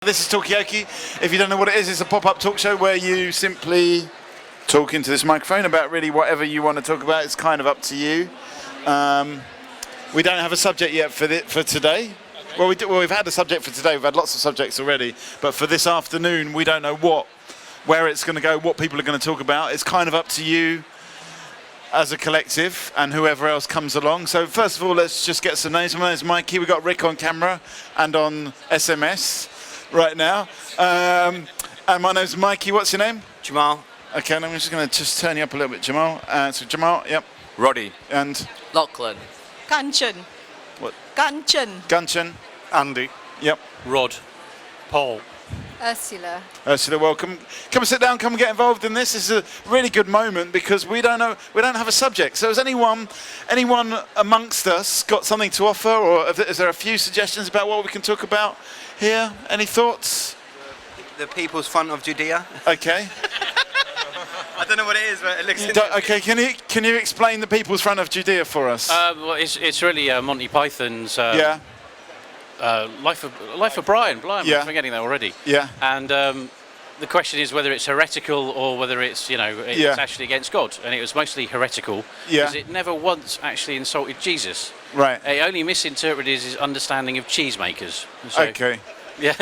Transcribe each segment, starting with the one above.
This is Talkaoke. If you don't know what it is, it's a pop-up talk show where you simply talk into this microphone about really whatever you want to talk about. It's kind of up to you. We don't have a subject yet for today. Well, we've had a subject for today. We've had lots of subjects already. But for this afternoon, we don't know where it's going to go, what people are going to talk about. It's kind of up to you as a collective and whoever else comes along. So first of all, let's just get some names. My name is Mikey. We've got Rick on camera and on SMS right now. And my name's Mikey. What's your name? Jamal. Okay, and I'm just going to turn you up a little bit, Jamal. So Jamal, yep. Roddy. And? Lachlan. Kanchan. What? Kanchan. Andy. Yep. Rod. Paul. Ursula. Ursula, welcome. Come and sit down, come and get involved in this. This is a really good moment because we don't have a subject. So has anyone amongst us got something to offer, or is there a few suggestions about what we can talk about here? Any thoughts? The People's Front of Judea. Okay. I don't know what it is, but it looks okay, can you explain the People's Front of Judea for us? Well, it's really Monty Python's Life of Brian. Yeah. I'm forgetting that already. Yeah. And the question is whether it's heretical or whether it's it's actually against God. And it was mostly heretical because it never once actually insulted Jesus. Right. It only misinterpreted his understanding of cheesemakers. So, okay. Yeah.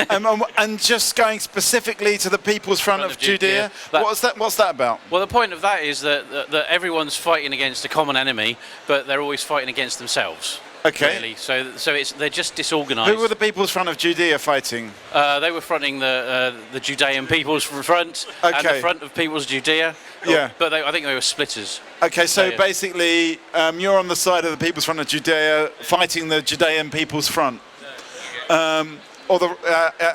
And just going specifically to the People's Front of Judea, what's that about? Well, the point of that is that everyone's fighting against a common enemy, but they're always fighting against themselves. Okay. Really. So they're just disorganised. Who were the People's Front of Judea fighting? They were fronting the Judean People's Front and the Front of People's Judea. Yeah. But I think they were splitters. Okay, so basically, you're on the side of the People's Front of Judea, fighting the Judean People's Front.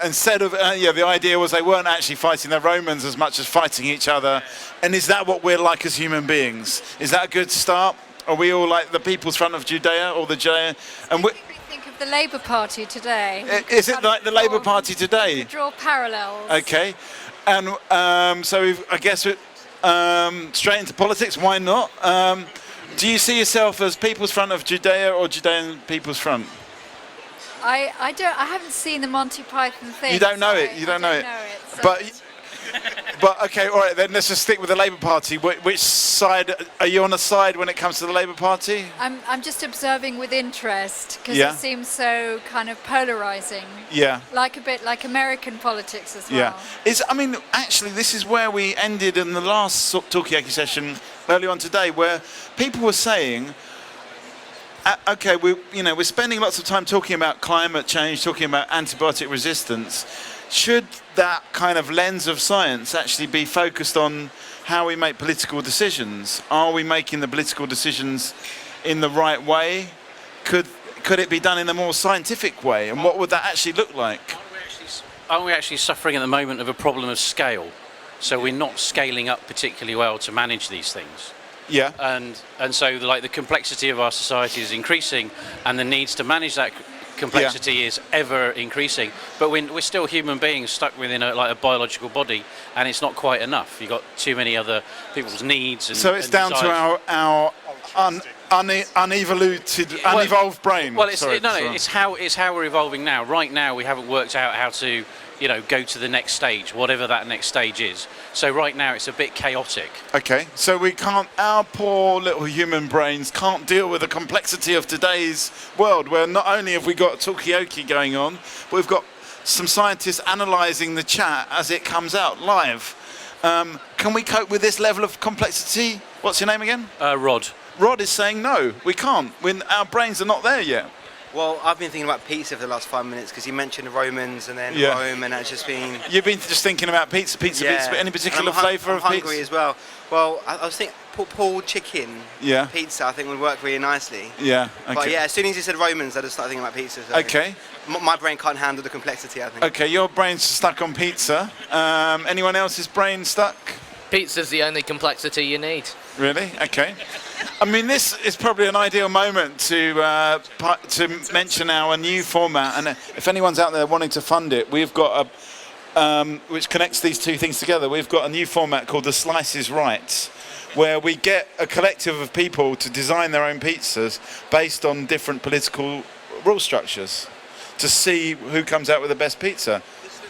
Instead of the idea was they weren't actually fighting the Romans as much as fighting each other. And is that what we're like as human beings? Is that a good start? Are we all like the People's Front of Judea or the Judea? And what do you think of the Labour Party today? Is it like the Labour Party today? Draw parallels. Okay, and so I guess straight into politics. Why not? Do you see yourself as People's Front of Judea or Judean People's Front? I haven't seen the Monty Python thing. You don't know it. You don't know it. But okay, all right. Then let's just stick with the Labour Party. Which side are you on? The side when it comes to the Labour Party? I'm just observing with interest because it seems so kind of polarising. Yeah. Like a bit like American politics as well. Yeah. Actually, this is where we ended in the last Talkaoke session early on today, where people were saying, okay, we're spending lots of time talking about climate change, talking about antibiotic resistance. Should that kind of lens of science actually be focused on how we make political decisions? Are we making the political decisions in the right way? Could it be done in a more scientific way? And what would that actually look like? Aren't we actually suffering at the moment of a problem of scale? So we're not scaling up particularly well to manage these things. Yeah. And so the complexity of our society is increasing, and the needs to manage that complexity is ever increasing. But we're still human beings stuck within a biological body, and it's not quite enough. You've got too many other people's needs. And, so it's down to our unevolved brain. Well, it's how we're evolving now. Right now, we haven't worked out how to go to the next stage, whatever that next stage is. So right now it's a bit chaotic. Okay, so our poor little human brains can't deal with the complexity of today's world, where not only have we got Talkaoke going on, but we've got some scientists analysing the chat as it comes out live. Can we cope with this level of complexity? What's your name again? Rod. Rod is saying no, we can't. our brains are not there yet. Well, I've been thinking about pizza for the last 5 minutes because you mentioned the Romans and then Rome, and that's just been... You've been just thinking about pizza, but any particular flavour of pizza? I'm hungry as well. Well, I was thinking pulled chicken pizza I think would work really nicely. Yeah, okay. But as soon as you said Romans, I just started thinking about pizza. So okay. My brain can't handle the complexity, I think. Okay, your brain's stuck on pizza. Anyone else's brain stuck? Pizza's the only complexity you need. Really? Okay. This is probably an ideal moment to mention our new format, and if anyone's out there wanting to fund it, we've got which connects these two things together. We've got a new format called the Slice is Right, where we get a collective of people to design their own pizzas based on different political rule structures to see who comes out with the best pizza.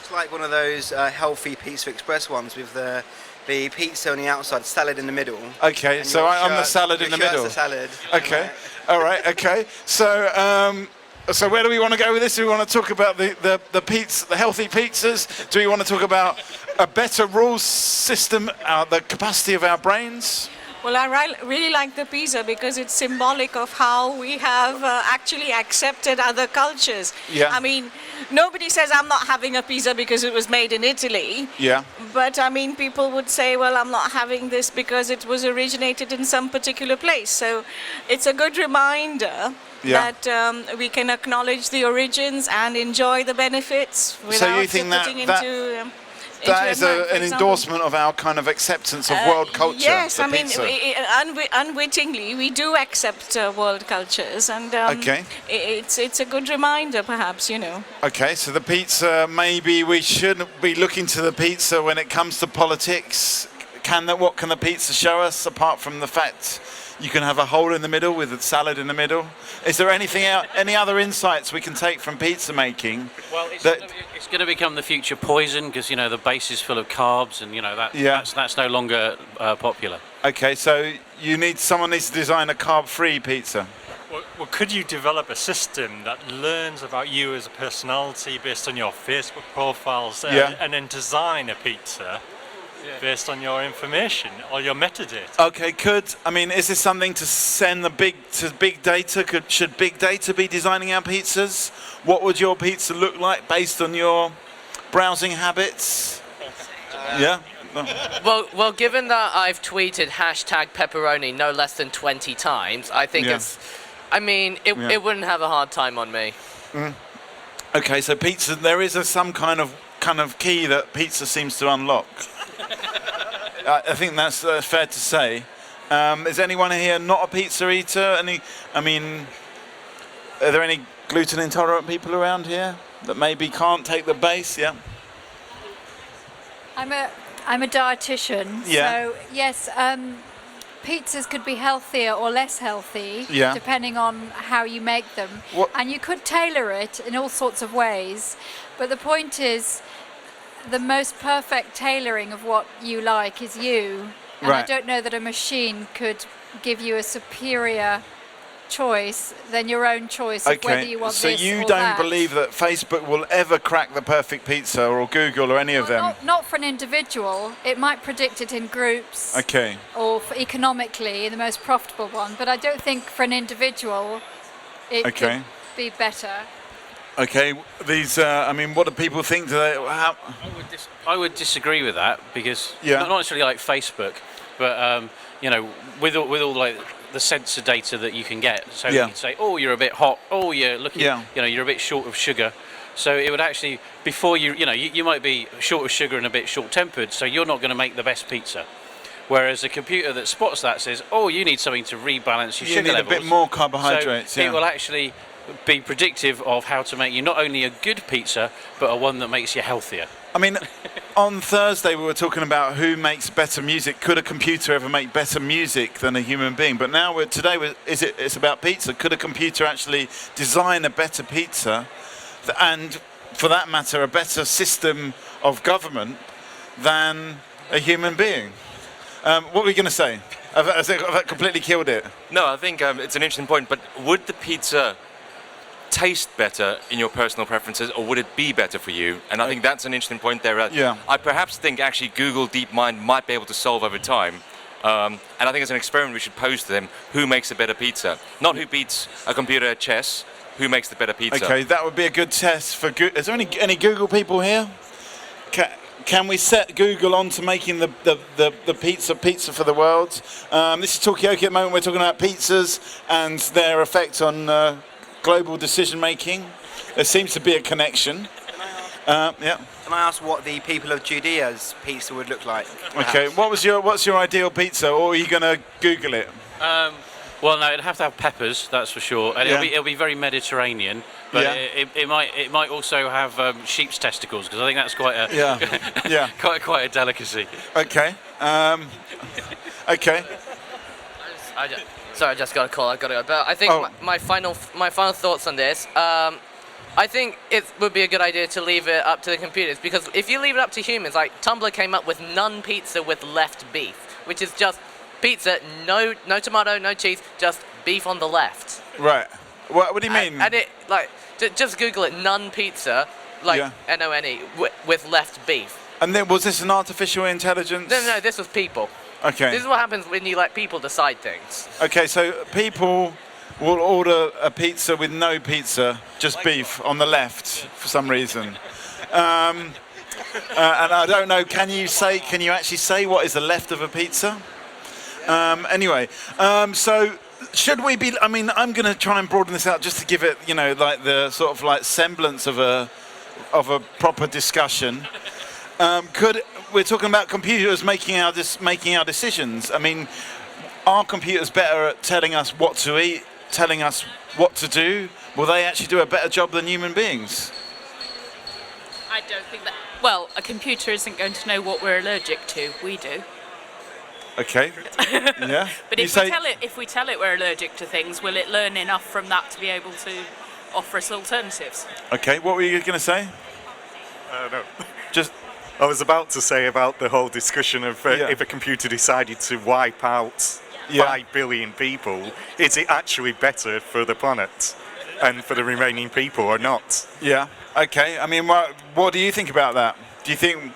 looks like one of those healthy Pizza Express ones with the pizza on the outside, salad in the middle. Okay, so I'm the salad in the middle. The salad. Okay, all right, okay. So where do we want to go with this? Do we want to talk about the pizza, the healthy pizzas? Do we want to talk about a better rules system, the capacity of our brains? Well, I really like the pizza because it's symbolic of how we have actually accepted other cultures. Yeah. I mean, nobody says I'm not having a pizza because it was made in Italy. Yeah. But I mean, people would say, well, I'm not having this because it was originated in some particular place. So it's a good reminder that we can acknowledge the origins and enjoy the benefits without putting into... That is an endorsement of our kind of acceptance of world culture. Yes, I mean, unwittingly, we do accept world cultures, and it's a good reminder, perhaps, you know. Okay, so the pizza, maybe we shouldn't be looking to the pizza when it comes to politics. What can the pizza show us, apart from the fact you can have a hole in the middle with a salad in the middle? Is there any other insights we can take from pizza making? Well, it's going to become the future poison because, you know, the base is full of carbs and, you know, that's no longer popular. Okay, so someone needs to design a carb-free pizza. Well, could you develop a system that learns about you as a personality based on your Facebook profiles and then design a pizza based on your information or your metadata? Okay, is this something to send to big data? Should big data be designing our pizzas? What would your pizza look like based on your browsing habits? Well, given that I've tweeted #pepperoni no less than 20 times, I think it wouldn't have a hard time on me. Okay, so pizza, there is some kind of key that pizza seems to unlock. I think that's fair to say. Is anyone here not a pizza eater? Are there any gluten intolerant people around here that maybe can't take the base? Yeah. I'm a dietitian, so yes, pizzas could be healthier or less healthy depending on how you make them. And you could tailor it in all sorts of ways, but the point is the most perfect tailoring of what you like is you, and I don't know that a machine could give you a superior choice than your own choice of whether you want this or that. So you don't believe that Facebook will ever crack the perfect pizza, or Google, or any of them? Not for an individual. It might predict it in groups. Okay. Or for economically, the most profitable one. But I don't think for an individual it could be better. Okay, what do people think? I would disagree with that because not necessarily like Facebook, but you know, with all like the sensor data that you can get. So you can say, oh, you're a bit hot. Oh, you're looking. You know, you're a bit short of sugar. So it would actually, before you might be short of sugar and a bit short-tempered. So you're not going to make the best pizza. Whereas a computer that spots that says, oh, you need something to rebalance your sugar levels. You need a bit more carbohydrates. So it will actually be predictive of how to make you not only a good pizza, but a one that makes you healthier. I mean, on Thursday we were talking about who makes better music. Could a computer ever make better music than a human being? But now it's about pizza. Could a computer actually design a better pizza, and for that matter, a better system of government than a human being? What were you going to say? Have I completely killed it? No, I think it's an interesting point. But would the pizza taste better in your personal preferences, or would it be better for you? And I think that's an interesting point there. I perhaps think actually Google DeepMind might be able to solve over time. And I think as an experiment we should pose to them who makes a better pizza. Not who beats a computer at chess, who makes the better pizza. Okay, that would be a good test for Google. Is there any Google people here? Can we set Google on to making the pizza for the world? This is Talkaoke at the moment. We're talking about pizzas and their effect on global decision making. There seems to be a connection. Can I ask what the people of Judea's pizza would look like? Perhaps? Okay, what's your ideal pizza, or are you going to Google it? Well, no, it'd have to have peppers, that's for sure, and it'll be very Mediterranean. But it might also have sheep's testicles, because I think that's quite quite a delicacy. Okay. Okay. Sorry, I just got a call. I got to go. But I think my final thoughts on this. I think it would be a good idea to leave it up to the computers, because if you leave it up to humans, like Tumblr came up with none pizza with left beef, which is just pizza, no tomato, no cheese, just beef on the left. Right. What do you mean? And it, like, just Google it, none pizza, like N-O-N-E, with left beef. And then was this an artificial intelligence? No, this was people. Okay. This is what happens when you let people decide things. Okay, so people will order a pizza with no pizza, just beef on the left for some reason. And I don't know, can you actually say what is the left of a pizza? Anyway, so should we be, I mean, I'm going to try and broaden this out just to give it, you know, like the sort of like semblance of a proper discussion. We're talking about computers making our decisions. I mean, are computers better at telling us what to eat, telling us what to do? Will they actually do a better job than human beings? I don't think that. Well, a computer isn't going to know what we're allergic to. We do. Okay. Yeah. But if we tell it we're allergic to things, will it learn enough from that to be able to offer us alternatives? Okay. What were you going to say? No. Just. I was about to say about the whole discussion of if a computer decided to wipe out 5 billion people, is it actually better for the planet and for the remaining people or not? Yeah. Okay. I mean, what do you think about that? Do you think?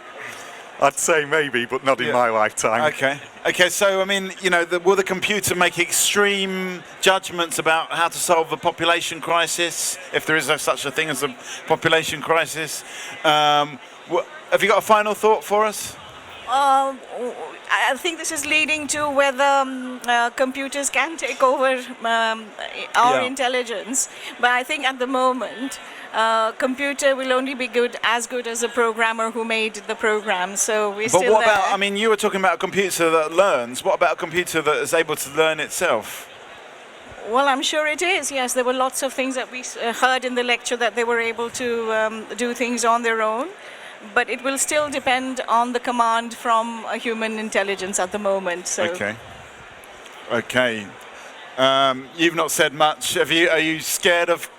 I'd say maybe, but not in my lifetime. Okay. Okay. So I mean, you know, will the computer make extreme judgments about how to solve the population crisis, if there is such a thing as a population crisis? Have you got a final thought for us? I think this is leading to whether computers can take over our intelligence. But I think at the moment, computer will only be as good as the programmer who made the program. So we're still there. But what about, I mean, you were talking about a computer that learns. What about a computer that is able to learn itself? Well, I'm sure it is, yes. There were lots of things that we heard in the lecture that they were able to do things on their own. But it will still depend on the command from a human intelligence at the moment. So. Okay. Okay. You've not said much. Are you scared of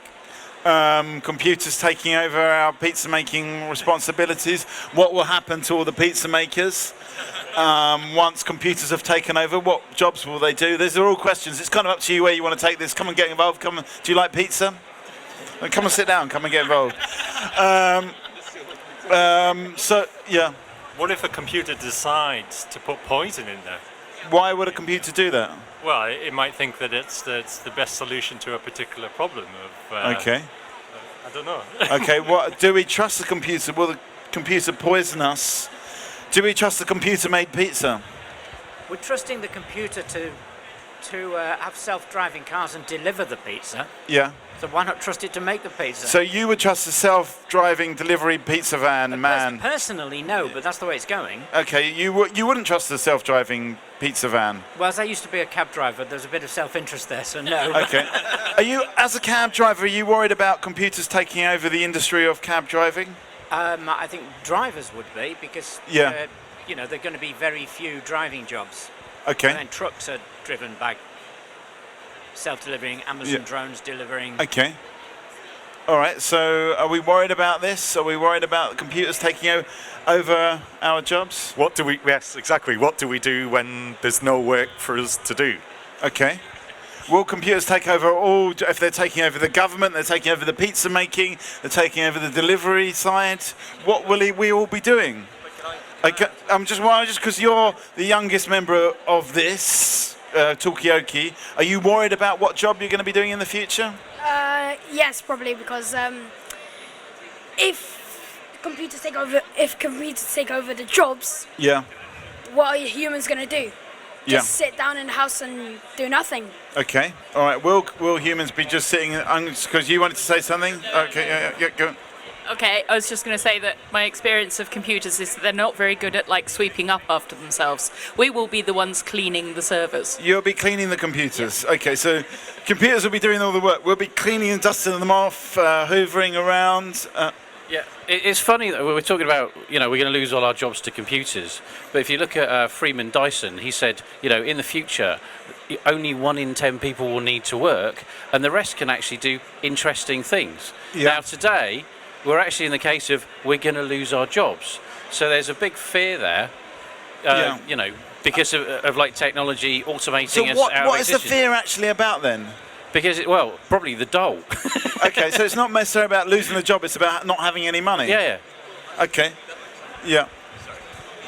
computers taking over our pizza making responsibilities? What will happen to all the pizza makers once computers have taken over? What jobs will they do? These are all questions. It's kind of up to you where you want to take this. Come and get involved. Do you like pizza? Come and sit down. Come and get involved. So, yeah. What if a computer decides to put poison in there? Why would a computer do that? Well, it might think that it's the best solution to a particular problem. Okay. I don't know. Okay, do we trust the computer? Will the computer poison us? Do we trust the computer-made pizza? We're trusting the computer to have self-driving cars and deliver the pizza. Yeah. So why not trust it to make the pizza? So you would trust the self-driving delivery pizza van man? Personally, no, but that's the way it's going. Okay, you wouldn't trust the self-driving pizza van? Well, as I used to be a cab driver, there's a bit of self-interest there, so no. Okay. As a cab driver, are you worried about computers taking over the industry of cab driving? I think drivers would be, because there are going to be very few driving jobs. Okay. And then trucks are driven by self-delivering, Amazon drones delivering. Okay. All right, so are we worried about this? Are we worried about computers taking over our jobs? Yes, exactly. What do we do when there's no work for us to do? Okay. Will computers take over if they're taking over the government, they're taking over the pizza making, they're taking over the delivery side, what will we all be doing? Just because you're the youngest member of this, Talkaoke, are you worried about what job you're going to be doing in the future? Yes, probably, because if computers take over the jobs, what are humans going to do? Just sit down in the house and do nothing. Okay. All right. Will humans be just sitting? Because you wanted to say something. Okay. Yeah. Go. Okay, I was just going to say that my experience of computers is that they're not very good at sweeping up after themselves. We will be the ones cleaning the servers. You'll be cleaning the computers. Yeah. Okay, so computers will be doing all the work. We'll be cleaning and dusting them off, hoovering around. Yeah, it's funny that we're talking about, we're going to lose all our jobs to computers. But if you look at Freeman Dyson, he said, in the future, only 1 in 10 people will need to work, and the rest can actually do interesting things. Yeah. Now, today, we're actually in the case of we're going to lose our jobs. So there's a big fear there, because of like technology automating us out of what is the fear actually about then? Because, probably the dole. Okay, so it's not necessarily about losing the job, it's about not having any money? Yeah. Okay, yeah.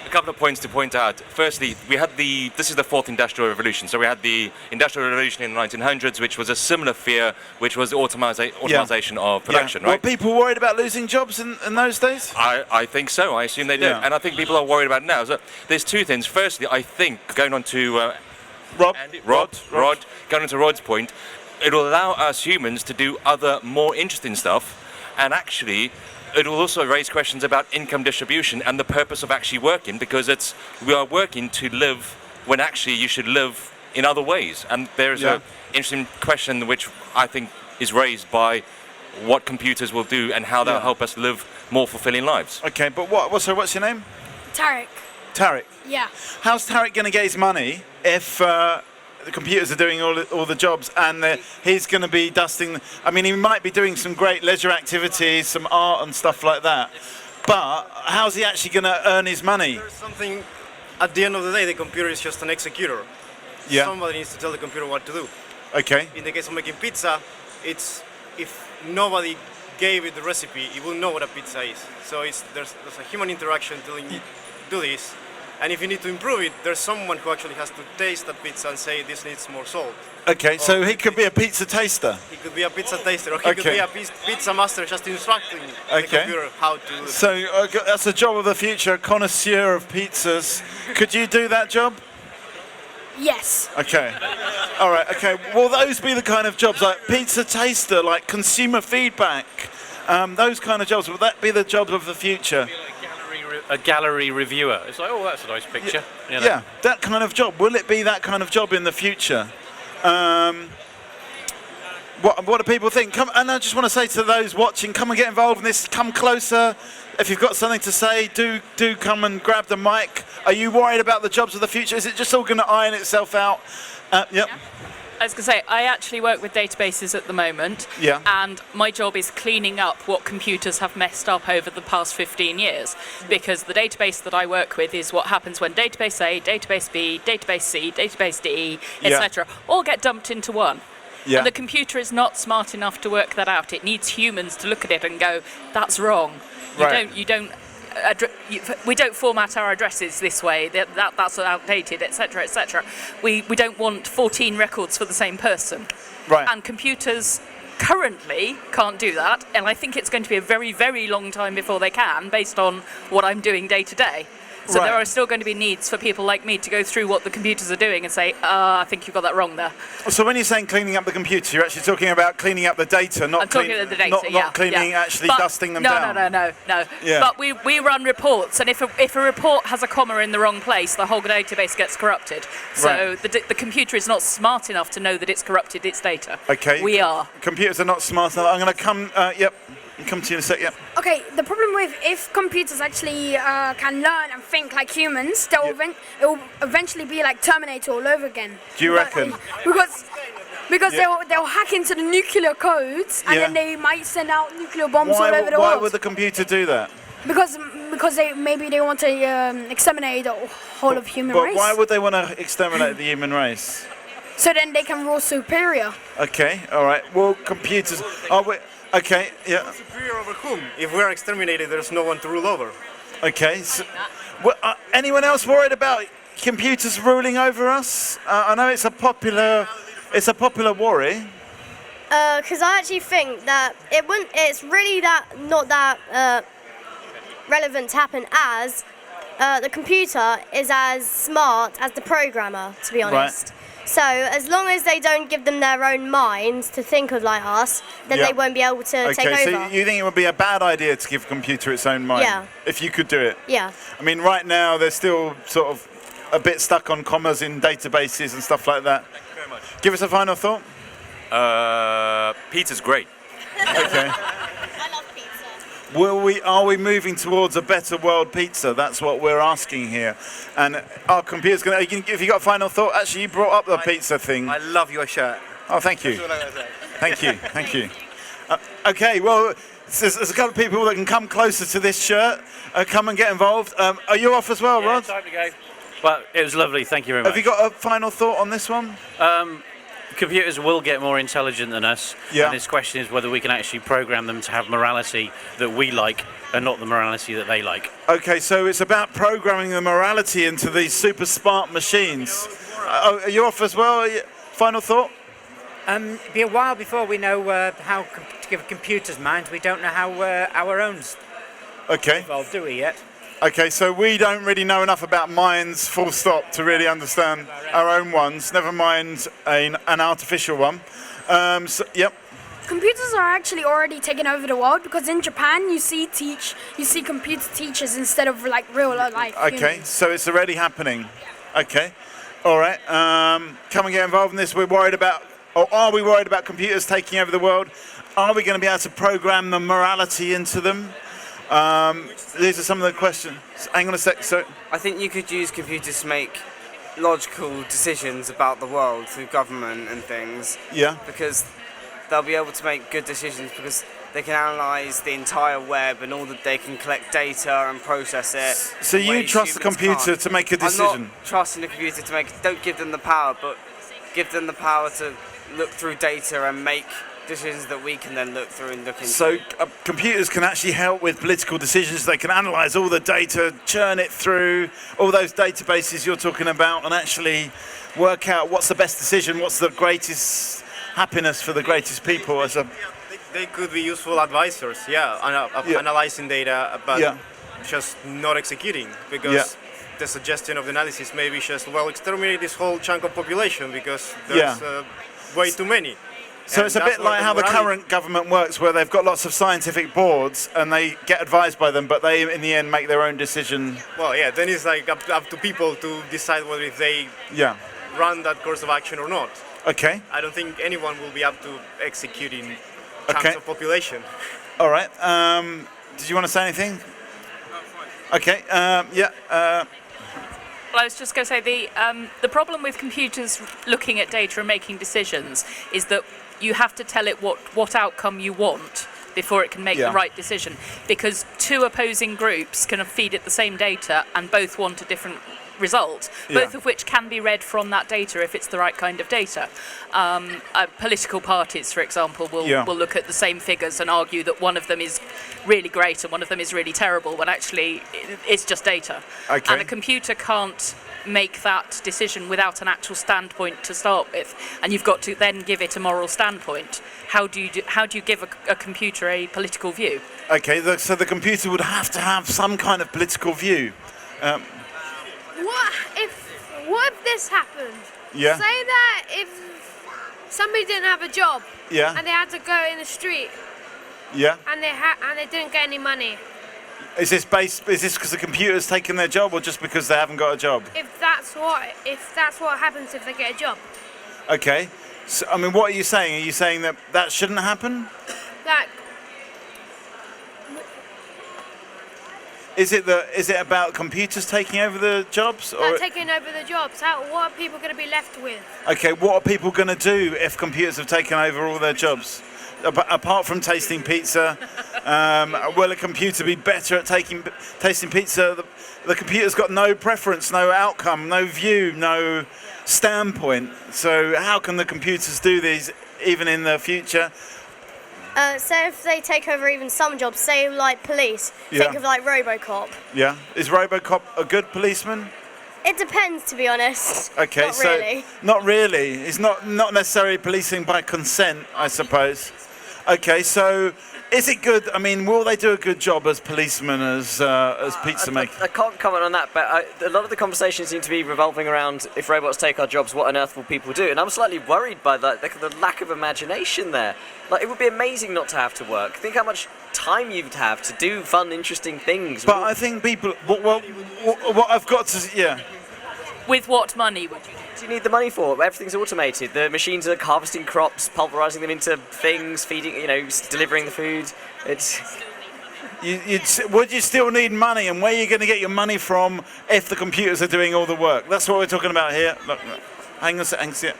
A couple of points to point out. Firstly, this is the 4th Industrial Revolution. So we had the Industrial Revolution in the 1900s, which was a similar fear, which was the automation of production, right? Were people worried about losing jobs in those days? I think so. I assume they did. And I think people are worried about it now. So there's 2 things. Firstly, I think, going on to Rod, going on to Rod's point, it will allow us humans to do other more interesting stuff, and actually it will also raise questions about income distribution and the purpose of actually working, because we are working to live when actually you should live in other ways. And there's an interesting question which I think is raised by what computers will do and how they'll help us live more fulfilling lives. Okay, but so what's your name? Tarek. Tarek? Yeah. How's Tarek going to get his money if the computers are doing all the jobs, and he's going to be dusting? I mean, he might be doing some great leisure activities, some art and stuff like that, but how's he actually going to earn his money? There's something, at the end of the day, the computer is just an executor. Yeah. Somebody needs to tell the computer what to do. Okay. In the case of making pizza, it's if nobody gave it the recipe, it will know what a pizza is. So there's a human interaction telling it, do this. And if you need to improve it, there's someone who actually has to taste that pizza and say this needs more salt. Okay, so he could be a pizza taster. He could be a pizza taster, or he could be a pizza master just instructing the computer how to do it. So that's a job of the future, connoisseur of pizzas. Could you do that job? Yes. Okay. All right, okay. Will those be the kind of jobs like pizza taster, like consumer feedback? Those kind of jobs, will that be the jobs of the future? A gallery reviewer. It's like, that's a nice picture. Yeah, that kind of job. Will it be that kind of job in the future? What do people think? And I just want to say to those watching, come and get involved in this. Come closer. If you've got something to say, do come and grab the mic. Are you worried about the jobs of the future? Is it just all going to iron itself out? Yep. Yeah. I was going to say, I actually work with databases at the moment, and my job is cleaning up what computers have messed up over the past 15 years, because the database that I work with is what happens when database A, database B, database C, database D, etc., all get dumped into one. Yeah. And the computer is not smart enough to work that out. It needs humans to look at it and go, that's wrong. We don't format our addresses this way. That's outdated, etc., etc. We don't want 14 records for the same person. Right. And computers currently can't do that, and I think it's going to be a very, very long time before they can, based on what I'm doing day to day. So there are still going to be needs for people like me to go through what the computers are doing and say, I think you've got that wrong there. So when you're saying cleaning up the computer, you're actually talking about cleaning up the data, not cleaning the data, not cleaning, actually dusting them down. No. Yeah. But we run reports, and if a report has a comma in the wrong place, the whole database gets corrupted. So the computer is not smart enough to know that it's corrupted its data. Okay. We are. Computers are not smart enough. I'm going to come, come to you in a sec, Okay, the problem with if computers actually can learn and think like humans, it will eventually be like Terminator all over again. Do you reckon? Because they'll hack into the nuclear codes, and then they might send out nuclear bombs all over the world. Why would the computer do that? Because they want to exterminate the whole of human race. But why would they want to exterminate the human race? So then they can rule superior. Okay, all right. Well, computers. Okay, yeah. Superior over whom? If we're exterminated, there's no one to rule over. Okay. So, anyone else worried about computers ruling over us? I know it's a popular worry. Because I actually think that it's really not that relevant to happen, as the computer is as smart as the programmer, to be honest. Right. So as long as they don't give them their own minds to think of like us, then they won't be able to take over. So you think it would be a bad idea to give a computer its own mind? Yeah. If you could do it? Yeah. I mean, right now they're still sort of a bit stuck on commas in databases and stuff like that. Thank you very much. Give us a final thought. Pizza's great. Okay. I love pizza. Are we moving towards a better world pizza? That's what we're asking here. And our computer's going to... If you got a final thought, actually, you brought up the pizza thing. I love your shirt. Oh, thank you. That's what I was saying. Thank you, thank you. Okay, well, there's a couple of people that can come closer to this shirt. Come and get involved. Are you off as well, Rod? Time to go. Well, it was lovely. Thank you very much. Have you got a final thought on this one? Computers will get more intelligent than us. Yeah. And this question is whether we can actually program them to have morality that we like and not the morality that they like. Okay, so it's about programming the morality into these super smart machines. Are you off as well? Final thought? It'll be a while before we know how to give computers minds. We don't know how our own evolve, do we yet? Okay, so we don't really know enough about minds, full stop, to really understand our own ones, never mind an artificial one. Yep. Computers are actually already taking over the world, because in Japan you see computer teachers instead of like real life Okay, humans. so it's already happening. Okay, all right. Come and get involved in this. We're worried about, or are we worried about computers taking over the world? Are we going to be able to program the morality into them? These are some of the questions. Hang on a sec. So I think you could use computers to make logical decisions about the world through government and things. Yeah. Because they'll be able to make good decisions because they can analyse the entire web and all that they can collect data and process it. So you trust the computer to make a decision? I'm not trusting the computer to make. Don't give them the power, but give them the power to look through data and make decisions that we can then look through and look into. So computers can actually help with political decisions. They can analyse all the data, churn it through all those databases you're talking about, and actually work out what's the best decision, what's the greatest happiness for the greatest people. They could be useful advisors, analysing data, but just not executing, because the suggestion of the analysis may be just, well, exterminate this whole chunk of population because there's way too many. So and it's a bit like how the current government works, where they've got lots of scientific boards and they get advised by them, but they in the end make their own decision. Well, yeah, then it's like up to people to decide whether if they run that course of action or not. Okay. I don't think anyone will be up to executing chunks of population. All right. Did you want to say anything? Okay. Well, I was just going to say the problem with computers looking at data and making decisions is that you have to tell it what outcome you want before it can make the right decision, because two opposing groups can feed it the same data and both want a different result, both of which can be read from that data if it's the right kind of data. Political parties, for example, will look at the same figures and argue that one of them is really great and one of them is really terrible, when actually it's just data. Okay. And a computer can't make that decision without an actual standpoint to start with, and you've got to then give it a moral standpoint. How do you give a computer a political view? Okay, so the computer would have to have some kind of political view. What if this happened? Yeah. Say that if somebody didn't have a job. Yeah. And they had to go in the street. Yeah. And they didn't get any money. Is this because the computer's taken their job, or just because they haven't got a job? If that's what happens if they get a job. Okay. So, I mean, what are you saying? Are you saying that shouldn't happen? Like, Is it about computers taking over the jobs? Or taking over the jobs. What are people going to be left with? Okay, what are people going to do if computers have taken over all their jobs? Apart from tasting pizza, will a computer be better at tasting pizza? The computer's got no preference, no outcome, no view, no standpoint. So how can the computers do these even in the future? Say if they take over even some jobs, say like police, think of like RoboCop. Yeah. Is RoboCop a good policeman? It depends, to be honest. Okay, not really. Not really. He's not necessarily policing by consent, I suppose. Okay, so is it good? I mean, will they do a good job as policemen, as pizza makers? I can't comment on that, but a lot of the conversations seem to be revolving around, if robots take our jobs, what on earth will people do? And I'm slightly worried by the lack of imagination there. Like, it would be amazing not to have to work. Think how much time you'd have to do fun, interesting things. But I think people, what I've got to, With what money would you do? What do you need the money for? Everything's automated. The machines are harvesting crops, pulverizing them into things, feeding, delivering the food. would you still need money, and where are you going to get your money from if the computers are doing all the work? That's what we're talking about here. Look. Hang on a second.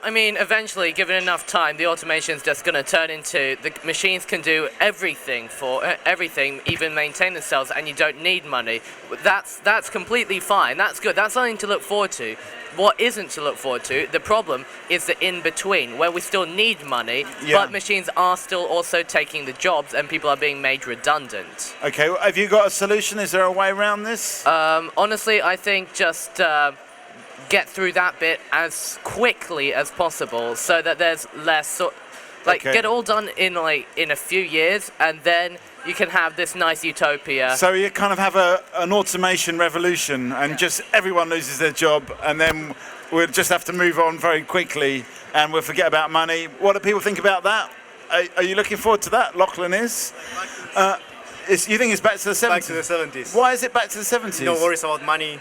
I mean, eventually, given enough time, the automation's just going to turn into the machines can do everything for everything, even maintain themselves, and you don't need money. That's completely fine. That's good. That's something to look forward to. What isn't to look forward to, the problem, is the in-between, where we still need money, but machines are still also taking the jobs, and people are being made redundant. Okay, well, have you got a solution? Is there a way around this? Honestly, I think just get through that bit as quickly as possible, so that there's less get it all done in a few years, and then you can have this nice utopia. So you kind of have an automation revolution, and just everyone loses their job, and then we'll just have to move on very quickly, and we'll forget about money. What do people think about that? Are you looking forward to that? Lachlan is. You think it's back to the 70s? Back to the 70s. Why is it back to the 70s? No worries about money.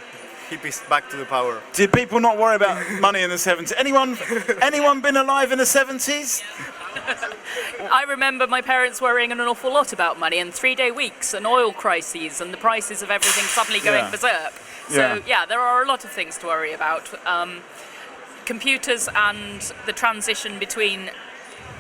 Hippies back to the power. Did people not worry about money in the 70s? Anyone been alive in the 70s? I remember my parents worrying an awful lot about money and 3-day weeks and oil crises and the prices of everything suddenly going berserk. So yeah, there are a lot of things to worry about. Computers and the transition between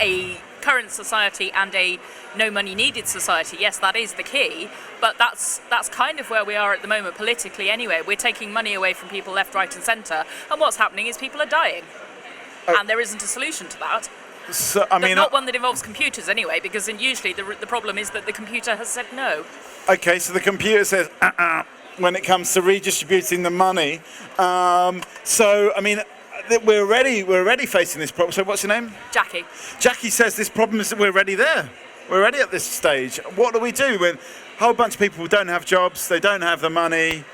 a current society and a no money needed society, yes, that is the key, but that's kind of where we are at the moment politically anyway. We're taking money away from people left, right and centre, and what's happening is people are dying. And there isn't a solution to that. So, I mean, not one that involves computers anyway, because usually the problem is that the computer has said no. Okay, so the computer says when it comes to redistributing the money. So, I mean, we're already facing this problem. So what's your name? Jackie. Jackie says this problem is that we're already there. We're already at this stage. What do we do when a whole bunch of people don't have jobs, they don't have the money,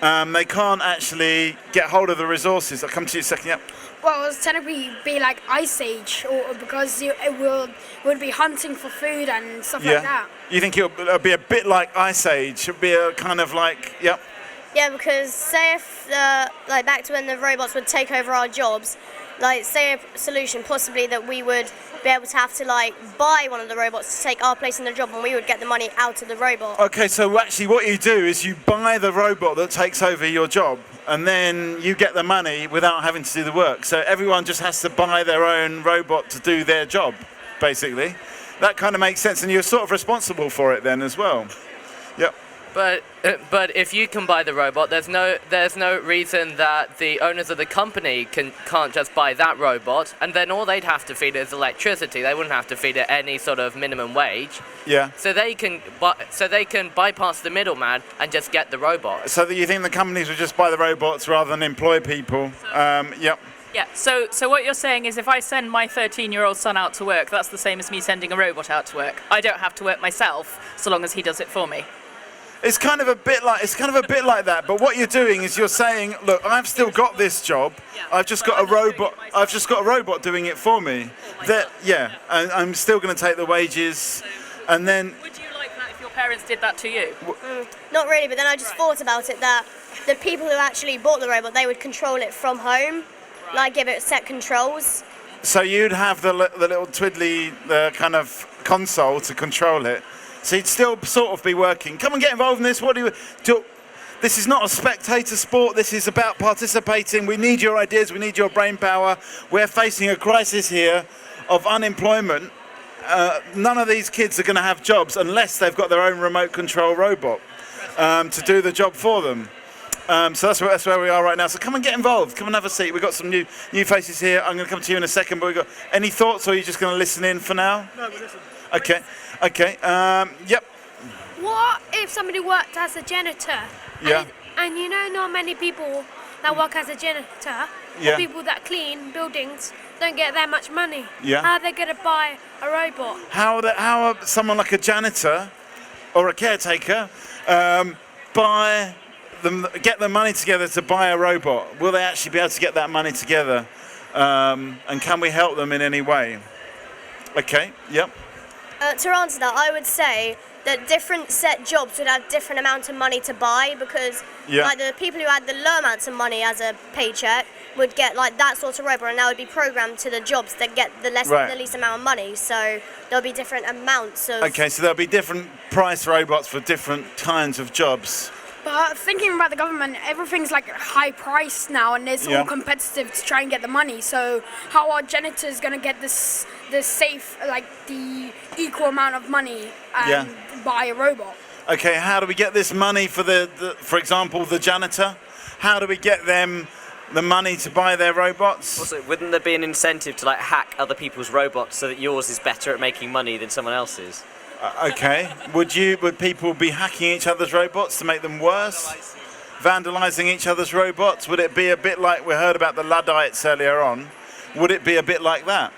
they can't actually get hold of the resources? I'll come to you in a second. Yep. Well, it would technically be like Ice Age, or because it would be hunting for food and stuff like that. You think it'll be a bit like Ice Age? It'll be a kind of like, yep. Yeah, because say if back to when the robots would take over our jobs, say a solution possibly that we would be able to have to buy one of the robots to take our place in the job, and we would get the money out of the robot. Okay, so actually what you do is you buy the robot that takes over your job, and then you get the money without having to do the work. So everyone just has to buy their own robot to do their job, basically. That kind of makes sense, and you're sort of responsible for it then as well. Yep. But if you can buy the robot, there's no reason that the owners of the company can't just buy that robot, and then all they'd have to feed it is electricity. They wouldn't have to feed it any sort of minimum wage. Yeah. So they can bypass the middleman and just get the robot. So that you think the companies would just buy the robots rather than employ people? Yep. Yeah, so what you're saying is if I send my 13-year-old son out to work, that's the same as me sending a robot out to work. I don't have to work myself, so long as he does it for me. It's kind of a bit like that. But what you're doing is you're saying, look, I've still got this job. I've just got a robot. I've just got a robot doing it for me. And I'm still going to take the wages, and then. Would you like that if your parents did that to you? Not really, but then I just thought about it that the people who actually bought the robot, they would control it from home, give it set controls. So you'd have the little twiddly kind of console to control it. So you'd still sort of be working. Come and get involved in this. What do you do? This is not a spectator sport. This is about participating. We need your ideas. We need your brain power. We're facing a crisis here of unemployment. None of these kids are going to have jobs unless they've got their own remote control robot to do the job for them. So that's where we are right now. So come and get involved. Come and have a seat. We've got some new faces here. I'm going to come to you in a second. But we've got any thoughts, or are you just going to listen in for now? No, we'll listen. Okay. Yep. What if somebody worked as a janitor? Yeah. And not many people that work as a janitor, or people that clean buildings, don't get that much money. Yeah. How are they going to buy a robot? How are someone like a janitor or a caretaker get the money together to buy a robot? Will they actually be able to get that money together? And can we help them in any way? Okay. Yep. To answer that, I would say that different set jobs would have different amounts of money to buy, because the people who had the low amounts of money as a paycheck, would get like that sort of robot, and that would be programmed to the jobs that get the least amount of money. So there'll be different amounts of. Okay, so there'll be different price robots for different kinds of jobs. But thinking about the government, everything's like high priced now, and it's all competitive to try and get the money. So how are janitors gonna get the safe, like the equal amount of money and buy a robot? Okay, how do we get this money for for example, the janitor? How do we get them the money to buy their robots? Also, wouldn't there be an incentive to like hack other people's robots so that yours is better at making money than someone else's? Okay. Would people be hacking each other's robots to make them worse? Vandalizing each other's robots? Would it be a bit like we heard about the Luddites earlier on? Would it be a bit like that?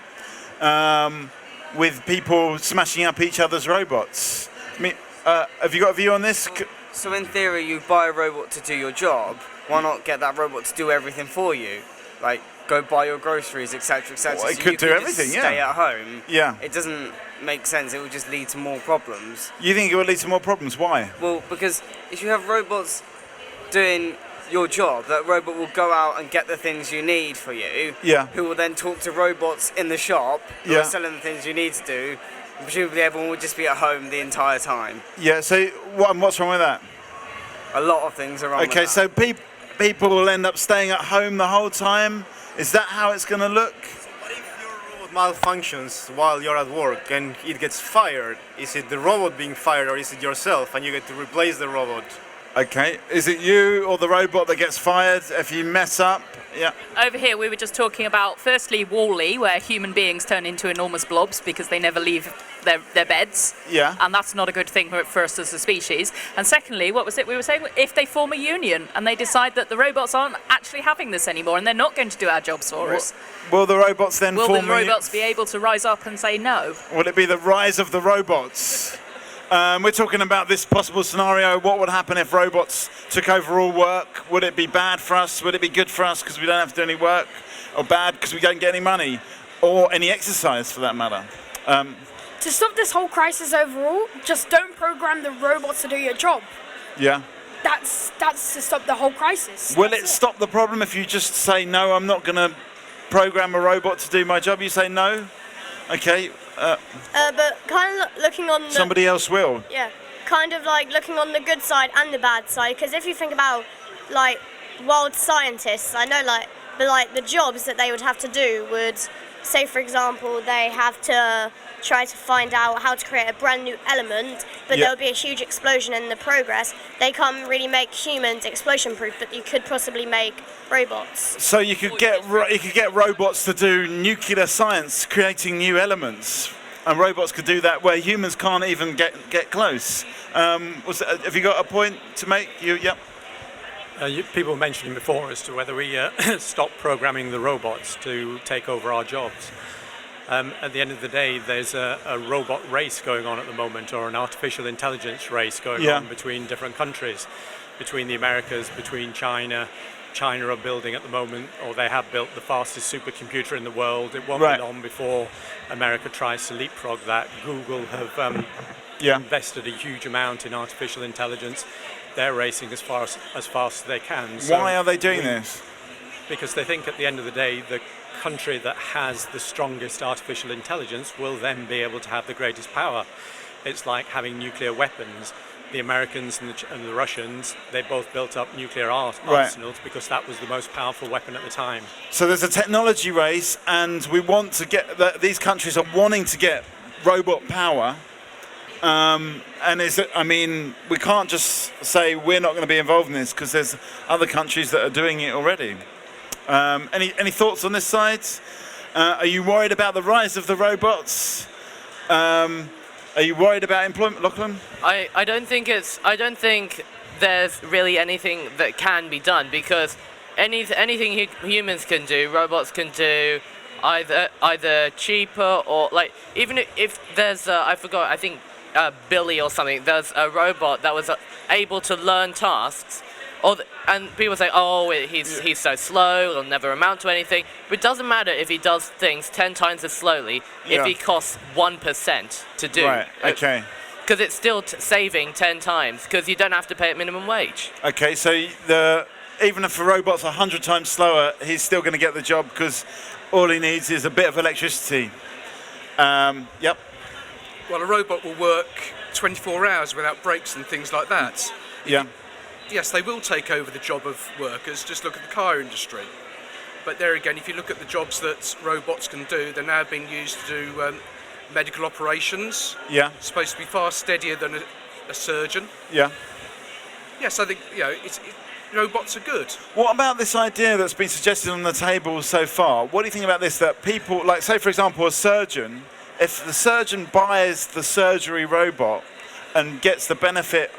With people smashing up each other's robots? I mean, have you got a view on this? So in theory, you buy a robot to do your job. Why not get that robot to do everything for you? Like, go buy your groceries, etc., etc. Well, it could do everything, yeah. Stay at home. Yeah. It doesn't make sense. It would just lead to more problems. You think it would lead to more problems? Why? Well, because if you have robots doing your job, that robot will go out and get the things you need for you. Yeah. Who will then talk to robots in the shop who are selling the things you need to do. And presumably everyone would just be at home the entire time. Yeah. So what's wrong with that? A lot of things are wrong with that. Okay, so people will end up staying at home the whole time. Is that how it's going to look? So what if your robot malfunctions while you're at work and it gets fired? Is it the robot being fired, or is it yourself and you get to replace the robot? Okay, is it you or the robot that gets fired if you mess up? Yeah. Over here we were just talking about, firstly, Wall-E, where human beings turn into enormous blobs because they never leave their beds. Yeah. And that's not a good thing for us as a species. And secondly, what was it we were saying? If they form a union and they decide that the robots aren't actually having this anymore and they're not going to do our jobs for us. Will the robots then will form the robots be able to rise up and say no? Will it be the rise of the robots? We're talking about this possible scenario. What would happen if robots took over all work? Would it be bad for us? Would it be good for us because we don't have to do any work? Or bad because we don't get any money? Or any exercise for that matter? To stop this whole crisis overall, just don't program the robots to do your job. Yeah. That's to stop the whole crisis. Will it stop the problem if you just say, no, I'm not going to program a robot to do my job? You say no? Okay. But kind of looking on somebody else will. Yeah, kind of like looking on the good side and the bad side. Because if you think about like wild scientists, I know like the jobs that they would have to do would, say for example, they have to try to find out how to create a brand new element, but there would be a huge explosion in the progress. They can't really make humans explosion proof, but you could possibly make robots. So you could get robots to do nuclear science, creating new elements, and robots could do that where humans can't even get close. Have you got a point to make? Yep. People were mentioning before as to whether we stop programming the robots to take over our jobs. At the end of the day, there's a robot race going on at the moment, or an artificial intelligence race going on between different countries, between the Americas, between China. China are building at the moment, or they have built the fastest supercomputer in the world. It won't be long before America tries to leapfrog that. Google have invested a huge amount in artificial intelligence. They're racing as fast as they can. So why are they doing this? Because they think at the end of the day, the country that has the strongest artificial intelligence will then be able to have the greatest power. It's like having nuclear weapons. The Americans and the Russians, they both built up nuclear arsenals because that was the most powerful weapon at the time. So there's a technology race, and we want to get these countries are wanting to get robot power. And we can't just say we're not going to be involved in this because there's other countries that are doing it already. Any thoughts on this side? Are you worried about the rise of the robots? Are you worried about employment, Lachlan? I don't think there's really anything that can be done, because anything humans can do, robots can do either cheaper, or like even if there's I forgot, I think Billy or something. There's a robot that was able to learn tasks. And people say, oh, he's so slow, it'll never amount to anything. But it doesn't matter if he does things 10 times as slowly if he costs 1% to do. Right, okay. Because it's still saving 10 times, because you don't have to pay at minimum wage. Okay, so even if a robot's 100 times slower, he's still going to get the job because all he needs is a bit of electricity. Yep. Well, a robot will work 24 hours without breaks and things like that. Yeah. Yes, they will take over the job of workers. Just look at the car industry. But there again, if you look at the jobs that robots can do, they're now being used to do medical operations. Yeah. It's supposed to be far steadier than a surgeon. Yeah. Yes, I think robots are good. What about this idea that's been suggested on the table so far? What do you think about this? That people, like, say for example, a surgeon, if the surgeon buys the surgery robot and gets the benefit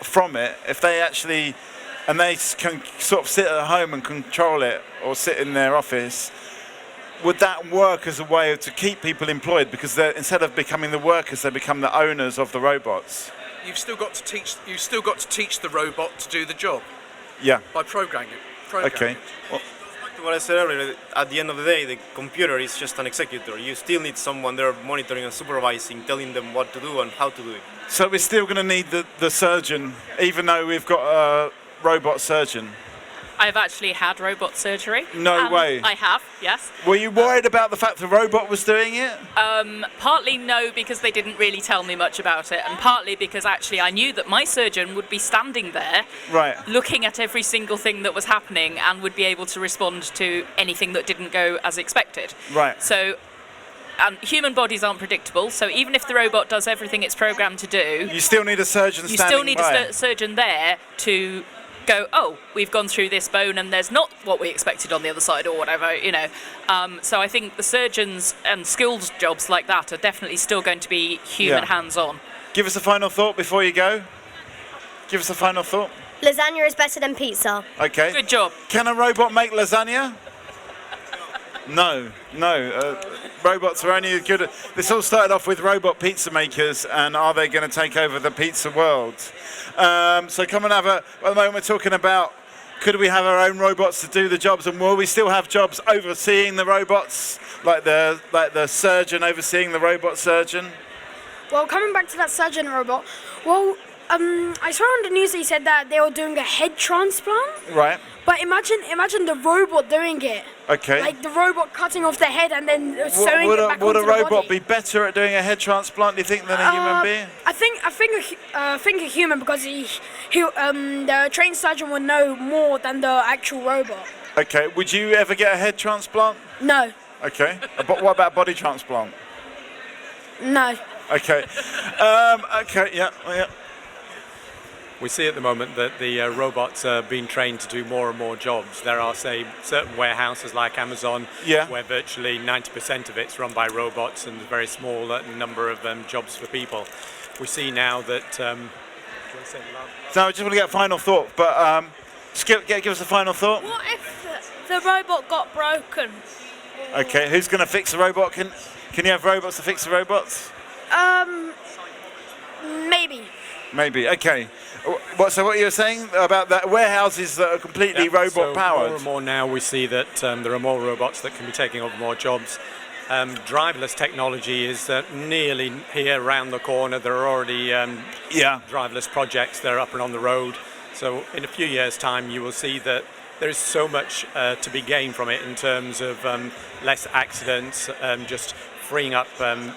from it, if they actually, and they can sort of sit at home and control it or sit in their office, would that work as a way to keep people employed? Because instead of becoming the workers, they become the owners of the robots. You've still got to teach the robot to do the job. Yeah. By programming it. Okay. Well, back to what I said earlier, at the end of the day, the computer is just an executor. You still need someone there monitoring and supervising, telling them what to do and how to do it. So we're still going to need the surgeon, even though we've got a robot surgeon. I've actually had robot surgery. No way. I have, yes. Were you worried about the fact the robot was doing it? Partly no, because they didn't really tell me much about it, and partly because actually I knew that my surgeon would be standing there, right, looking at every single thing that was happening and would be able to respond to anything that didn't go as expected. Right. So human bodies aren't predictable, so even if the robot does everything it's programmed to do, you still need a surgeon standing by. You still need a surgeon there to go, oh, we've gone through this bone and there's not what we expected on the other side or whatever, you know. So I think the surgeons and skilled jobs like that are definitely still going to be human hands-on. Give us a final thought before you go. Give us a final thought. Lasagna is better than pizza. Okay. Good job. Can a robot make lasagna? No. Robots are only good at... This all started off with robot pizza makers, and are they going to take over the pizza world? So come and have a... At the moment we're talking about, could we have our own robots to do the jobs, and will we still have jobs overseeing the robots, like the surgeon overseeing the robot surgeon? Well, coming back to that surgeon robot, well, I saw on the news they said that they were doing a head transplant. Right. But imagine the robot doing it. Okay. Like the robot cutting off the head and then sewing it back onto the body. Would a robot be better at doing a head transplant, do you think, than a human being? I think a human, because the trained surgeon would know more than the actual robot. Okay. Would you ever get a head transplant? No. Okay. But what about body transplant? No. Okay. Okay. Yeah. We see at the moment that the robots are being trained to do more and more jobs. There are, say, certain warehouses like Amazon, where virtually 90% of it's run by robots and a very small number of jobs for people. We see now that... So I just want to get a final thought, but give us a final thought. What if the robot got broken? Okay, who's going to fix the robot? Can you have robots to fix the robots? Maybe. Maybe, okay. So what you're saying about that warehouses that are completely robot powered? More and more now we see that there are more robots that can be taking over more jobs. Driverless technology is nearly here around the corner. There are already driverless projects that are up and on the road. So in a few years' time you will see that there is so much to be gained from it in terms of less accidents, just freeing up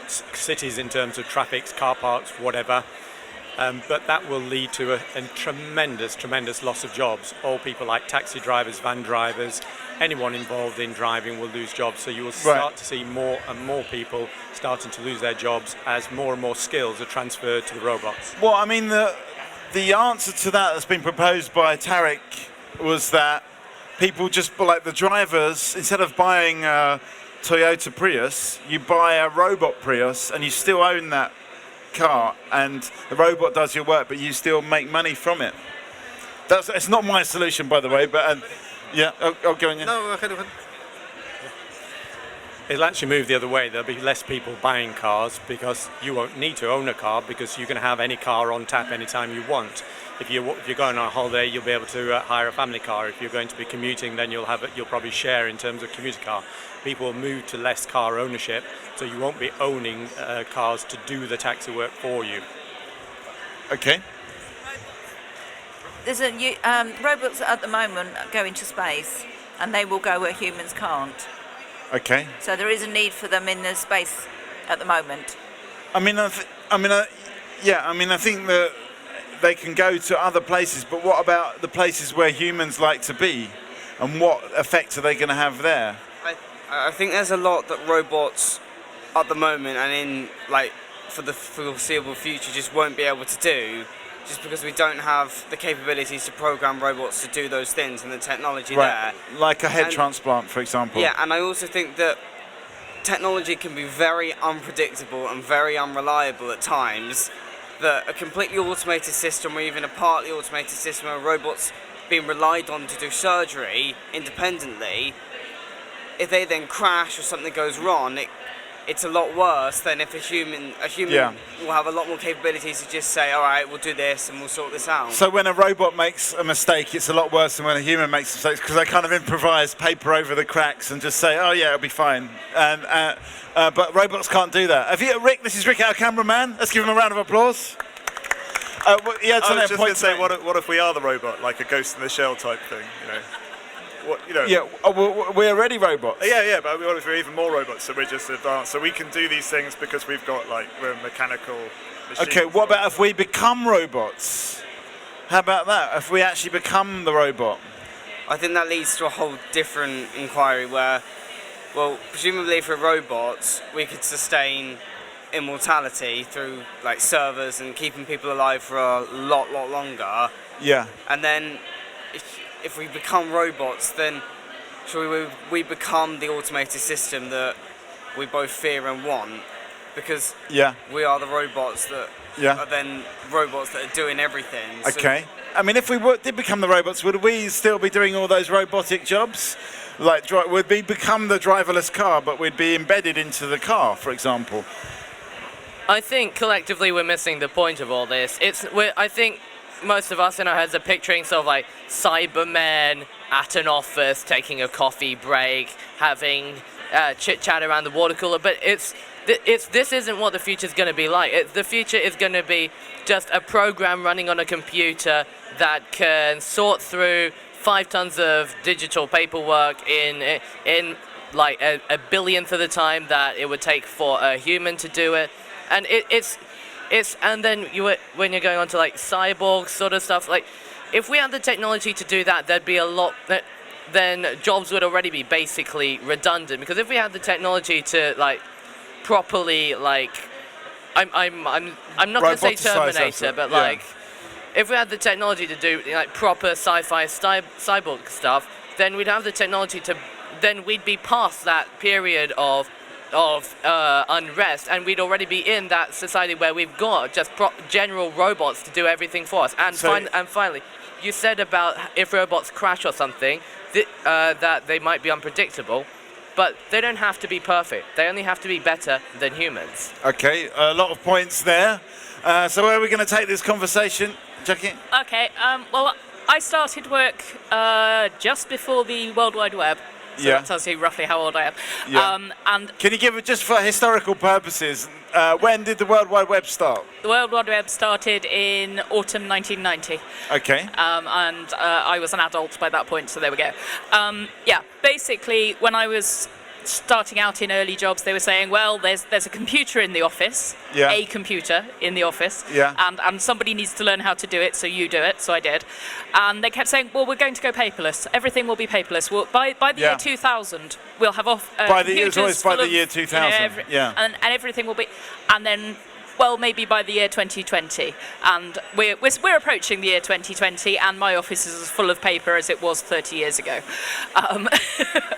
cities in terms of traffic, car parks, whatever. But that will lead to a tremendous loss of jobs. All people like taxi drivers, van drivers, anyone involved in driving will lose jobs. So you will start to see more and more people starting to lose their jobs as more and more skills are transferred to the robots. Well, I mean, the answer to that that's been proposed by Tarek was that people just, like the drivers, instead of buying a Toyota Prius, you buy a robot Prius and you still own that car, and the robot does your work, but you still make money from it. It's not my solution, by the way, but I'll go on. No, go ahead. It'll actually move the other way. There'll be less people buying cars because you won't need to own a car, because you can have any car on tap anytime you want. If you're going on a holiday, you'll be able to hire a family car. If you're going to be commuting, then you'll probably share in terms of commuter car. People will move to less car ownership, so you won't be owning cars to do the taxi work for you. Okay. robots at the moment go into space, and they will go where humans can't. Okay. So there is a need for them in the space at the moment. I think that they can go to other places, but what about the places where humans like to be, and what effects are they going to have there? I think there's a lot that robots at the moment and for the foreseeable future just won't be able to do, just because we don't have the capabilities to program robots to do those things and the technology there. Like a head transplant, for example. Yeah, and I also think that technology can be very unpredictable and very unreliable at times, that a completely automated system or even a partly automated system where robots being relied on to do surgery independently, if they then crash or something goes wrong, it's a lot worse than if a human will have a lot more capabilities to just say, all right, we'll do this and we'll sort this out. So when a robot makes a mistake, it's a lot worse than when a human makes mistakes, because they kind of improvise paper over the cracks and just say, oh yeah, it'll be fine. But robots can't do that. Rick, this is Rick, our cameraman. Let's give him a round of applause. I was just going to say, what if we are the robot, like a Ghost in the Shell type thing, Yeah, we're already robots. Yeah, but what if we're even more robots, so we're just advanced, so we can do these things because we're mechanical machines. Okay, what about if we become robots? How about that? If we actually become the robot? I think that leads to a whole different inquiry where, well, presumably for robots, we could sustain immortality through servers and keeping people alive for a lot longer. Yeah. And then if we become robots, then shall we become the automated system that we both fear and want? Because we are the robots that are then robots that are doing everything. Okay. If we did become the robots, would we still be doing all those robotic jobs? Would we become the driverless car, but we'd be embedded into the car, for example? I think collectively we're missing the point of all this. I think most of us in our heads are picturing sort of Cybermen at an office, taking a coffee break, having chit-chat around the water cooler, but this isn't what the future's going to be like. The future is going to be just a program running on a computer that can sort through 5 tons of digital paperwork in a billionth of the time that it would take for a human to do it. And and then when you're going on to cyborg sort of stuff, if we had the technology to do that, there'd be a lot. Then jobs would already be basically redundant, because if we had the technology to properly I'm not going to say Terminator, but if we had the technology to do proper sci-fi cyborg stuff, then we'd have the technology then we'd be past that period of unrest, and we'd already be in that society where we've got just general robots to do everything for us. And finally, you said about if robots crash or something, that they might be unpredictable, but they don't have to be perfect. They only have to be better than humans. Okay, a lot of points there. So where are we going to take this conversation, Jackie? Okay, well, I started work just before the World Wide Web. So that tells you roughly how old I am. Yeah. And can you give it, just for historical purposes, when did the World Wide Web start? The World Wide Web started in autumn 1990. Okay. And I was an adult by that point, so there we go. Basically, when I was starting out in early jobs, they were saying, well, there's a computer in the office, a computer in the office, and somebody needs to learn how to do it, so you do it, so I did. And they kept saying, well, we're going to go paperless. Everything will be paperless. Well, by the year 2000, we'll have it's always by the year 2000, and everything will be, and then, well, maybe by the year 2020, and we're approaching the year 2020, and my office is as full of paper as it was 30 years ago.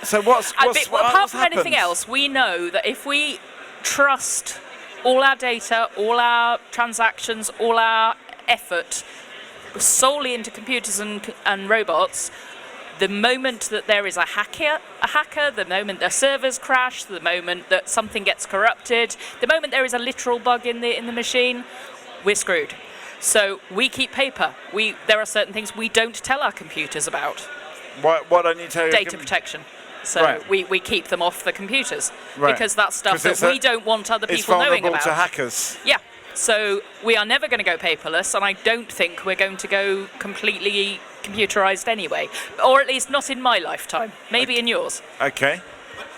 So apart from anything else, we know that if we trust all our data, all our transactions, all our effort solely into computers and robots, the moment that there is a hacker, the moment their servers crash, the moment that something gets corrupted, the moment there is a literal bug in the machine, we're screwed. So we keep paper. There are certain things we don't tell our computers about. What don't you tell? Data protection. So we keep them off the computers because that's stuff that we don't want other people knowing about. It's vulnerable to hackers. Yeah. So we are never going to go paperless, and I don't think we're going to go completely computerized anyway, or at least not in my lifetime. Maybe in yours. Okay.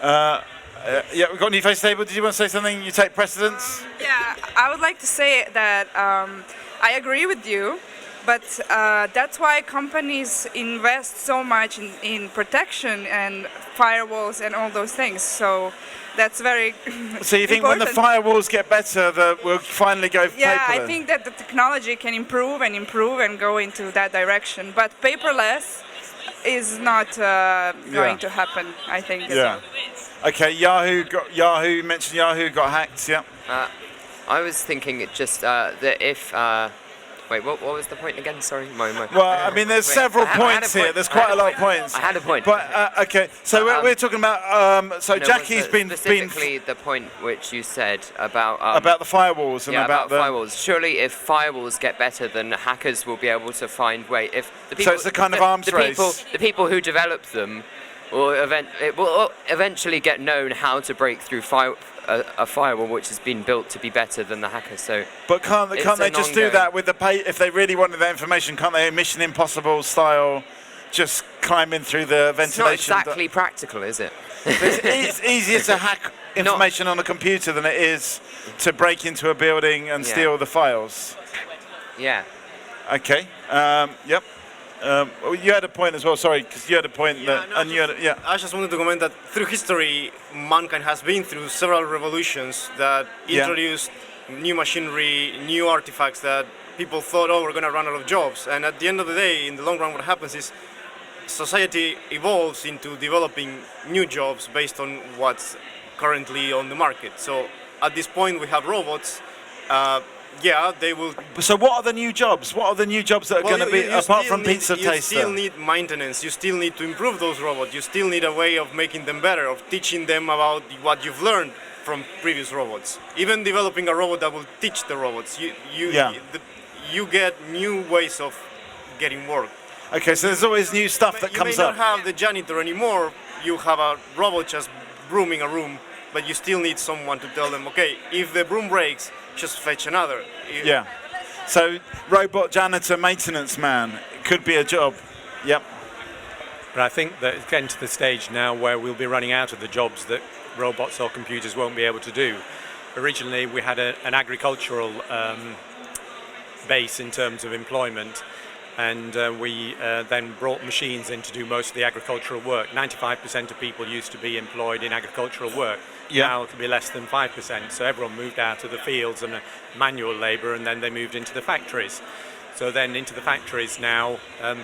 Yeah, we've got a new face table. Did you want to say something? You take precedence? Yeah, I would like to say that I agree with you, but that's why companies invest so much in protection and firewalls and all those things. So that's very So you think important. when the firewalls get better, that we'll finally go paperless? Yeah, I think that the technology can improve and go into that direction. But paperless is not going to happen, I think. Yeah. Okay, Yahoo mentioned Yahoo got hacked, yeah. I was thinking just that if... wait, what was the point again? Sorry. Well, I mean, there's several points here. There's quite a lot of points. I had a point. But, okay, so we're talking about... so no, Jackie's been... Specifically the point which you said about... about the firewalls and about firewalls. Surely if firewalls get better, then hackers will be able to find way. If the people, so it's a kind of arms race. The people who develop them will eventually get known how to break through a firewall which has been built to be better than the hacker. So, but can't they just do that with the if they really wanted that information? Can't they Mission Impossible style just climb in through the ventilation? It's not exactly practical, is it? It's easier to hack information on a computer than it is to break into a building and steal the files. Yeah. Okay. Yep. You had a point as well. Sorry, because you had a point that, and you had I just wanted to comment that through history, mankind has been through several revolutions that introduced new machinery, new artifacts that people thought, oh, we're going to run out of jobs. And at the end of the day, in the long run, what happens is society evolves into developing new jobs based on what's currently on the market. So at this point, we have robots. Yeah, they will. So what are the new jobs? What are the new jobs that are going to be, apart from pizza taster? You still need maintenance. You still need to improve those robots. You still need a way of making them better, of teaching them about what you've learned from previous robots. Even developing a robot that will teach the robots. You get new ways of getting work. Okay, so there's always new stuff that comes up. You may not have the janitor anymore. You have a robot just brooming a room, but you still need someone to tell them, okay, if the broom breaks, just fetch another. Yeah. So robot janitor maintenance man, it could be a job. Yep. But I think that it's getting to the stage now where we'll be running out of the jobs that robots or computers won't be able to do. Originally we had an agricultural base in terms of employment, and we then brought machines in to do most of the agricultural work. 95% of people used to be employed in agricultural work. Now it can be less than 5%. So everyone moved out of the fields and manual labour, and then they moved into the factories. So then into the factories now,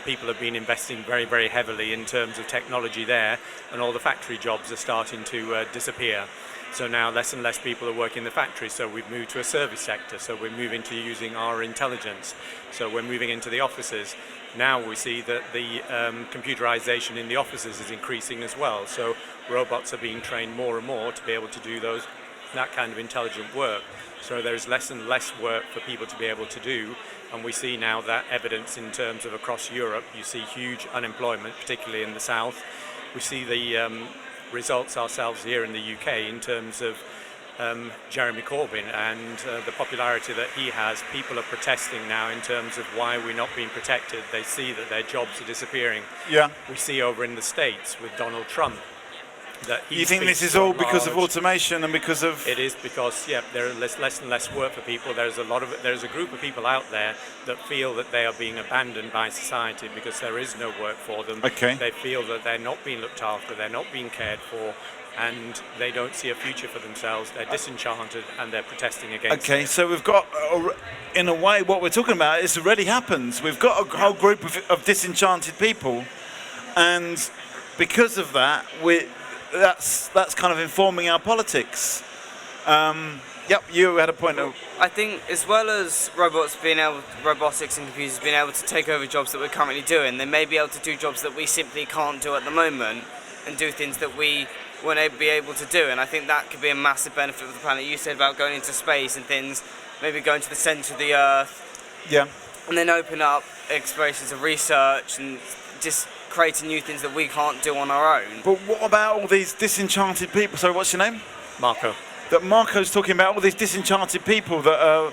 people have been investing very, very heavily in terms of technology there, and all the factory jobs are starting to disappear. So now less and less people are working in the factory, so we've moved to a service sector, so we're moving to using our intelligence. So we're moving into the offices. Now we see that the computerization in the offices is increasing as well, so robots are being trained more and more to be able to do that kind of intelligent work. So there's less and less work for people to be able to do, and we see now that evidence in terms of across Europe. You see huge unemployment, particularly in the south. We see the results ourselves here in the UK in terms of Jeremy Corbyn and the popularity that he has. People are protesting now in terms of why we're not being protected. They see that their jobs are disappearing. Yeah. We see over in the States with Donald Trump that he You think this is all because of automation and because of... It is because, there are less and less work for people. There's a group of people out there that feel that they are being abandoned by society because there is no work for them. Okay. They feel that they're not being looked after, they're not being cared for, and they don't see a future for themselves. They're disenchanted and they're protesting against it. So we've got, in a way, what we're talking about is already happens. We've got a whole group of disenchanted people, and because of that, that's kind of informing our politics. Yep, you had a point. I think as well as robotics and computers being able to take over jobs that we're currently doing, they may be able to do jobs that we simply can't do at the moment and do things that we won't be able to do. And I think that could be a massive benefit for the planet. You said about going into space and things, maybe going to the centre of the Earth. Yeah. And then open up explorations of research and just creating new things that we can't do on our own. But what about all these disenchanted people? Sorry, what's your name? Marco. That Marco's talking about all these disenchanted people that are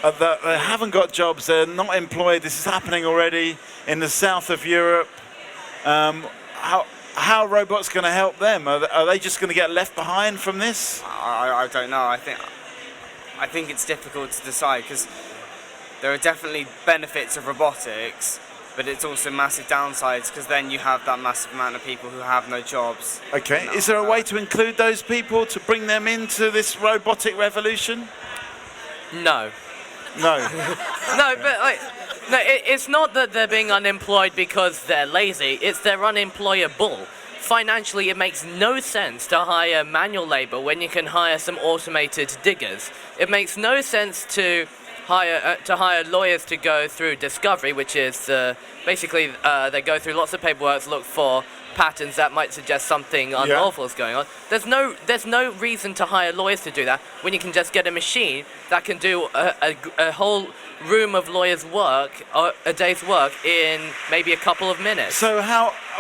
that they haven't got jobs, they're not employed. This is happening already in the south of Europe. How are robots going to help them? Are they just going to get left behind from this? I don't know. I think it's difficult to decide because there are definitely benefits of robotics, but it's also massive downsides because then you have that massive amount of people who have no jobs. Okay, is there a way to include those people, to bring them into this robotic revolution? No. No. No, but like, no, it's not that they're being unemployed because they're lazy, it's they're unemployable. Financially, it makes no sense to hire manual labor when you can hire some automated diggers. It makes no sense to hire lawyers to go through discovery, which is basically they go through lots of paperwork to look for patterns that might suggest something unlawful is going on. There's no reason to hire lawyers to do that when you can just get a machine that can do a whole room of lawyers' work, or a day's work, in maybe a couple of minutes. So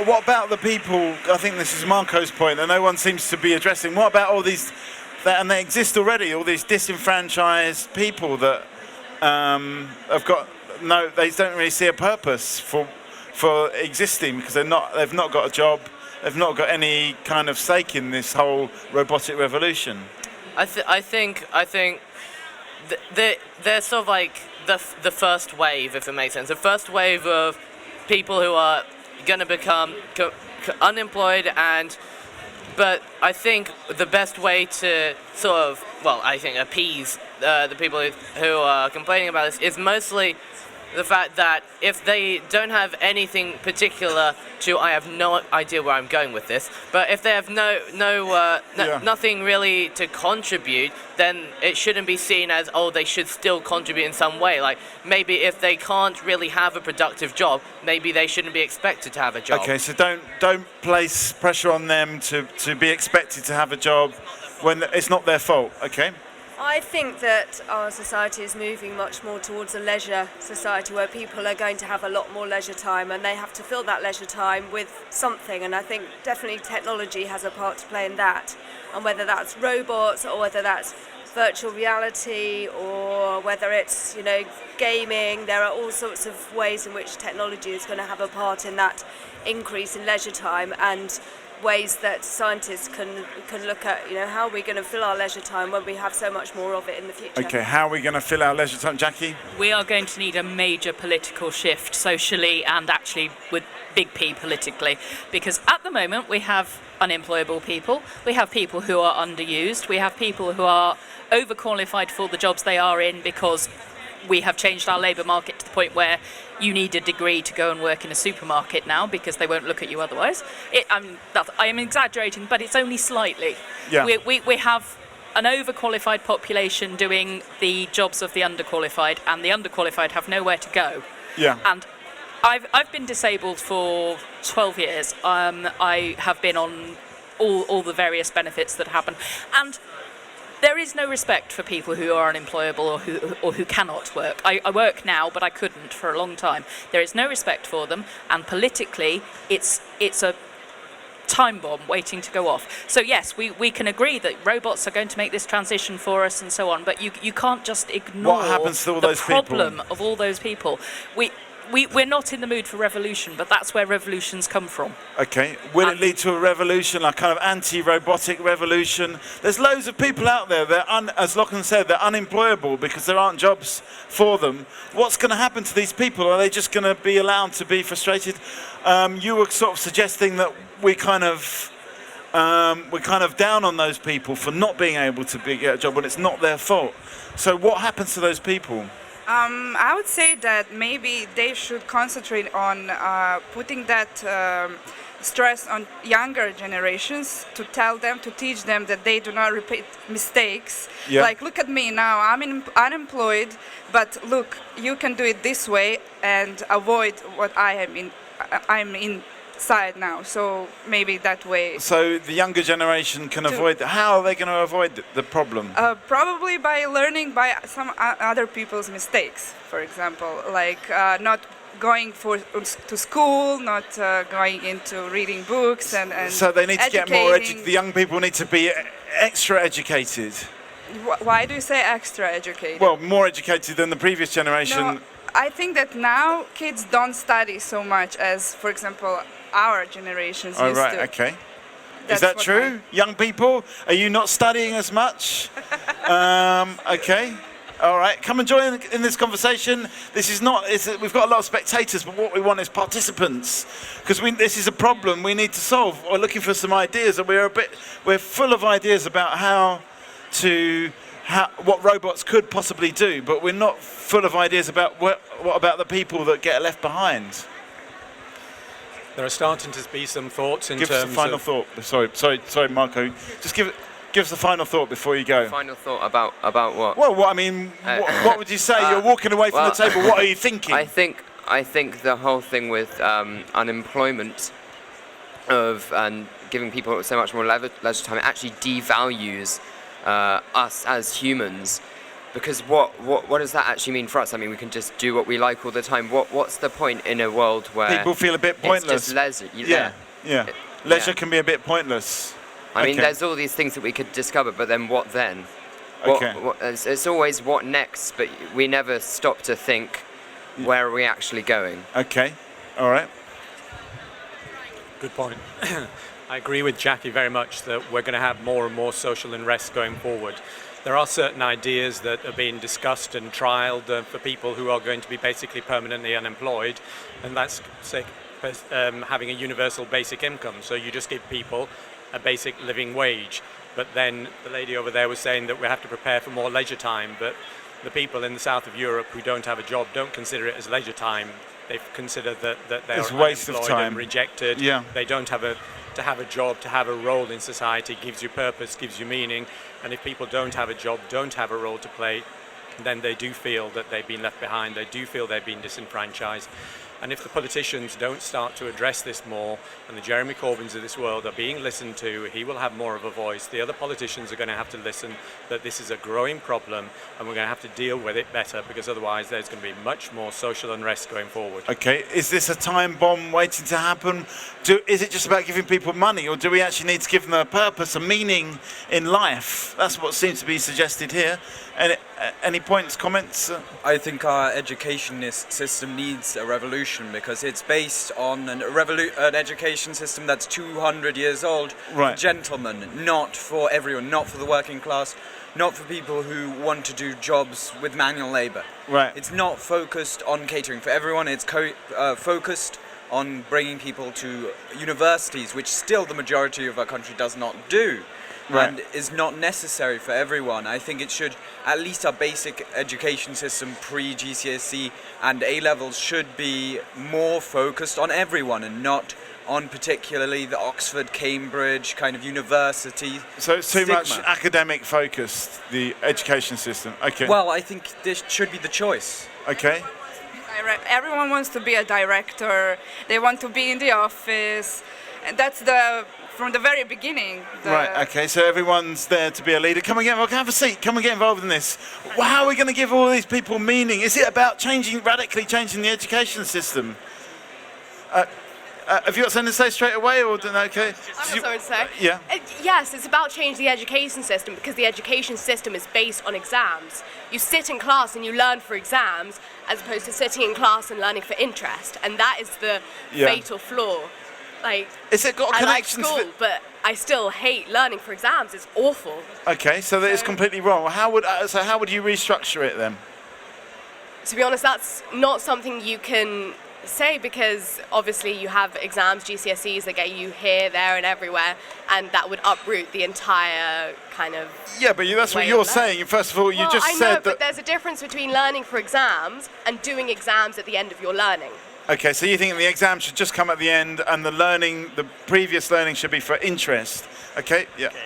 what about the people, I think this is Marco's point, that no one seems to be addressing. What about all these, and they exist already, all these disenfranchised people that have got they don't really see a purpose for existing because they've not got a job, they've not got any kind of stake in this whole robotic revolution. I think they're sort of like the first wave, if it makes sense. The first wave of people who are going to become unemployed, but I think the best way to sort of, appease the people who are complaining about this is mostly the fact that if they don't have anything particular to, I have no idea where I'm going with this, but if they have nothing really to contribute, then it shouldn't be seen as, oh, they should still contribute in some way. Like, maybe if they can't really have a productive job, maybe they shouldn't be expected to have a job. Okay, so don't place pressure on them to be expected to have a job when it's not their fault, okay? I think that our society is moving much more towards a leisure society where people are going to have a lot more leisure time and they have to fill that leisure time with something, and I think definitely technology has a part to play in that, and whether that's robots or whether that's virtual reality or whether it's gaming, there are all sorts of ways in which technology is going to have a part in that increase in leisure time, and ways that scientists can look at, how are we going to fill our leisure time when we have so much more of it in the future. Okay, how are we going to fill our leisure time, Jackie? We are going to need a major political shift socially and actually with big P politically, because at the moment we have unemployable people, we have people who are underused, we have people who are overqualified for the jobs they are in because we have changed our labour market to the point where you need a degree to go and work in a supermarket now because they won't look at you otherwise. I am exaggerating, but it's only slightly. Yeah. We have an overqualified population doing the jobs of the underqualified, and the underqualified have nowhere to go. Yeah. And I've been disabled for 12 years. I have been on all the various benefits that happen, and there is no respect for people who are unemployable or who cannot work. I work now, but I couldn't for a long time. There is no respect for them, and politically, it's a time bomb waiting to go off. So yes, we can agree that robots are going to make this transition for us and so on, but you can't just ignore what happens to all the those problem people? of all those people. We're not in the mood for revolution, but that's where revolutions come from. Okay, will it lead to a revolution, a kind of anti-robotic revolution? There's loads of people out there, as Lachlan said, they're unemployable because there aren't jobs for them. What's going to happen to these people? Are they just going to be allowed to be frustrated? You were sort of suggesting that we're kind of down on those people for not being able to get a job when it's not their fault. So what happens to those people? I would say that maybe they should concentrate on putting that stress on younger generations, to teach them that they do not repeat mistakes. Yeah. Like, look at me now, I'm unemployed, but look, you can do it this way and avoid what I'm inside now. So maybe that way. So the younger generation can avoid. How are they going to avoid the problem? Probably by learning by some other people's mistakes. For example, like not going to school, not going into reading books and so they need to get more educating. the young people need to be extra educated. Why do you say extra educated? Well, more educated than the previous generation. No, I think that now kids don't study so much as, for example, our generations used right, to. okay. That's Is that what true? Young people, are you not studying as much? Okay. All right, come and join in this conversation. This is not, we've got a lot of spectators, but what we want is participants. Because this is a problem we need to solve. We're looking for some ideas, and we're full of ideas about what robots could possibly do, but we're not full of ideas about what about the people that get left behind. There are starting to be some thoughts in terms of... Give us a final thought. Sorry, Marco. Just give us a final thought before you go. Final thought about what? Well, what would you say? You're walking away from the table. What are you thinking? I think the whole thing with unemployment and giving people so much more leisure time actually devalues us as humans. Because what does that actually mean for us? I mean, we can just do what we like all the time. What's the point in a world where people feel a bit pointless? It's just leisure. Yeah. Leisure can be a bit pointless. I mean, there's all these things that we could discover, but then what then? It's always what next, but we never stop to think where are we actually going. Okay. All right. Good point. I agree with Jackie very much that we're going to have more and more social unrest going forward. There are certain ideas that are being discussed and trialled for people who are going to be basically permanently unemployed, and that's having a universal basic income. So you just give people a basic living wage. But then the lady over there was saying that we have to prepare for more leisure time, but the people in the south of Europe who don't have a job don't consider it as leisure time. They consider that they're it's waste of unemployed time. And rejected. Yeah. They don't have to have a job, to have a role in society, gives you purpose, gives you meaning. And if people don't have a job, don't have a role to play, then they do feel that they've been left behind. They do feel they've been disenfranchised. And if the politicians don't start to address this more, and the Jeremy Corbyns of this world are being listened to, he will have more of a voice. The other politicians are going to have to listen that this is a growing problem, and we're going to have to deal with it better, because otherwise there's going to be much more social unrest going forward. Okay, is this a time bomb waiting to happen? Is it just about giving people money, or do we actually need to give them a purpose, a meaning in life? That's what seems to be suggested here. Any points, comments? I think our education system needs a revolution, because it's based on an education system that's 200 years old. Right. Gentlemen, not for everyone, not for the working class, not for people who want to do jobs with manual labor. Right. It's not focused on catering for everyone. It's focused on bringing people to universities, which still the majority of our country does not do. Right. And is not necessary for everyone. I think it should, at least our basic education system, pre-GCSE and A-levels, should be more focused on everyone and not on particularly the Oxford, Cambridge kind of university. So it's too stigma. much academic focused, the education system. Okay. Well, I think this should be the choice. Okay. Everyone wants to be a director. They want to be in the office. And that's from the very beginning. Right, okay, so everyone's there to be a leader. Come and have a seat. Come and get involved in this. How are we going to give all these people meaning? Is it about radically changing the education system? Have you got something to say straight away, or okay? I've got something to say. Yeah. Yes, it's about changing the education system, because the education system is based on exams. You sit in class and you learn for exams, as opposed to sitting in class and learning for interest, and that is the fatal flaw. Is it got a connection I like school, but I still hate learning for exams. It's awful. Okay, so that is completely wrong. How would you restructure it then? To be honest, that's not something you can say, because obviously you have exams, GCSEs, that get you here, there, and everywhere, and that would uproot the entire kind of. Yeah, but that's what you're saying. First of all, you just said that. But there's a difference between learning for exams and doing exams at the end of your learning. Okay, so you think the exam should just come at the end, and the previous learning should be for interest. Okay, yeah. Okay.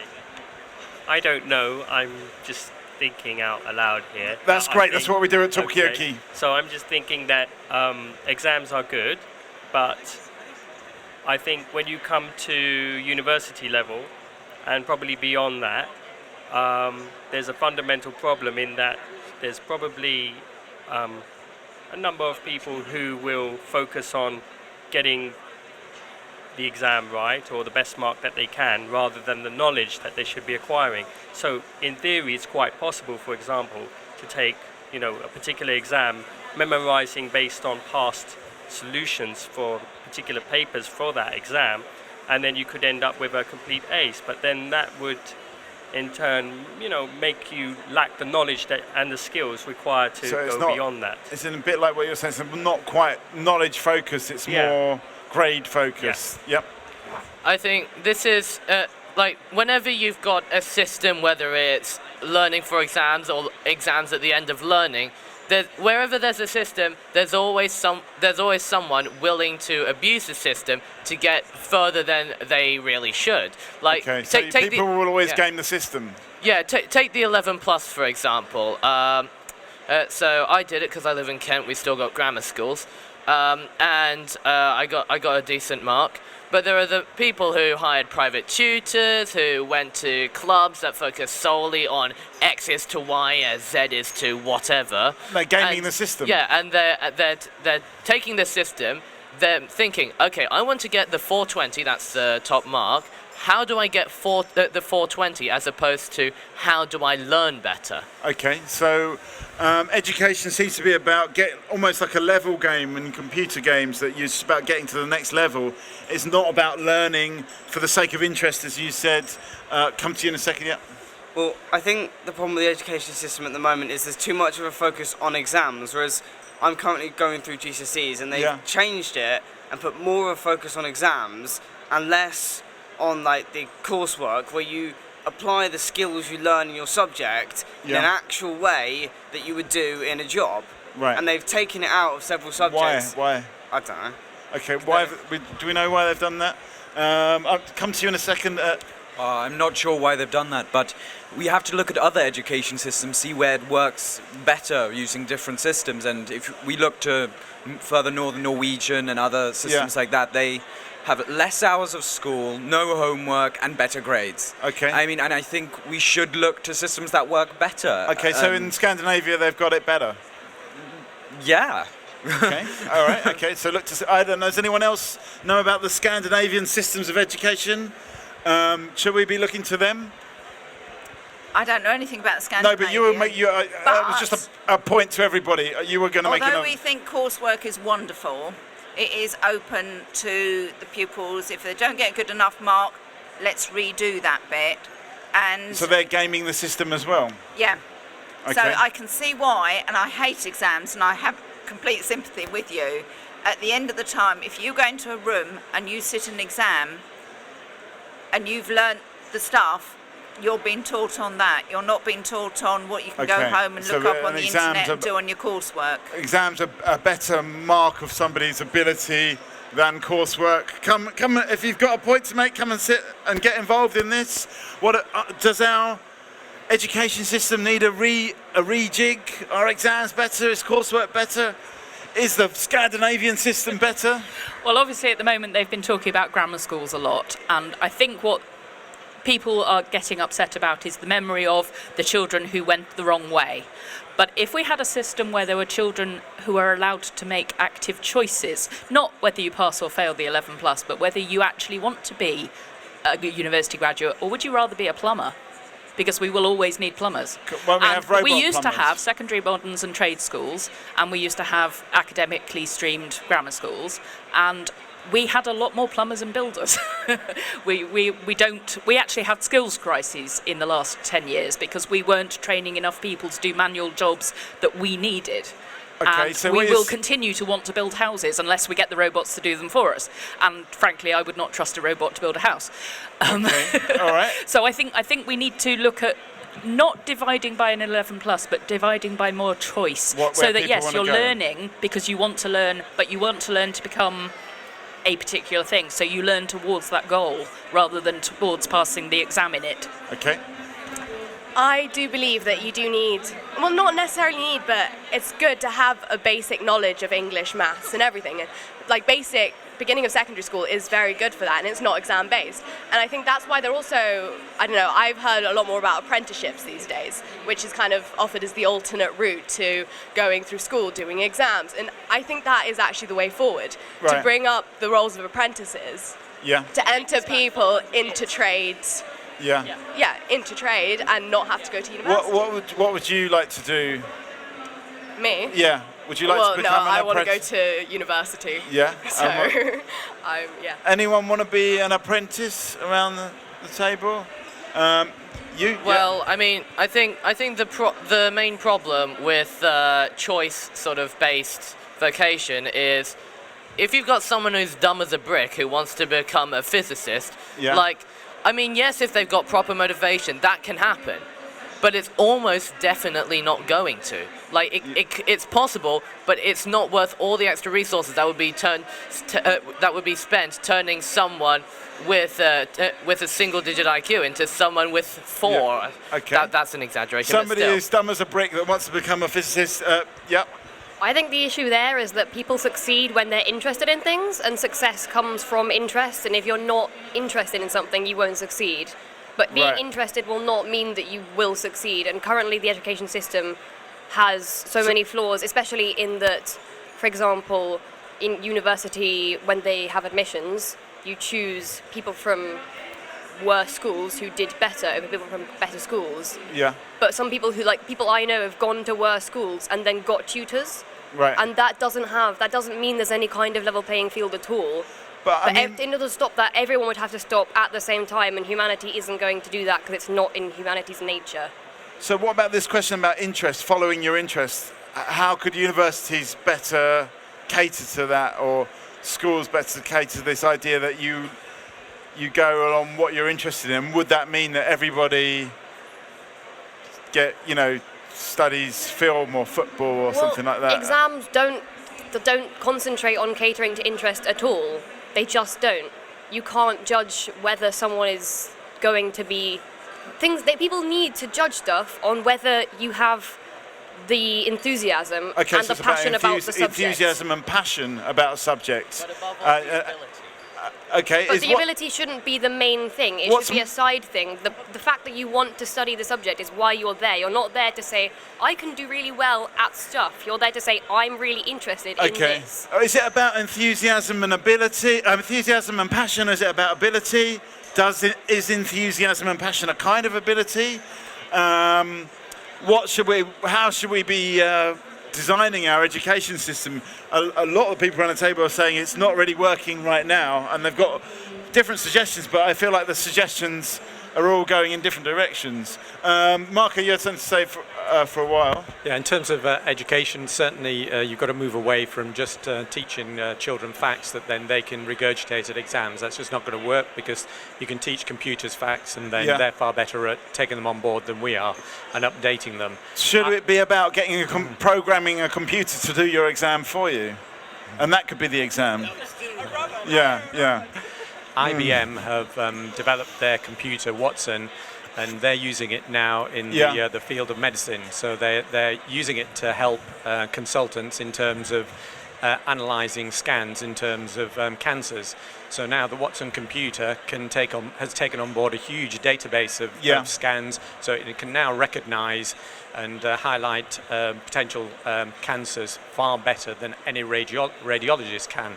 I don't know. I'm just thinking out aloud here. That's great. That's what we do at Talkaoke. Okay. So I'm just thinking that exams are good, but I think when you come to university level, and probably beyond that, there's a fundamental problem in that there's probably a number of people who will focus on getting the exam right or the best mark that they can, rather than the knowledge that they should be acquiring. So in theory, it's quite possible, for example, to take a particular exam, memorizing based on past solutions for particular papers for that exam, and then you could end up with a complete ace. But then that would in turn, make you lack the knowledge and the skills required to go beyond that. It's a bit like what you're saying, so not quite knowledge focused, it's more grade focused. Yep. I think this is like whenever you've got a system, whether it's learning for exams or exams at the end of learning, wherever there's a system, there's always someone willing to abuse the system to get further than they really should. Like, okay, so people will always game the system. Yeah, take the 11 plus for example. So I did it because I live in Kent. We still got grammar schools, and I got a decent mark. But there are the people who hired private tutors, who went to clubs that focus solely on X is to Y, Z is to whatever. They're gaming the system. Yeah, and they're taking the system, they're thinking, okay, I want to get the 420, that's the top mark. How do I get the 420 as opposed to how do I learn better? Okay, so education seems to be about almost like a level game in computer games, that you're just about getting to the next level. It's not about learning for the sake of interest, as you said. Come to you in a second, yeah. Well, I think the problem with the education system at the moment is there's too much of a focus on exams, whereas I'm currently going through GCSEs and they've changed it and put more of a focus on exams and less on like the coursework, where you apply the skills you learn in your subject in an actual way that you would do in a job. Right. And they've taken it out of several subjects. Why? I don't know. Okay, do we know why they've done that? I'll come to you in a second. I'm not sure why they've done that, but we have to look at other education systems, see where it works better using different systems. And if we look to further northern Norwegian and other systems like that, they have less hours of school, no homework, and better grades. Okay. I mean, and I think we should look to systems that work better. Okay, so in Scandinavia they've got it better. Yeah. Okay. All right. Okay. So look to either. Does anyone else know about the Scandinavian systems of education? Should we be looking to them? I don't know anything about Scandinavia. No, but you were it was just a point to everybody. You were going to make it. Although we think coursework is wonderful, it is open to the pupils. If they don't get a good enough mark, let's redo that bit. And so they're gaming the system as well. Yeah. Okay. So I can see why, and I hate exams, and I have complete sympathy with you. At the end of the time, if you go into a room and you sit an exam and you've learnt the stuff, you're being taught on that. You're not being taught on what you can go home and look up on the internet and do on your coursework. Exams are a better mark of somebody's ability than coursework. Come! If you've got a point to make, come and sit and get involved in this. What does our education system need a rejig? Are exams better? Is coursework better? Is the Scandinavian system better? Well, obviously at the moment they've been talking about grammar schools a lot, and I think what people are getting upset about is the memory of the children who went the wrong way. But if we had a system where there were children who are allowed to make active choices, not whether you pass or fail the 11 plus, but whether you actually want to be a university graduate, or would you rather be a plumber? Because we will always need plumbers. Well, we used to have secondary moderns and trade schools, and we used to have academically streamed grammar schools, and we had a lot more plumbers and builders. we actually had skills crises in the last 10 years because we weren't training enough people to do manual jobs that we needed. Okay, and so we will continue to want to build houses unless we get the robots to do them for us. And frankly, I would not trust a robot to build a house. Okay, all right. So I think we need to look at not dividing by an 11 plus, but dividing by more choice. So that yes, you're learning because you want to learn, but you want to learn to become a particular thing. So you learn towards that goal rather than towards passing the exam in it. Okay. I do believe that you do need, well, not necessarily need, but it's good to have a basic knowledge of English, maths, and everything. And like basic beginning of secondary school is very good for that, and it's not exam based. And I think that's why they're also, I don't know, I've heard a lot more about apprenticeships these days, which is kind of offered as the alternate route to going through school, doing exams. And I think that is actually the way forward, to bring up the roles of apprentices Yeah. to enter people into trades. Yeah. Yeah, into trade and not have to go to university. What would you like to do? Me? Yeah. Would you like well, to become no, an I want to go apprentice? to university. Yeah. So, yeah. Anyone want to be an apprentice around the table? You? Well, I mean, I think the main problem with choice sort of based vocation is if you've got someone who's dumb as a brick who wants to become a physicist, Yeah. like, I mean, yes, if they've got proper motivation, that can happen, but it's almost definitely not going to. Like, it's possible, but it's not worth all the extra resources that would be spent turning someone with a single-digit IQ into someone with 4. Yeah. Okay. That's an exaggeration. Somebody but still. who's dumb as a brick that wants to become a physicist. Yep. I think the issue there is that people succeed when they're interested in things, and success comes from interest, and if you're not interested in something, you won't succeed. But being Right. interested will not mean that you will succeed, and currently the education system has so many flaws, especially in that, for example, in university, when they have admissions, you choose people from worse schools who did better over people from better schools. Yeah. But some people people I know have gone to worse schools and then got tutors. Right. And that doesn't mean there's any kind of level playing field at all. But I mean, in order to stop that, everyone would have to stop at the same time, and humanity isn't going to do that because it's not in humanity's nature. so what about this question about interest, following your interest? How could universities better cater to that, or schools better cater to this idea that you go along what you're interested in? Would that mean that everybody studies film or football or something like that? Exams don't concentrate on catering to interest at all. They just don't. You can't judge whether someone is going to be people need to judge stuff on whether you have the enthusiasm Okay, and so the it's passion about the subject. enthusiasm and passion about a subject. Okay. But the ability shouldn't be the main thing. It should be a side thing. The fact that you want to study the subject is why you're there. You're not there to say, I can do really well at stuff. You're there to say, I'm really interested in this. Is it about enthusiasm and ability? Enthusiasm and passion, or is it about ability? Is enthusiasm and passion a kind of ability? How should we be designing our education system? A lot of people around the table are saying it's not really working right now, and they've got different suggestions, but I feel like the suggestions are all going in different directions. Marco, you had something to say for a while. Yeah, in terms of education, certainly you've got to move away from just teaching children facts that then they can regurgitate at exams. That's just not going to work, because you can teach computers facts and then they're far better at taking them on board than we are and updating them. Should it be about getting programming a computer to do your exam for you? And that could be the exam. Yeah. IBM have developed their computer, Watson, and they're using it now in the field of medicine. So they're using it to help consultants in terms of analysing scans in terms of cancers. So now the Watson computer has taken on board a huge database of scans, so it can now recognise and highlight potential cancers far better than any radiologist can.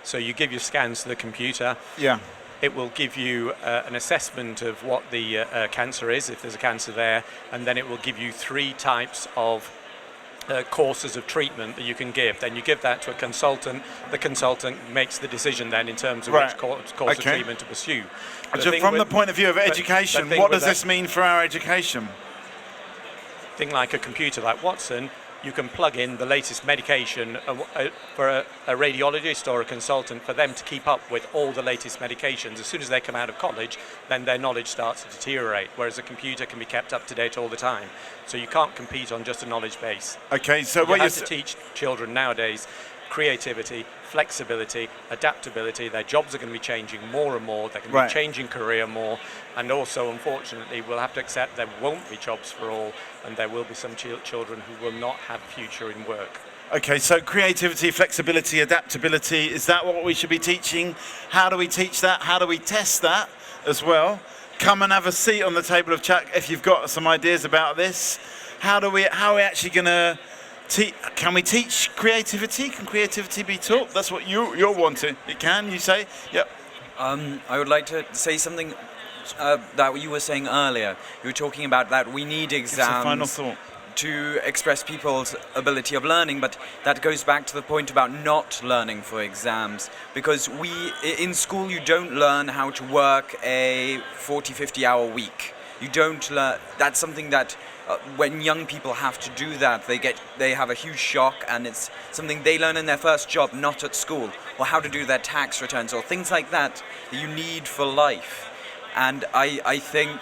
So you give your scans to the computer. Yeah. It will give you an assessment of what the cancer is, if there's a cancer there, and then it will give you 3 types of courses of treatment that you can give. Then you give that to a consultant. The consultant makes the decision then in terms of which course of treatment to pursue. From the point of view of education, what does this mean for our education? Thing like a computer like Watson, you can plug in the latest medication for a radiologist or a consultant, for them to keep up with all the latest medications. As soon as they come out of college, then their knowledge starts to deteriorate, whereas a computer can be kept up to date all the time. So you can't compete on just a knowledge base. Okay, so you have to teach children nowadays creativity, flexibility, adaptability. Their jobs are going to be changing more and more. They're going to be changing career more. And also, unfortunately, we'll have to accept there won't be jobs for all, and there will be some children who will not have a future in work. Okay, so creativity, flexibility, adaptability, is that what we should be teaching? How do we teach that? How do we test that as well? Come and have a seat on the table of chat if you've got some ideas about this. How are we actually going to can we teach creativity? Can creativity be taught? That's what you're wanting. It can, you say? Yep. I would like to say something that you were saying earlier. You were talking about that we need exams final thought. to express people's ability of learning, but that goes back to the point about not learning for exams. Because in school, you don't learn how to work a 40, 50-hour week. You don't learn. That's something that when young people have to do that, they have a huge shock, and it's something they learn in their first job, not at school, or how to do their tax returns, or things like that you need for life. And I think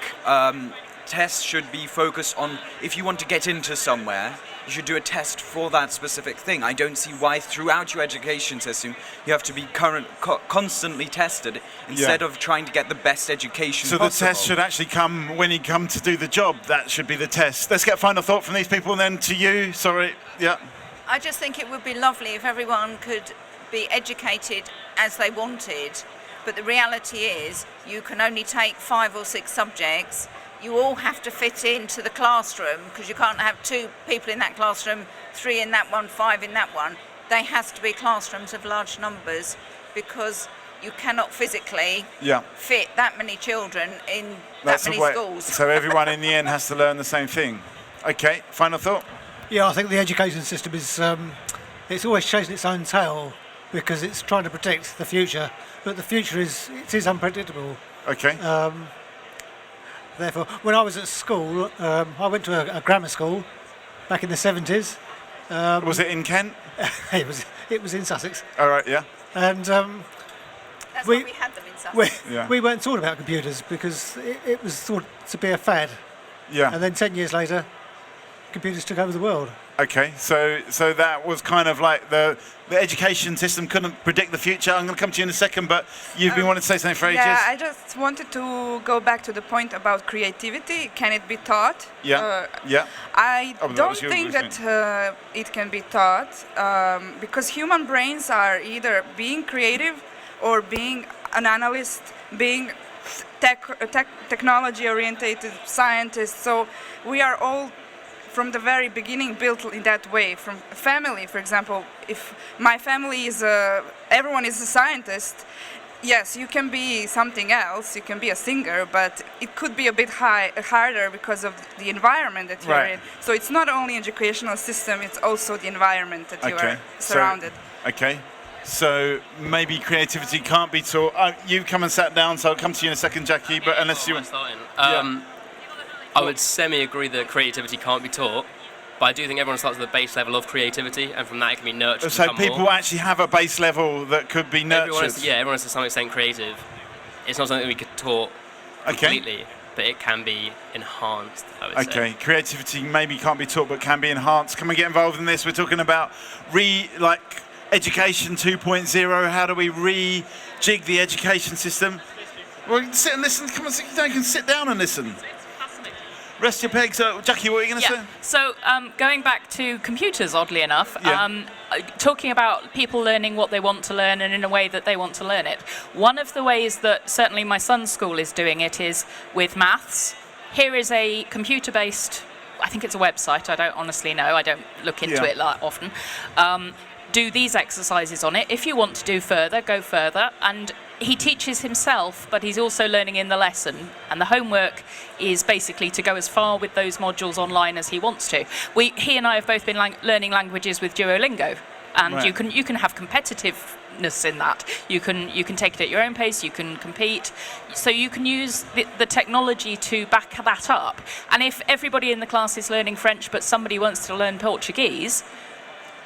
tests should be focused on, if you want to get into somewhere, you should do a test for that specific thing. I don't see why throughout your education system you have to be constantly tested instead of trying to get the best education possible. So the test should actually come when you come to do the job. That should be the test. Let's get a final thought from these people, and then to you. Sorry. Yeah. I just think it would be lovely if everyone could be educated as they wanted, but the reality is you can only take 5 or 6 subjects. You all have to fit into the classroom, because you can't have 2 people in that classroom, 3 in that one, 5 in that one. They have to be classrooms of large numbers, because you cannot physically fit that many children in that many schools. So everyone in the end has to learn the same thing. Okay, final thought? Yeah, I think the education system is it's always chasing its own tail, because it's trying to predict the future, but the future is unpredictable. Okay. Therefore, when I was at school, I went to a grammar school back in the 70s. Was it in Kent? It was in Sussex. All right, yeah. And that's why we had them in Sussex. We weren't taught about computers because it was thought to be a fad. Yeah. And then 10 years later, computers took over the world. Okay, so that was kind of like the education system couldn't predict the future. I'm going to come to you in a second, but you've been wanting to say something for ages. Yeah, I just wanted to go back to the point about creativity. Can it be taught? Yeah. I don't think that it can be taught because human brains are either being creative or being an analyst, being technology-oriented scientists. So we are all from the very beginning built in that way. From family, for example, if my family is everyone is a scientist, yes, you can be something else, you can be a singer, but it could be a bit harder because of the environment that you're in. So it's not only educational system, it's also the environment that you are surrounded. So maybe creativity can't be taught. You've come and sat down, so I'll come to you in a second, Jackie, but unless you... I would semi-agree that creativity can't be taught, but I do think everyone starts with a base level of creativity, and from that it can be nurtured. So people actually have a base level that could be nurtured? Everyone is to some extent creative. It's not something we could taught completely, but it can be enhanced, I would say. Okay, creativity maybe can't be taught, but can be enhanced. Can we get involved in this? We're talking about education 2.0. How do we rejig the education system? Well, sit and listen. Come on, sit down. You can sit down and listen. Rest your pegs. Jackie, what are you going to say? So going back to computers, oddly enough, talking about people learning what they want to learn and in a way that they want to learn it. One of the ways that certainly my son's school is doing it is with maths. Here is a computer-based, I think it's a website, I don't honestly know, I don't look into it often. Do these exercises on it. If you want to do further, go further. And he teaches himself, but he's also learning in the lesson. And the homework is basically to go as far with those modules online as he wants to. He and I have both been learning languages with Duolingo, and you can have competitiveness in that. You can take it at your own pace. You can compete. So you can use the technology to back that up. And if everybody in the class is learning French, but somebody wants to learn Portuguese,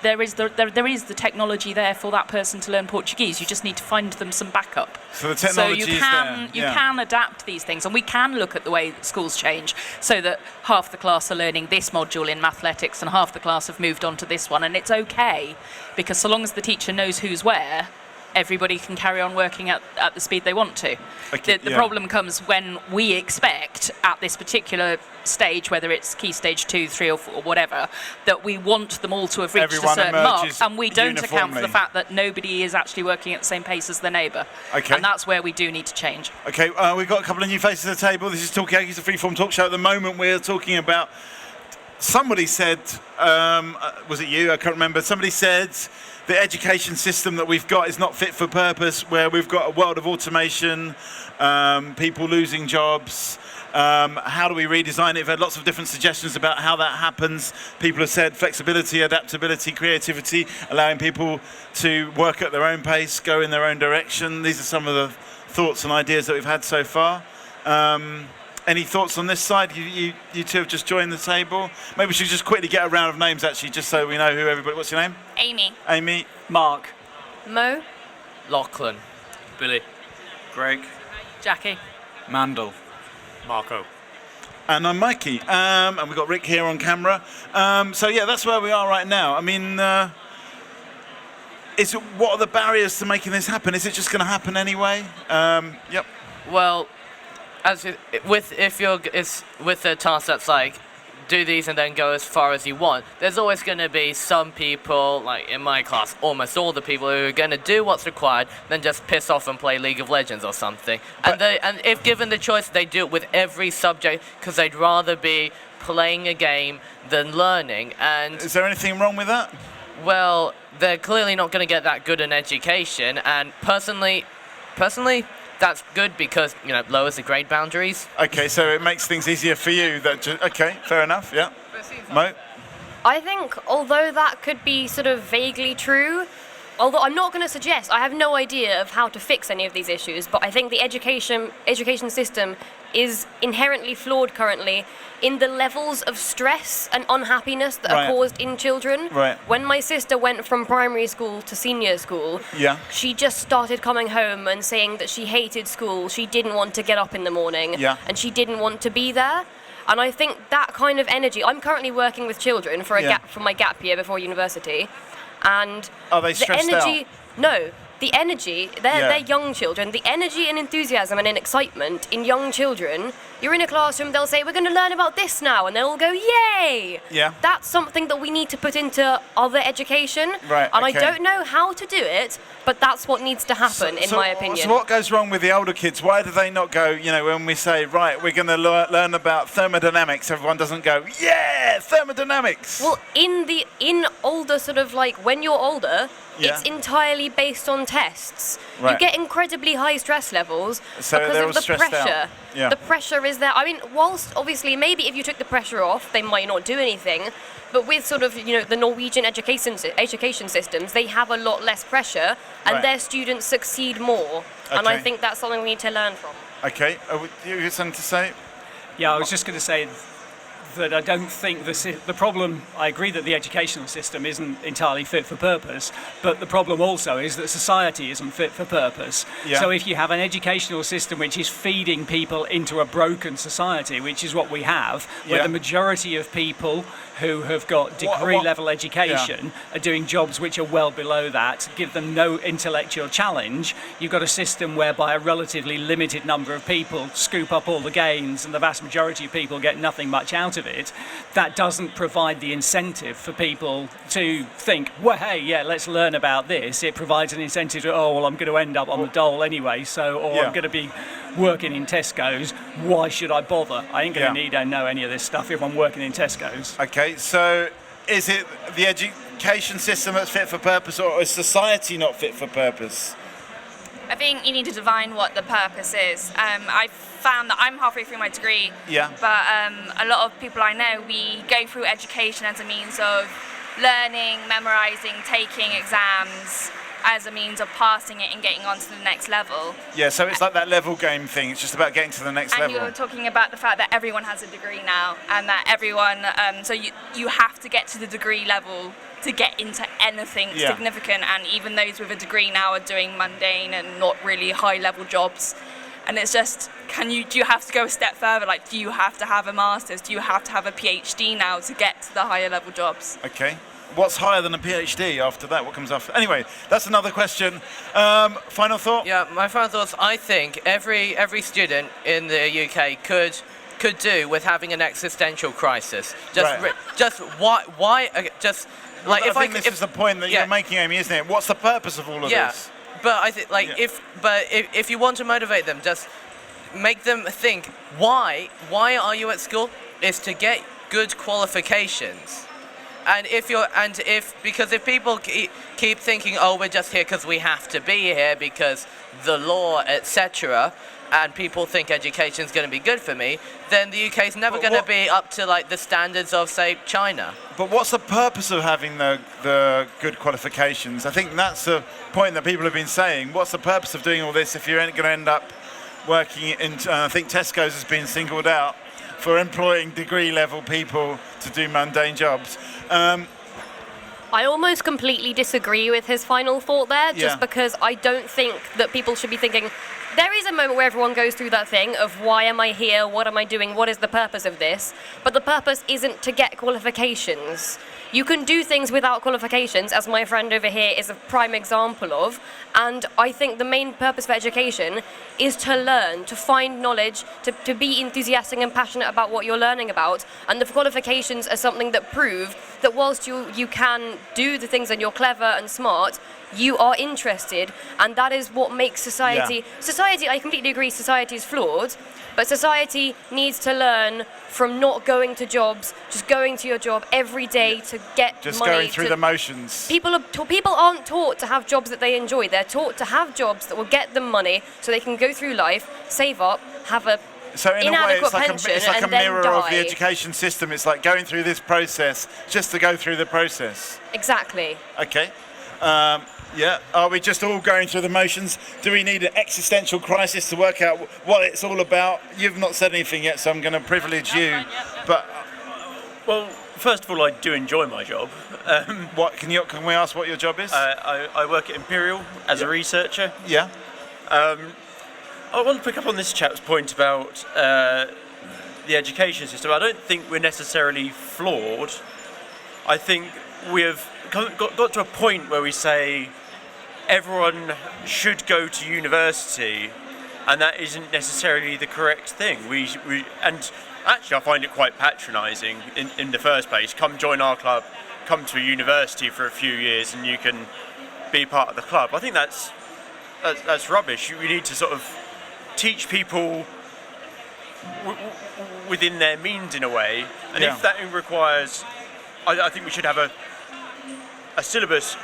there is the technology there for that person to learn Portuguese. You just need to find them some backup. So the technology is there. You can adapt these things, and we can look at the way schools change, so that half the class are learning this module in mathletics and half the class have moved on to this one, and it's okay, because so long as the teacher knows who's where, everybody can carry on working at the speed they want to. The problem comes when we expect at this particular stage, whether it's key stage 2, 3 or 4 or whatever, that we want them all to have reached a certain mark, and we don't account for the fact that nobody is actually working at the same pace as their neighbour. And that's where we do need to change. Okay, we've got a couple of new faces at the table. This is Talkaoke, it's a freeform talk show. At the moment we're talking about, somebody said, was it you? I can't remember. Somebody said the education system that we've got is not fit for purpose, where we've got a world of automation, people losing jobs. How do we redesign it? We've had lots of different suggestions about how that happens. People have said flexibility, adaptability, creativity, allowing people to work at their own pace, go in their own direction. These are some of the thoughts and ideas that we've had so far. Any thoughts on this side? You two have just joined the table. Maybe we should just quickly get a round of names, actually, just so we know who everybody... What's your name? Amy. Amy. Mark. Mo. Lachlan. Billy. Greg. Jackie. Mandel. Marco. And I'm Mikey. And we've got Rick here on camera. So yeah, that's where we are right now. I mean, what are the barriers to making this happen? Is it just going to happen anyway? Yep. Well, with a task that's like, do these and then go as far as you want, there's always going to be some people, like in my class, almost all the people who are going to do what's required, then just piss off and play League of Legends or something. And if given the choice, they do it with every subject because they'd rather be playing a game than learning. And is there anything wrong with that? Well, they're clearly not going to get that good an education, and personally, that's good because, lowers the grade boundaries. Okay, so it makes things easier for you. Okay, fair enough, yeah. Mo? I think, although that could be sort of vaguely true, although I'm not going to suggest, I have no idea of how to fix any of these issues, but I think the education system is inherently flawed currently in the levels of stress and unhappiness that are caused in children. Right. When my sister went from primary school to senior school, she just started coming home and saying that she hated school, she didn't want to get up in the morning, and she didn't want to be there. And I think that kind of energy, I'm currently working with children for my gap year before university, and are they stressed out? No. The energy, they're young children, the energy and enthusiasm and excitement in young children, you're in a classroom, they'll say, we're going to learn about this now, and they'll all go, yay! Yeah. That's something that we need to put into other education, right, and I don't know how to do it, but that's what needs to happen, in my opinion. So what goes wrong with the older kids? Why do they not go, when we say, right, we're going to learn about thermodynamics, everyone doesn't go, yeah, thermodynamics! Well, in older sort of like, when you're older, it's entirely based on tests. Right. You get incredibly high stress levels so because of the pressure. Yeah. The pressure is there. I mean, whilst obviously maybe if you took the pressure off, they might not do anything. But with sort of the Norwegian education systems, they have a lot less pressure, and their students succeed more. Okay. And I think that's something we need to learn from. Okay, you have something to say? Yeah, I was just going to say that I don't think the problem, I agree that the educational system isn't entirely fit for purpose, but the problem also is that society isn't fit for purpose. Yeah. So if you have an educational system which is feeding people into a broken society, which is what we have, where the majority of people who have got degree-level education are doing jobs which are well below that, give them no intellectual challenge, you've got a system whereby a relatively limited number of people scoop up all the gains and the vast majority of people get nothing much out of it. That doesn't provide the incentive for people to think, well, hey, yeah, let's learn about this. It provides an incentive to, oh, well, I'm going to end up on the dole anyway, or I'm going to be working in Tesco's. Why should I bother? I ain't going to need to know any of this stuff if I'm working in Tesco's. Okay, so is it the education system that's fit for purpose, or is society not fit for purpose? I think you need to define what the purpose is. I've found that I'm halfway through my degree, but a lot of people I know, we go through education as a means of learning, memorizing, taking exams, as a means of passing it and getting on to the next level. Yeah, so it's like that level game thing. It's just about getting to the next level. And you're talking about the fact that everyone has a degree now, and that everyone, so you have to get to the degree level to get into anything significant, and even those with a degree now are doing mundane and not really high-level jobs. And it's just, do you have to go a step further? Like, do you have to have a master's? Do you have to have a PhD now to get to the higher-level jobs? Okay. What's higher than a PhD after that? What comes after? Anyway, that's another question. Final thought? Yeah, my final thoughts. I think every student in the UK could do with having an existential crisis. Like, I think this is the point that you're making, Amy, isn't it? What's the purpose of all of this? But I think, if you want to motivate them, just make them think, why are you at school? Is to get good qualifications. Because if people keep thinking, oh, we're just here because we have to be here because the law, etc., and people think education's going to be good for me, then the UK's never going to be up to like the standards of, say, China. But what's the purpose of having the good qualifications? I think that's the point that people have been saying. What's the purpose of doing all this if you're going to end up working in? I think Tesco's has been singled out for employing degree-level people to do mundane jobs. I almost completely disagree with his final thought there, just because I don't think that people should be thinking. There is a moment where everyone goes through that thing of why am I here, what am I doing, what is the purpose of this? But the purpose isn't to get qualifications. You can do things without qualifications, as my friend over here is a prime example of, and I think the main purpose for education is to learn, to find knowledge, to be enthusiastic and passionate about what you're learning about, and the qualifications are something that prove that whilst you can do the things and you're clever and smart, you are interested, and that is what makes society... Society, I completely agree, society is flawed, but society needs to learn from not going to jobs, just going to your job every day to get just money. Just going through the motions. People aren't taught to have jobs that they enjoy. They're taught to have jobs that will get them money so they can go through life, save up, have a So in a way, it's like a mirror die. of the education system. It's like going through this process just to go through the process. Exactly. Okay. Are we just all going through the motions? Do we need an existential crisis to work out what it's all about? You've not said anything yet, so I'm going to privilege you. But well, first of all, I do enjoy my job. What can we ask what your job is? I work at Imperial as a researcher. Yeah. I want to pick up on this chap's point about the education system. I don't think we're necessarily flawed. I think we have got to a point where we say everyone should go to university, and that isn't necessarily the correct thing. And actually, I find it quite patronising in the first place. Come join our club, come to a university for a few years, and you can be part of the club. I think that's rubbish. We need to sort of teach people within their means in a way, and if that requires, I think we should have a syllabus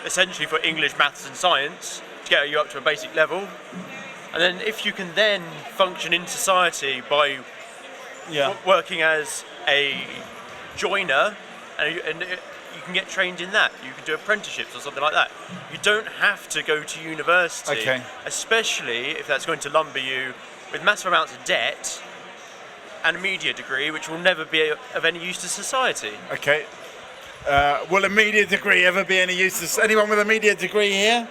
essentially for English, maths and science to get you up to a basic level, and then if you can then function in society by working as a joiner, and you can get trained in that. You can do apprenticeships or something like that. You don't have to go to university, especially if that's going to lumber you with massive amounts of debt and a media degree, which will never be of any use to society. Okay. Will a media degree ever be any use to anyone with a media degree here?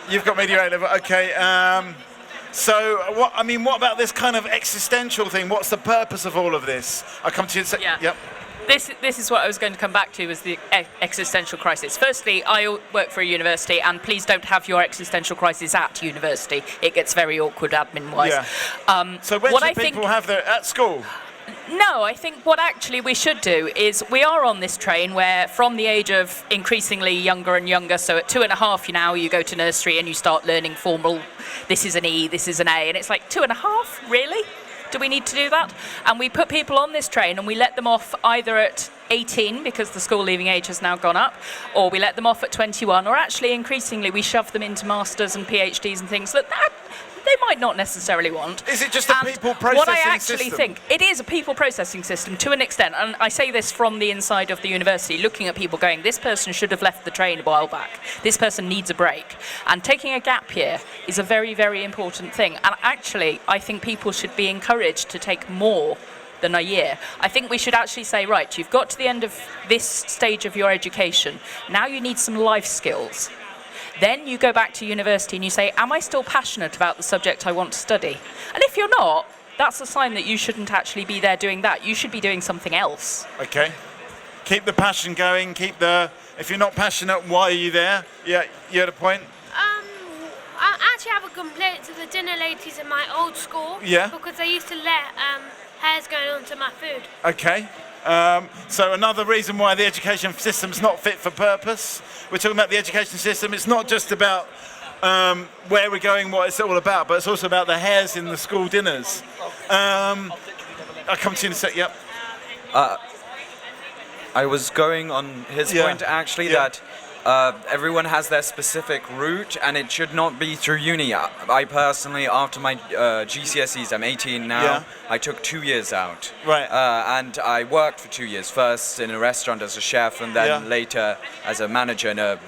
You've got media A-level. Okay. So what about this kind of existential thing? What's the purpose of all of this? I come to you and say, yep. This is what I was going to come back to, was the existential crisis. Firstly, I work for a university, and please don't have your existential crisis at university. It gets very awkward admin-wise. Yeah. So when should people have their at school? No, I think what actually we should do is, we are on this train where from the age of increasingly younger and younger, so at 2.5 now you go to nursery and you start learning formal, this is an E, this is an A, and it's like 2.5, really? Do we need to do that? And we put people on this train and we let them off either at 18, because the school leaving age has now gone up, or we let them off at 21, or actually increasingly we shove them into masters and PhDs and things that they might not necessarily want. Is it just a people processing system? What I actually think, it is a people processing system to an extent, and I say this from the inside of the university, looking at people going, this person should have left the train a while back. This person needs a break. And taking a gap year is a very, very important thing. And actually, I think people should be encouraged to take more than a year. I think we should actually say, right, you've got to the end of this stage of your education. Now you need some life skills. Then you go back to university and you say, am I still passionate about the subject I want to study? And if you're not, that's a sign that you shouldn't actually be there doing that. You should be doing something else. Okay. Keep the passion going. If you're not passionate, why are you there? Yeah, you had a point? I actually have a complaint to the dinner ladies in my old school. Yeah. Because they used to let hairs going onto my food. Okay. So another reason why the education system's not fit for purpose. We're talking about the education system. It's not just about where we're going, what it's all about, but it's also about the hairs in the school dinners. I'll come to you in a sec. Yep. I was going on his point actually that everyone has their specific route and it should not be through uni. I personally, after my GCSEs, I'm 18 now, I took 2 years out. Right. And I worked for 2 years, first in a restaurant as a chef and then later as a manager in a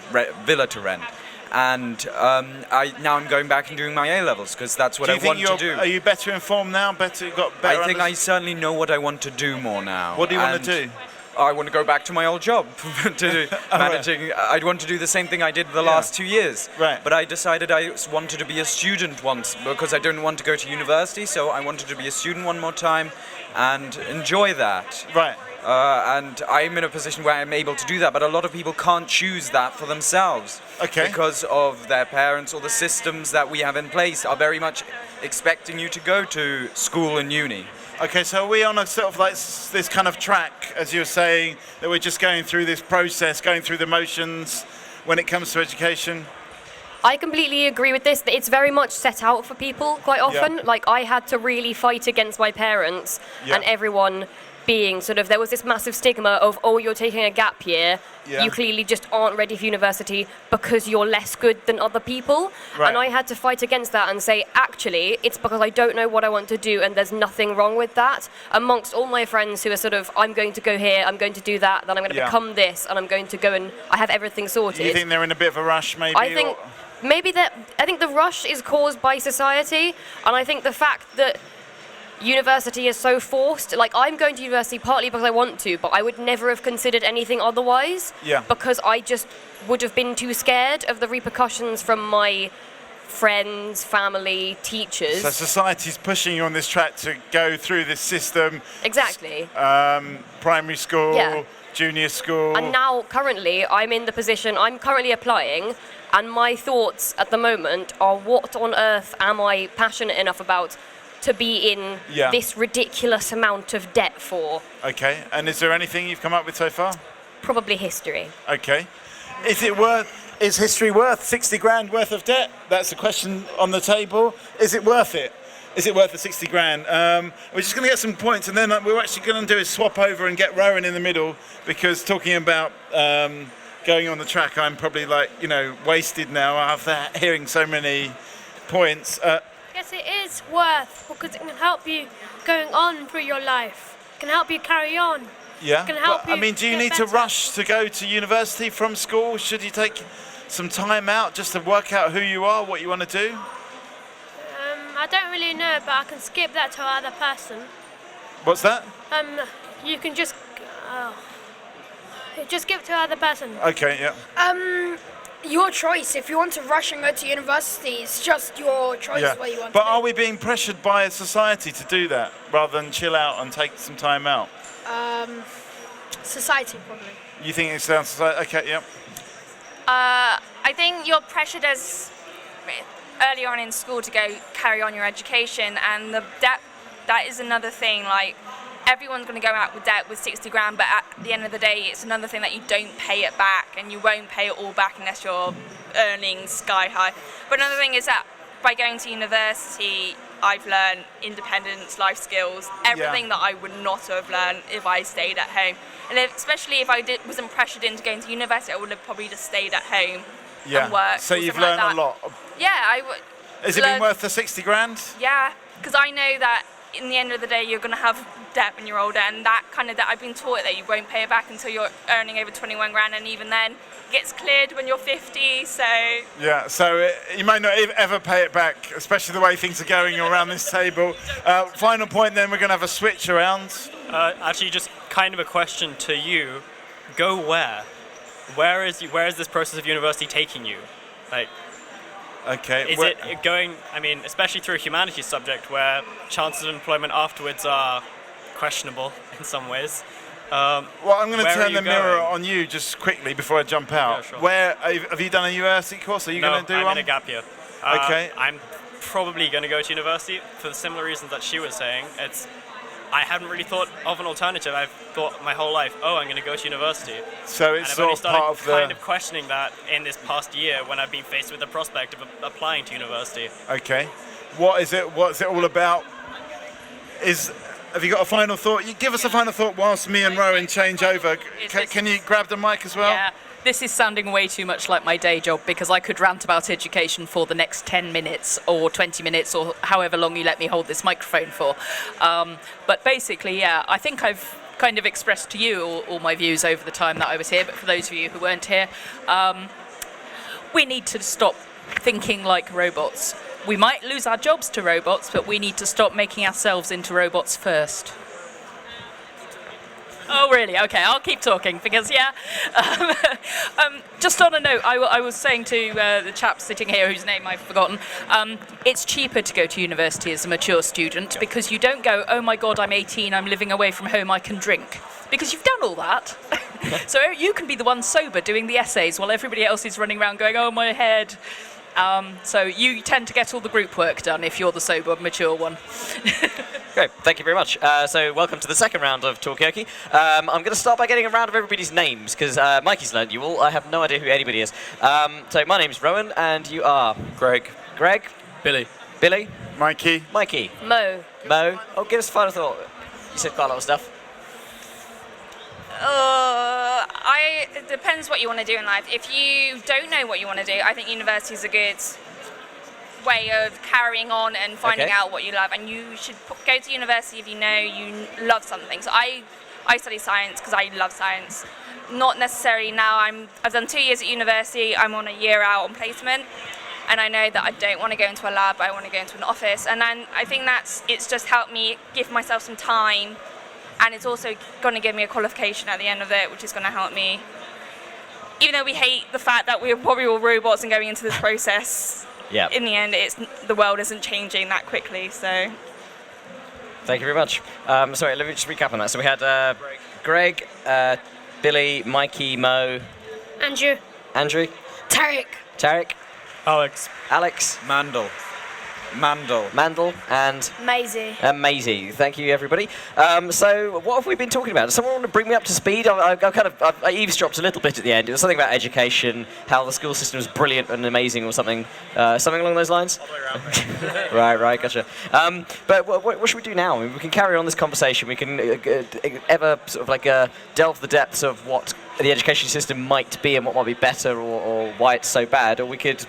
villa to rent. And now I'm going back and doing my A-levels because that's what I want to do. Are you better informed now? Got better? I think I certainly know what I want to do more now. What do you want to do? I want to go back to my old job, to do managing. I'd want to do the same thing I did the last 2 years. Right. But I decided I wanted to be a student once because I didn't want to go to university, so I wanted to be a student one more time and enjoy that. Right. And I'm in a position where I'm able to do that, but a lot of people can't choose that for themselves. Okay. Because of their parents or the systems that we have in place are very much expecting you to go to school and uni. Okay, so are we on a sort of like this kind of track, as you were saying, that we're just going through this process, going through the motions when it comes to education? I completely agree with this. It's very much set out for people quite often. Like, I had to really fight against my parents and everyone being sort of, there was this massive stigma of, oh, you're taking a gap year, you clearly just aren't ready for university because you're less good than other people. Right. And I had to fight against that and say, actually, it's because I don't know what I want to do and there's nothing wrong with that. Amongst all my friends who are sort of, I'm going to go here, I'm going to do that, then I'm going to become this, and I'm going to go and I have everything sorted. You think they're in a bit of a rush, maybe? I think I think the rush is caused by society, and I think the fact that university is so forced. Like, I'm going to university partly because I want to, but I would never have considered anything otherwise. Yeah. Because I just would have been too scared of the repercussions from my friends, family, teachers. So society's pushing you on this track to go through this system. Exactly. Primary school, junior school. And now, currently, I'm in the position, I'm currently applying, and my thoughts at the moment are, what on earth am I passionate enough about to be in this ridiculous amount of debt for? Okay, and is there anything you've come up with so far? Probably history. Okay. Is history worth 60 grand worth of debt? That's the question on the table. Is it worth it? Is it worth the 60 grand? We're just going to get some points, and then we're actually going to do is swap over and get Rowan in the middle, because talking about going on the track, I'm probably wasted now after hearing so many points. Yes, it is worth, because it can help you going on through your life. It can help you carry on. Yeah. It can help you do you need to rush to go to university from school? Should you take some time out just to work out who you are, what you want to do? I don't really know, but I can skip that to another person. What's that? You can just skip to another person. Okay, yeah. Your choice. If you want to rush and go to university, it's just your choice where you want to But go. are we being pressured by society to do that rather than chill out and take some time out? Society, probably. You think it's down to society? Okay, yeah. I think you're pressured as early on in school to go carry on your education, and the debt, that is another thing. Like, everyone's going to go out with debt with 60 grand, but at the end of the day, it's another thing that you don't pay it back, and you won't pay it all back unless you're earning sky high. But another thing is that by going to university, I've learned independence, life skills, everything that I would not have learned if I stayed at home. And especially if I wasn't pressured into going to university, I would have probably just stayed at home and worked. So you've learned a lot. Yeah, I would. Has it been worth the 60 grand? Yeah, because I know that in the end of the day, you're going to have debt when you're older, and that kind of debt, I've been taught that you won't pay it back until you're earning over 21 grand, and even then, it gets cleared when you're 50, so... Yeah, so you might not ever pay it back, especially the way things are going around this table. Final point then, we're going to have a switch around. Actually, just kind of a question to you. Go where? Where is this process of university taking you? Like... Okay. Is it going, especially through a humanities subject where chances of employment afterwards are questionable in some ways? Well, I'm going to turn the mirror on you just quickly before I jump out. Yeah, sure. Where have you done a university course? Are you going to do I'm one? in a gap year. Okay. I'm probably going to go to university for the similar reasons that she was saying. I hadn't really thought of an alternative. I've thought my whole life, I'm going to go to university. So it's and I've sort of part of the... kind of questioning that in this past year when I've been faced with the prospect of applying to university. Okay. What's it all about? Have you got a final thought? You give us a final thought whilst me and Rowan change over. Can you grab the mic as well? Yeah. This is sounding way too much like my day job because I could rant about education for the next 10 minutes or 20 minutes or however long you let me hold this microphone for. But basically, yeah, I think I've kind of expressed to you all my views over the time that I was here. But for those of you who weren't here, we need to stop thinking like robots. We might lose our jobs to robots, but we need to stop making ourselves into robots first. Oh, really? Okay, I'll keep talking because, yeah. Just on a note, I was saying to the chap sitting here whose name I've forgotten, it's cheaper to go to university as a mature student because you don't go, oh my God, I'm 18, I'm living away from home, I can drink. Because you've done all that. So you can be the one sober doing the essays while everybody else is running around going, oh, my head. So you tend to get all the group work done if you're the sober, mature one. Great, thank you very much. So welcome to the second round of Talkaoke. I'm going to start by getting a round of everybody's names, because Mikey's learned you all. I have no idea who anybody is. So my name's Rowan, and you are? Greg. Greg? Billy. Billy? Mikey. Mikey. Mo. Mo. Oh, give us a final thought. You said quite a lot of stuff. It depends what you want to do in life. If you don't know what you want to do, I think university is a good way of carrying on and finding out what you love. And you should go to university if you know you love something. So I study science because I love science. Not necessarily now. I've done 2 years at university. I'm on a year out on placement. And I know that I don't want to go into a lab. I want to go into an office. And then I think it's just helped me give myself some time. And it's also going to give me a qualification at the end of it, which is going to help me. Even though we hate the fact that we're probably all robots and going into this process, in the end, the world isn't changing that quickly. So, thank you very much. Sorry, let me just recap on that. So we had Greg, Billy, Mikey, Mo, Andrew, Tarek, Alex, Mandel, and Maisie. Thank you, everybody. So, what have we been talking about? Does someone want to bring me up to speed? I eavesdropped a little bit at the end. It was something about education, how the school system is brilliant and amazing, or something. Something along those lines. Right, gotcha. But what should we do now? I mean, we can carry on this conversation. We can ever sort of delve the depths of what the education system might be and what might be better, or why it's so bad, or we could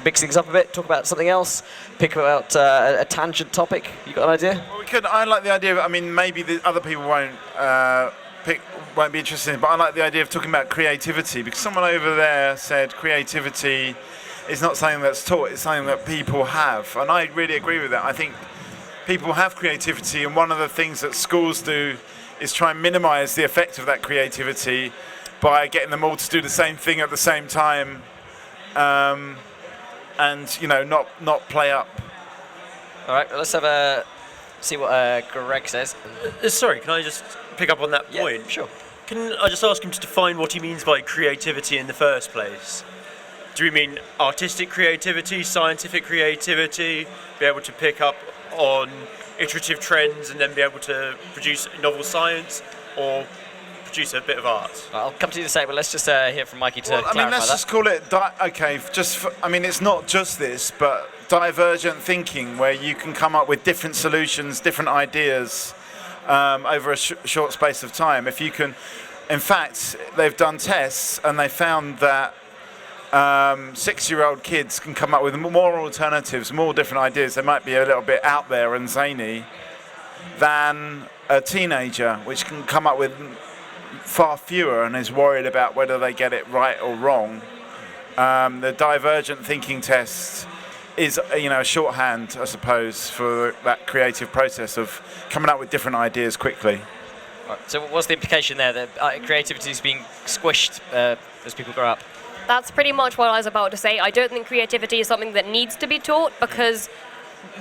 mix things up a bit, talk about something else, pick about a tangent topic. You got an idea? Well, we could. I like the idea of, I mean, maybe the other people won't be interested in, but I like the idea of talking about creativity, because someone over there said creativity is not something that's taught, it's something that people have. And I really agree with that. I think people have creativity, and one of the things that schools do is try and minimise the effect of that creativity by getting them all to do the same thing at the same time. And not play up. All right, let's have see what Greg says. Sorry, can I just pick up on that point? Sure. Can I just ask him to define what he means by creativity in the first place? Do we mean artistic creativity, scientific creativity, be able to pick up on iterative trends and then be able to produce novel science, or produce a bit of art? I'll come to you in a second, but let's just hear from Mikey to clarify that. Let's just call it, it's not just this, but divergent thinking, where you can come up with different solutions, different ideas over a short space of time. If you can, in fact, they've done tests and they found that 6-year-old kids can come up with more alternatives, more different ideas. They might be a little bit out there and zany than a teenager, which can come up with far fewer and is worried about whether they get it right or wrong. The divergent thinking test is, a shorthand, I suppose, for that creative process of coming up with different ideas quickly. Right. So what's the implication there, that creativity is being squished as people grow up? That's pretty much what I was about to say. I don't think creativity is something that needs to be taught, because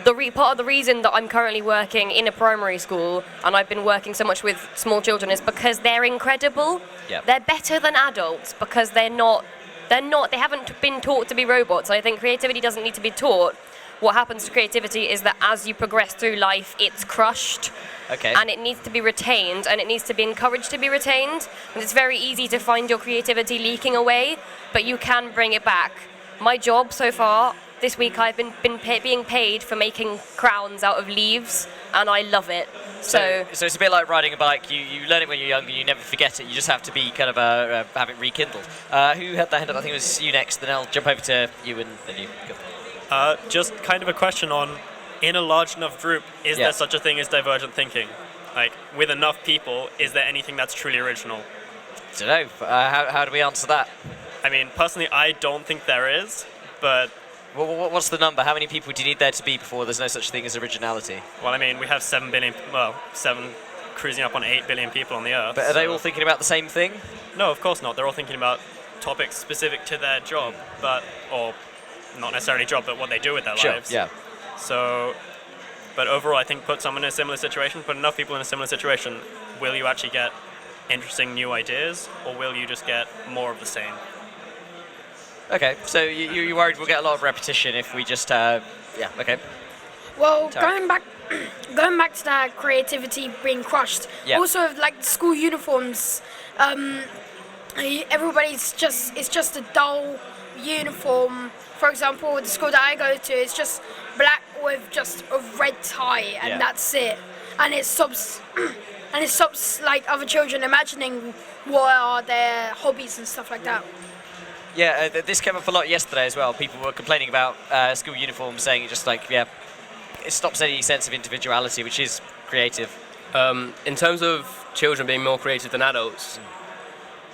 part of the reason that I'm currently working in a primary school and I've been working so much with small children is because they're incredible. Yep. They're better than adults because they haven't been taught to be robots. I think creativity doesn't need to be taught. What happens to creativity is that as you progress through life, it's crushed. Okay. And it needs to be retained, and it needs to be encouraged to be retained. And it's very easy to find your creativity leaking away, but you can bring it back. My job so far, this week I've been being paid for making crowns out of leaves, and I love it. So it's a bit like riding a bike. You learn it when you're younger, you never forget it. You just have to be kind of have it rekindled. Who had that hand up? I think it was you next. Then I'll jump over to you and then you. Go. Just kind of a question on, in a large enough group, is there such a thing as divergent thinking? Like, with enough people, is there anything that's truly original? I don't know. How do we answer that? I mean, personally, I don't think there is, but... What's the number? How many people do you need there to be before there's no such thing as originality? Well, I mean, we have 7 cruising up on 8 billion people on the Earth. But are they all thinking about the same thing? No, of course not. They're all thinking about topics specific to their job, or not necessarily job, but what they do with their lives. Yeah. So, but overall, I think put someone in a similar situation, put enough people in a similar situation, will you actually get interesting new ideas, or will you just get more of the same? Okay, so you're worried we'll get a lot of repetition if we just, okay. Well, Tarek. going back to that creativity being crushed. Yeah. Also, like school uniforms, it's just a dull uniform. For example, the school that I go to, it's just black with just a red tie, and that's it. And it stops like other children imagining what are their hobbies and stuff like that. Yeah, this came up a lot yesterday as well. People were complaining about school uniforms, saying it just it stops any sense of individuality, which is creative. In terms of children being more creative than adults,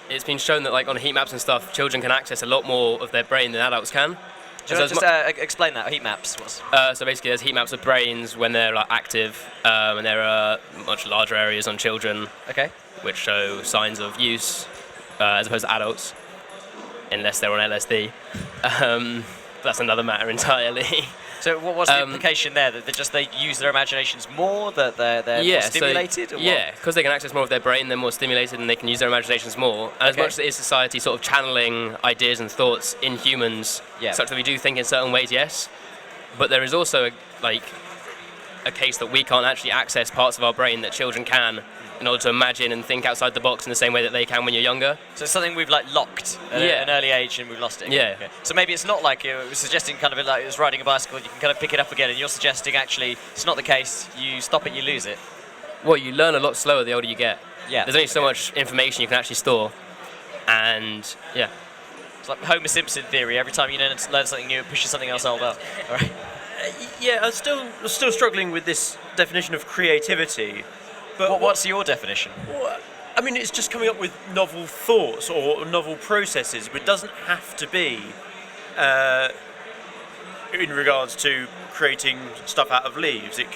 it's been shown that on heat maps and stuff, children can access a lot more of their brain than adults can. Just explain that, heat maps. So basically there's heat maps of brains when they're active, and there are much larger areas on children, which show signs of use, as opposed to adults, unless they're on LSD. That's another matter entirely. So what's the implication there? That they use their imaginations more, that they're more stimulated? Or yeah, because they can access more of their brain, they're more stimulated and they can use their imaginations more. And as much as it is society sort of channeling ideas and thoughts in humans, such that we do think in certain ways, yes. But there is also a case that we can't actually access parts of our brain that children can, in order to imagine and think outside the box in the same way that they can when you're younger. So it's something we've locked at an early age and we've lost it. Yeah. Okay. So maybe it's not like you were suggesting kind of like it was riding a bicycle, you can kind of pick it up again, and you're suggesting actually it's not the case, you stop it, you lose it. Well, you learn a lot slower the older you get. Yeah. There's only so much information you can actually store. And yeah. It's like Homer Simpson theory, every time you learn something new, it pushes something else old up. All right. Yeah, I'm still struggling with this definition of creativity. But what's your definition? Well, I mean, it's just coming up with novel thoughts or novel processes, but it doesn't have to be in regards to creating stuff out of leaves. It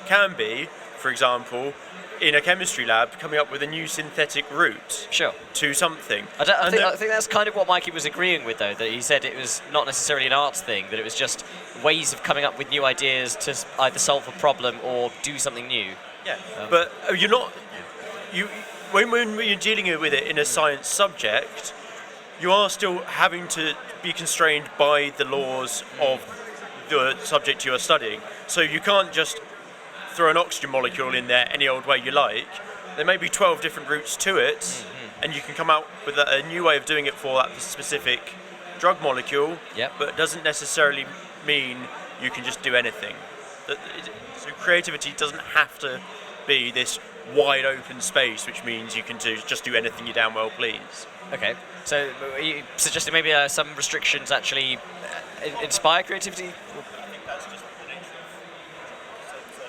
can be, for example, in a chemistry lab, coming up with a new synthetic route to something. I think that's kind of what Mikey was agreeing with, though, that he said it was not necessarily an arts thing, that it was just ways of coming up with new ideas to either solve a problem or do something new. Yeah, but you're not. When you're dealing with it in a science subject, you are still having to be constrained by the laws of the subject you are studying. So you can't just throw an oxygen molecule in there any old way you like. There may be 12 different routes to it, and you can come out with a new way of doing it for that specific drug molecule. But it doesn't necessarily mean you can just do anything. So creativity doesn't have to be this wide open space, which means you can just do anything you damn well please. Okay, so are you suggesting maybe some restrictions actually inspire creativity?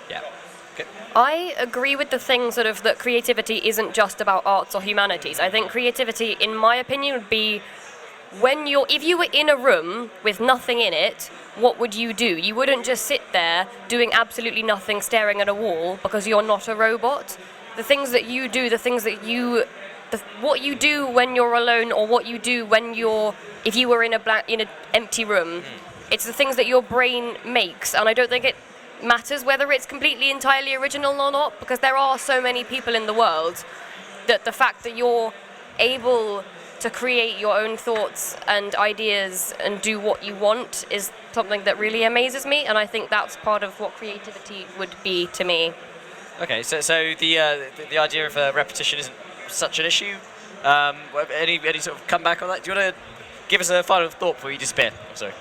Yeah. Okay. I agree with the thing that creativity isn't just about arts or humanities. I think creativity, in my opinion, would be if you were in a room with nothing in it, what would you do? You wouldn't just sit there doing absolutely nothing, staring at a wall, because you're not a robot. The things that you do, what you do when you're alone, or what you do if you were in an empty room, it's the things that your brain makes. And I don't think it matters whether it's completely entirely original or not, because there are so many people in the world that the fact that you're able to create your own thoughts and ideas and do what you want is something that really amazes me, and I think that's part of what creativity would be to me. Okay, so the idea of repetition isn't such an issue. Any sort of comeback on that? Do you want to give us a final thought before you disappear? I'm sorry.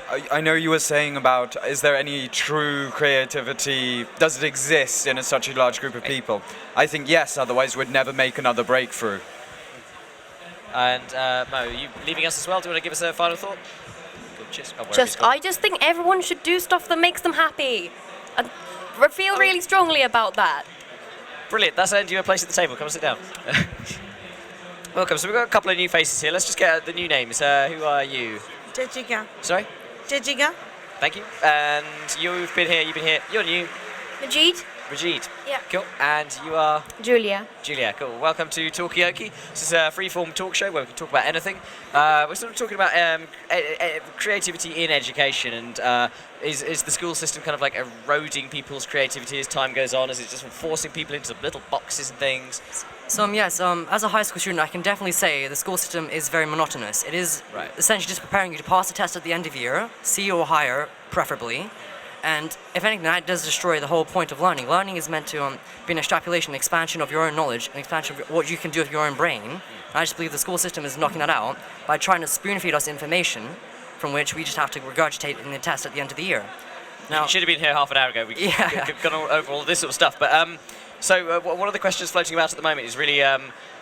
I know you were saying about, is there any true creativity, does it exist in such a large group of people? I think yes, otherwise we'd never make another breakthrough. And Mo, are you leaving us as well? Do you want to give us a final thought? Good, cheers. Oh, I just think everyone should do stuff that makes them happy. I feel really strongly about that. Brilliant, that's earned you a place at the table. Come and sit down. Welcome. So we've got a couple of new faces here. Let's just get the new names. Who are you? Jajiga. Sorry? Jajiga. Thank you. And you've been here. You're new. Majid. Rajid. Yeah. Cool. And you are? Julia. Julia, cool. Welcome to Talkaoke. This is a free-form talk show where we can talk about anything. We're sort of talking about creativity in education, and is the school system kind of like eroding people's creativity as time goes on? Is it just forcing people into little boxes and things? So yes, as a high school student, I can definitely say the school system is very monotonous. It is essentially just preparing you to pass the test at the end of the year, C or higher, preferably. And if anything, that does destroy the whole point of learning. Learning is meant to be an extrapolation, an expansion of your own knowledge, an expansion of what you can do with your own brain. And I just believe the school system is knocking that out by trying to spoon-feed us information from which we just have to regurgitate in the test at the end of the year. Now, you should have been here half an hour ago. We've gone over all this sort of stuff. But so one of the questions floating about at the moment is really,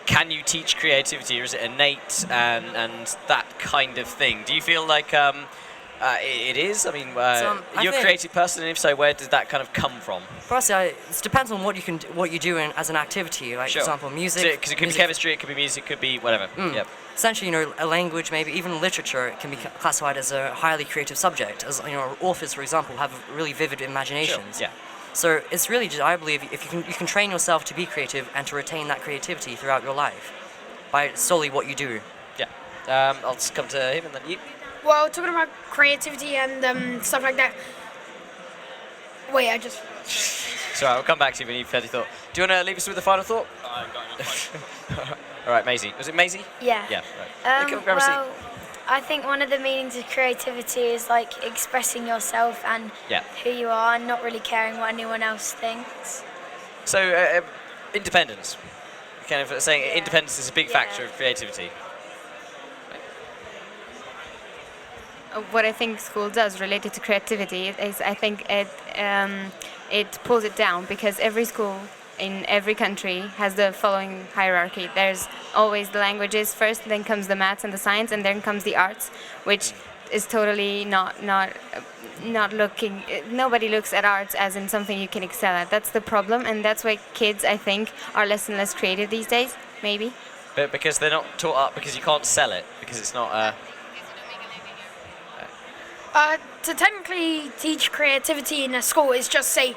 can you teach creativity, or is it innate and that kind of thing? Do you feel like it is? I mean, you're a creative person, and if so, where did that kind of come from? For us, it depends on what you do as an activity. Like, sure. For example, music. Because it could be chemistry, it could be music, it could be whatever. Yep. Essentially, a language, maybe even literature, can be classified as a highly creative subject. As authors, for example, have really vivid imaginations. Sure. Yeah. So it's really just, I believe, if you can train yourself to be creative and to retain that creativity throughout your life by solely what you do. Yeah. I'll just come to him and then you. Well, talking about creativity and stuff like that. Wait, I just. Sorry, I'll come back to you when you've had your thought. Do you want to leave us with a final thought? I got All right, Maisie. Was it Maisie? Yeah. Yeah. Right. Come grab a seat. I think one of the meanings of creativity is like expressing yourself and who you are, and not really caring what anyone else thinks. So, independence. Kind of saying independence is a big factor of creativity. What I think school does related to creativity is I think it pulls it down, because every school in every country has the following hierarchy. There's always the languages first, then comes the maths and the science, and then comes the arts, which is totally not looking. Nobody looks at arts as in something you can excel at. That's the problem, and that's why kids, I think, are less and less creative these days. Maybe. But because they're not taught up, because you can't sell it, because it's not. To technically teach creativity in a school is just say,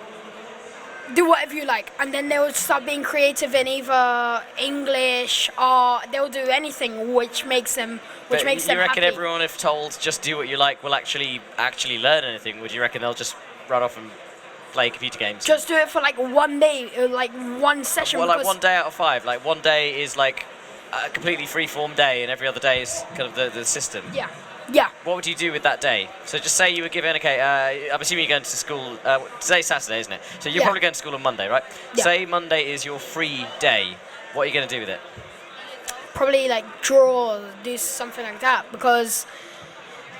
do whatever you like, and then they'll start being creative in either English or they'll do anything which makes them happy. You reckon everyone, if told just do what you like, will actually learn anything? Would you reckon they'll just run off and play computer games? Just do it for like one day, like one session. Well, like 1 day out of 5. Like 1 day is like a completely free-form day, and every other day is kind of the system. Yeah. Yeah. What would you do with that day? So just say you were given, I'm assuming you're going to school, today's Saturday, isn't it? So you're probably going to school on Monday, right? Yeah. Say Monday is your free day. What are you going to do with it? Probably like draw or do something like that, because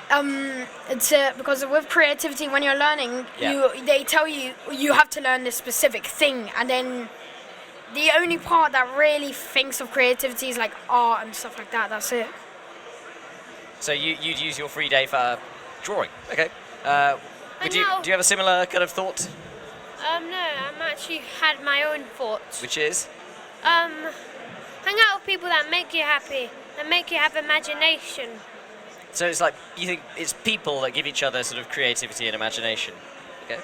because with creativity, when you're learning, they tell you have to learn this specific thing, and then the only part that really thinks of creativity is like art and stuff like that. That's it. So you'd use your free day for drawing. Okay. Do you have a similar kind of thought? No, I'm actually had my own thoughts. Which is? Hang out with people that make you happy and make you have imagination. So it's like, you think it's people that give each other sort of creativity and imagination. Okay.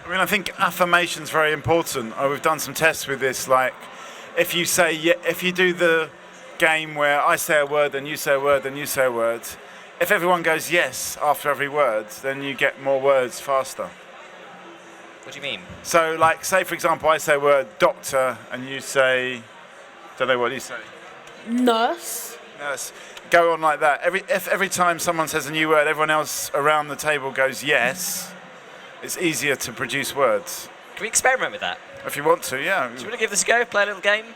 I mean, I think affirmation's very important. We've done some tests with this. Like, if you do the game where I say a word, then you say a word, then you say a word. If everyone goes yes after every word, then you get more words faster. What do you mean? So, like, say for example, I say a word doctor, and you say, don't know what you say. Nurse. Nurse. Go on like that. Every time someone says a new word, everyone else around the table goes yes. It's easier to produce words. Can we experiment with that? If you want to, yeah. Do you want to give this a go? Play a little game?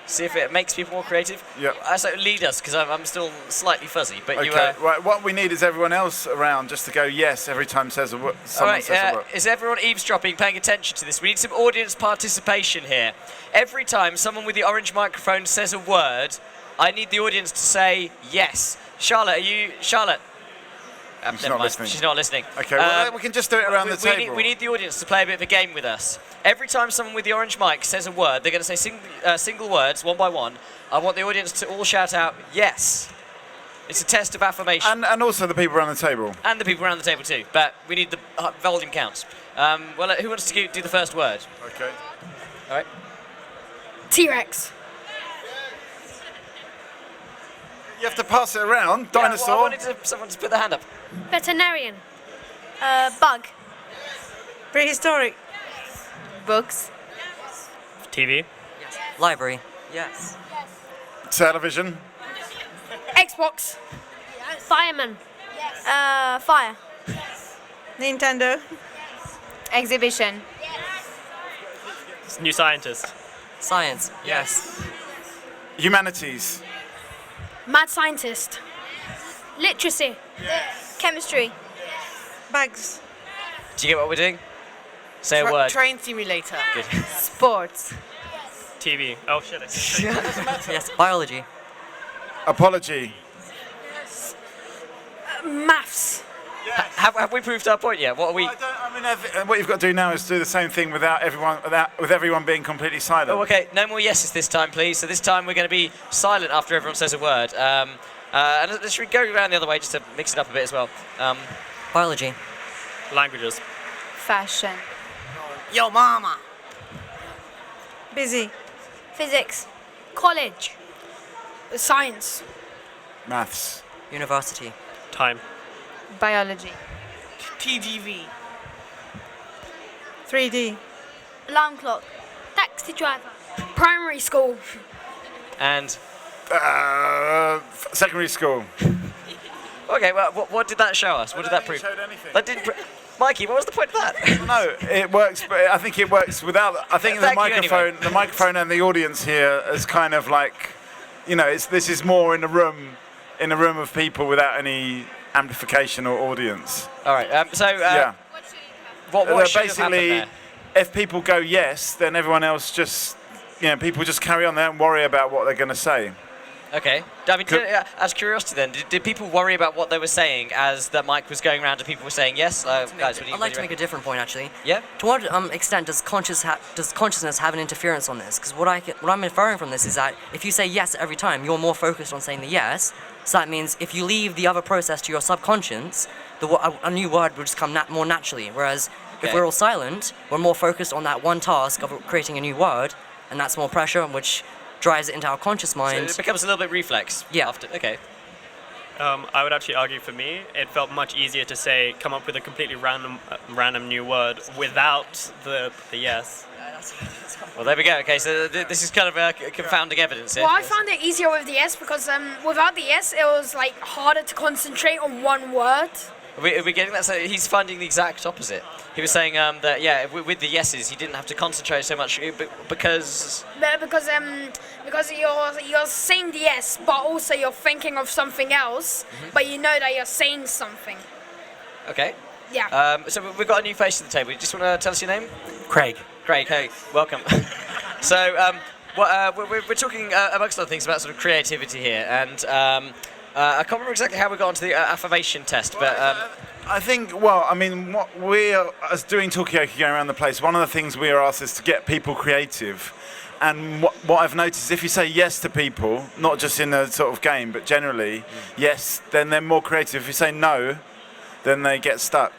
See if it makes people more creative. Yeah. So lead us, because I'm still slightly fuzzy. But Okay. you. Right. What we need is everyone else around just to go yes every time says someone says a word. Is everyone eavesdropping, paying attention to this? We need some audience participation here. Every time someone with the orange microphone says a word, I need the audience to say yes. Charlotte, She's not listening. She's not listening. Okay, well, we can just do it around the table. We need the audience to play a bit of a game with us. Every time someone with the orange mic says a word, they're going to say single words, one by one. I want the audience to all shout out, yes. It's a test of affirmation. And also the people around the table. And the people around the table too, but we need the volume counts. Well, who wants to do the first word? Okay. All right. T-Rex. You have to pass it around. Yeah, Dinosaur. well, I wanted someone to put their hand up. Veterinarian. Bug. Prehistoric. Books. TV. Yes. Library. Yes. Television. Xbox. Fireman. Fire. Nintendo. Exhibition. New scientist. Science. Yes. Humanities. Mad scientist. Literacy. Chemistry. Bags. Do you get what we're doing? Say a word. Train simulator. Good. Sports. TV. Oh shit. Yes. Biology. Apology. Maths. Have we proved our point yet? What are we? What you've got to do now is do the same thing with everyone being completely silent. Oh, okay. No more yeses this time, please. So this time we're going to be silent after everyone says a word. And should we go around the other way just to mix it up a bit as well? Biology. Languages. Fashion. Yo, mama. Busy. Physics. College. Science. Maths. University. Time. Biology. TGV. 3D. Alarm clock. Taxi driver. Primary school. And secondary school. Okay, well, what did that show us? What did that prove? Showed anything. That didn't. Mikey, what was the point of that? No, it works, but I think it works without. I think the microphone and the audience here is kind of like, this is more in a room of people without any amplification or audience. All right. Yeah. What should have happened basically, there? if people go yes, then everyone else just, people just carry on. They don't worry about what they're going to say. Okay. I mean, as curiosity then, did people worry about what they were saying as the mic was going around and people were saying yes? Guys, I'd like to make a different point, actually. Yeah? To what extent does consciousness have an interference on this? Because what I'm inferring from this is that if you say yes every time, you're more focused on saying the yes. So that means if you leave the other process to your subconscious, a new word will just come more naturally. Whereas if we're all silent, we're more focused on that one task of creating a new word, and that's more pressure, which drives it into our conscious mind. So it becomes a little bit reflex. Yeah. Okay. I would actually argue for me, it felt much easier to come up with a completely random new word without the yes. Well, there we go. Okay, so this is kind of confounding evidence here. Well, I found it easier with the S because without the S, it was like harder to concentrate on one word. Are we getting that? So he's finding the exact opposite. He was saying that with the yeses, he didn't have to concentrate so much because you're saying the yes, but also you're thinking of something else, but you know that you're saying something. Okay. Yeah. So we've got a new face to the table. You just want to tell us your name? Craig. Craig, hey, welcome. So we're talking amongst other things about sort of creativity here, and I can't remember exactly how we got onto the affirmation test, but I think, what we're as doing Talkaoke going around the place, one of the things we are asked is to get people creative. And what I've noticed, if you say yes to people, not just in a sort of game, but generally, yes, then they're more creative. If you say no, then they get stuck.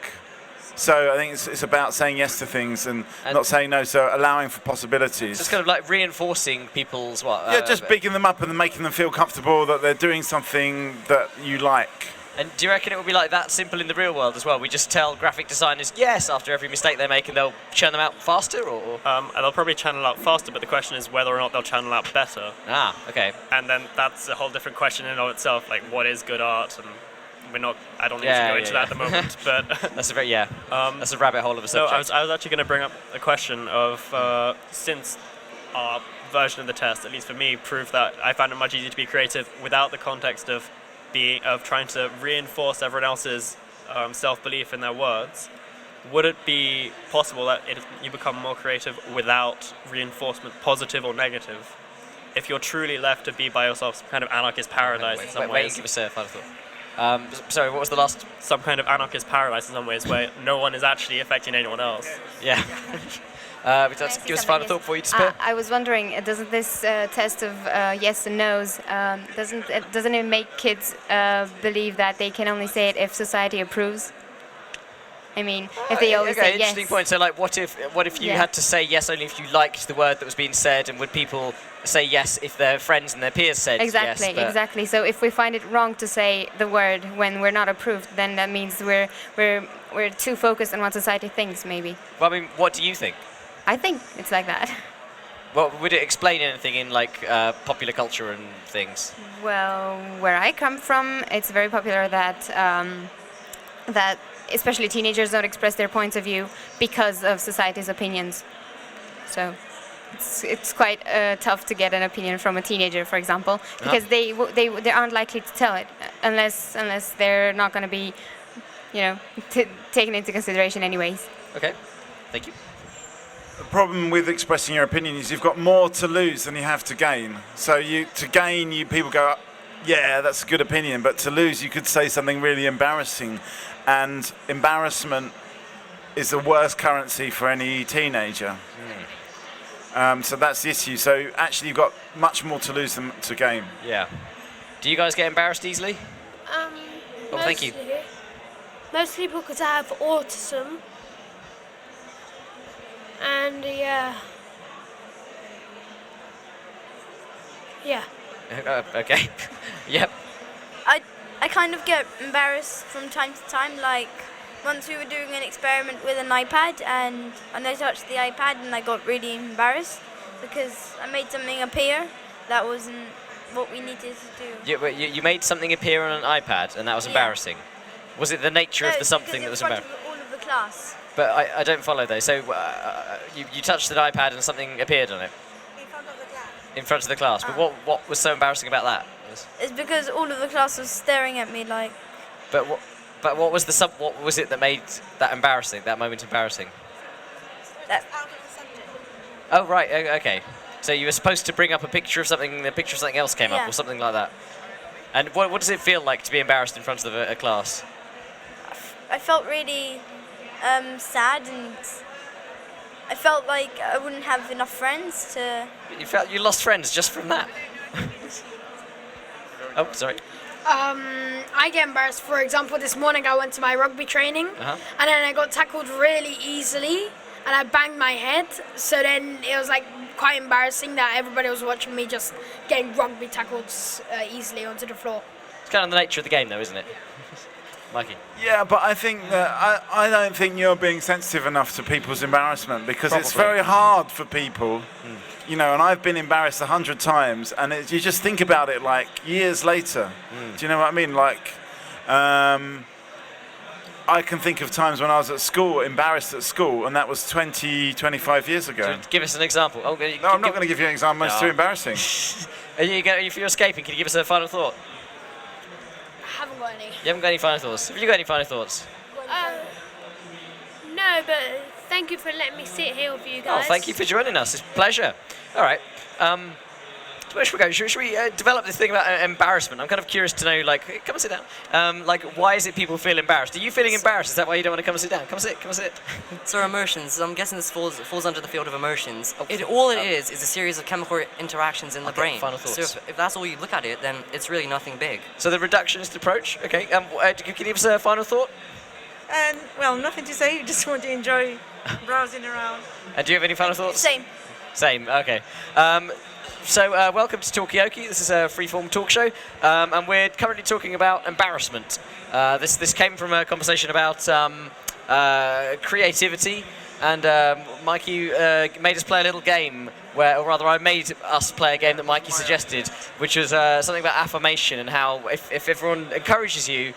So I think it's about saying yes to things and not saying no, so allowing for possibilities. Just kind of like reinforcing people's just bigging them up and making them feel comfortable that they're doing something that you like. And do you reckon it will be like that simple in the real world as well? We just tell graphic designers yes after every mistake they make and they'll churn them out faster, or? They'll probably channel out faster, but the question is whether or not they'll channel out better. Ah, okay. And then that's a whole different question in and of itself, like what is good art, and I don't need to go into that at the moment, but that's a very that's a rabbit hole of a subject. So I was actually going to bring up a question of since our version of the test, at least for me, proved that I found it much easier to be creative without the context of trying to reinforce everyone else's self-belief in their words. Would it be possible that you become more creative without reinforcement, positive or negative? If you're truly left to be by yourself, some kind of anarchist paradise in some ways. Wait, give us a final thought. Sorry, what was the last? Some kind of anarchist paradise in some ways where no one is actually affecting anyone else. Yeah. Give us a final thought before you disappear. I was wondering, doesn't this test of yes and no's, doesn't it make kids believe that they can only say it if society approves? I mean, if they always say yes. Interesting point. So, like, what if you had to say yes only if you liked the word that was being said, and would people say yes if their friends and their peers said yes? Exactly. So if we find it wrong to say the word when we're not approved, then that means we're too focused on what society thinks, maybe. Well, I mean, what do you think? I think it's like that. Well, would it explain anything in like popular culture and things? Well, where I come from, it's very popular that especially teenagers don't express their points of view because of society's opinions. So it's quite tough to get an opinion from a teenager, for example, because they aren't likely to tell it unless they're not going to be, taken into consideration anyways. Okay, thank you. The problem with expressing your opinion is you've got more to lose than you have to gain. So to gain, people go, yeah, that's a good opinion, but to lose, you could say something really embarrassing. And embarrassment is the worst currency for any teenager. So that's the issue. So actually, you've got much more to lose than to gain. Yeah. Do you guys get embarrassed easily? Oh, thank you. Mostly because I have autism. And yeah. Okay. Yep. I kind of get embarrassed from time to time. Like once we were doing an experiment with an iPad, and I touched the iPad and I got really embarrassed because I made something appear that wasn't what we needed to do. Yeah, but you made something appear on an iPad, and that was embarrassing. Was it the nature of the something that was embarrassing? All of the class. But I don't follow though. So you touched the iPad and something appeared on it. In front of the class. But what was so embarrassing about that? It's because all of the class was staring at me like. But what was what was it that made that embarrassing? That moment embarrassing? Oh right. Okay. So you were supposed to bring up a picture of something. The picture of something else came up, or something like that. And what does it feel like to be embarrassed in front of a class? I felt really sad, and I felt like I wouldn't have enough friends to. You felt you lost friends just from that. Oh, sorry. I get embarrassed. For example, this morning I went to my rugby training, and then I got tackled really easily, and I banged my head. So then it was like quite embarrassing that everybody was watching me just getting rugby tackled easily onto the floor. It's kind of the nature of the game, though, isn't it? Mikey. Yeah, but I think that I don't think you're being sensitive enough to people's embarrassment, because it's very hard for people. And I've been embarrassed 100 times, and you just think about it like years later. Do you know what I mean? Like, I can think of times when I was at school, embarrassed at school, and that was 20, 25 years ago. So give us an example. No, I'm not going to give you an example. It's too embarrassing. If you're escaping, can you give us a final thought? I haven't got any. You haven't got any final thoughts? Have you got any final thoughts? No, but thank you for letting me sit here with you guys. Oh, thank you for joining us. It's a pleasure. All right. Where should we go? Should we develop this thing about embarrassment? I'm kind of curious to know, like, come and sit down. Why is it people feel embarrassed? Are you feeling embarrassed? Is that why you don't want to come and sit down? Come and sit. So emotions. I'm guessing this falls under the field of emotions. All it is a series of chemical interactions in the brain. Final thoughts. So if that's all you look at it, then it's really nothing big. So the reductionist approach. Okay. Can you give us a final thought? Well, nothing to say. Just want to enjoy browsing around. And do you have any final thoughts? Same. Okay. So welcome to Talkaoke. This is a freeform talk show, and we're currently talking about embarrassment. This came from a conversation about creativity, and Mikey made us play a little game or rather I made us play a game that Mikey suggested, which was something about affirmation and how if everyone encourages you,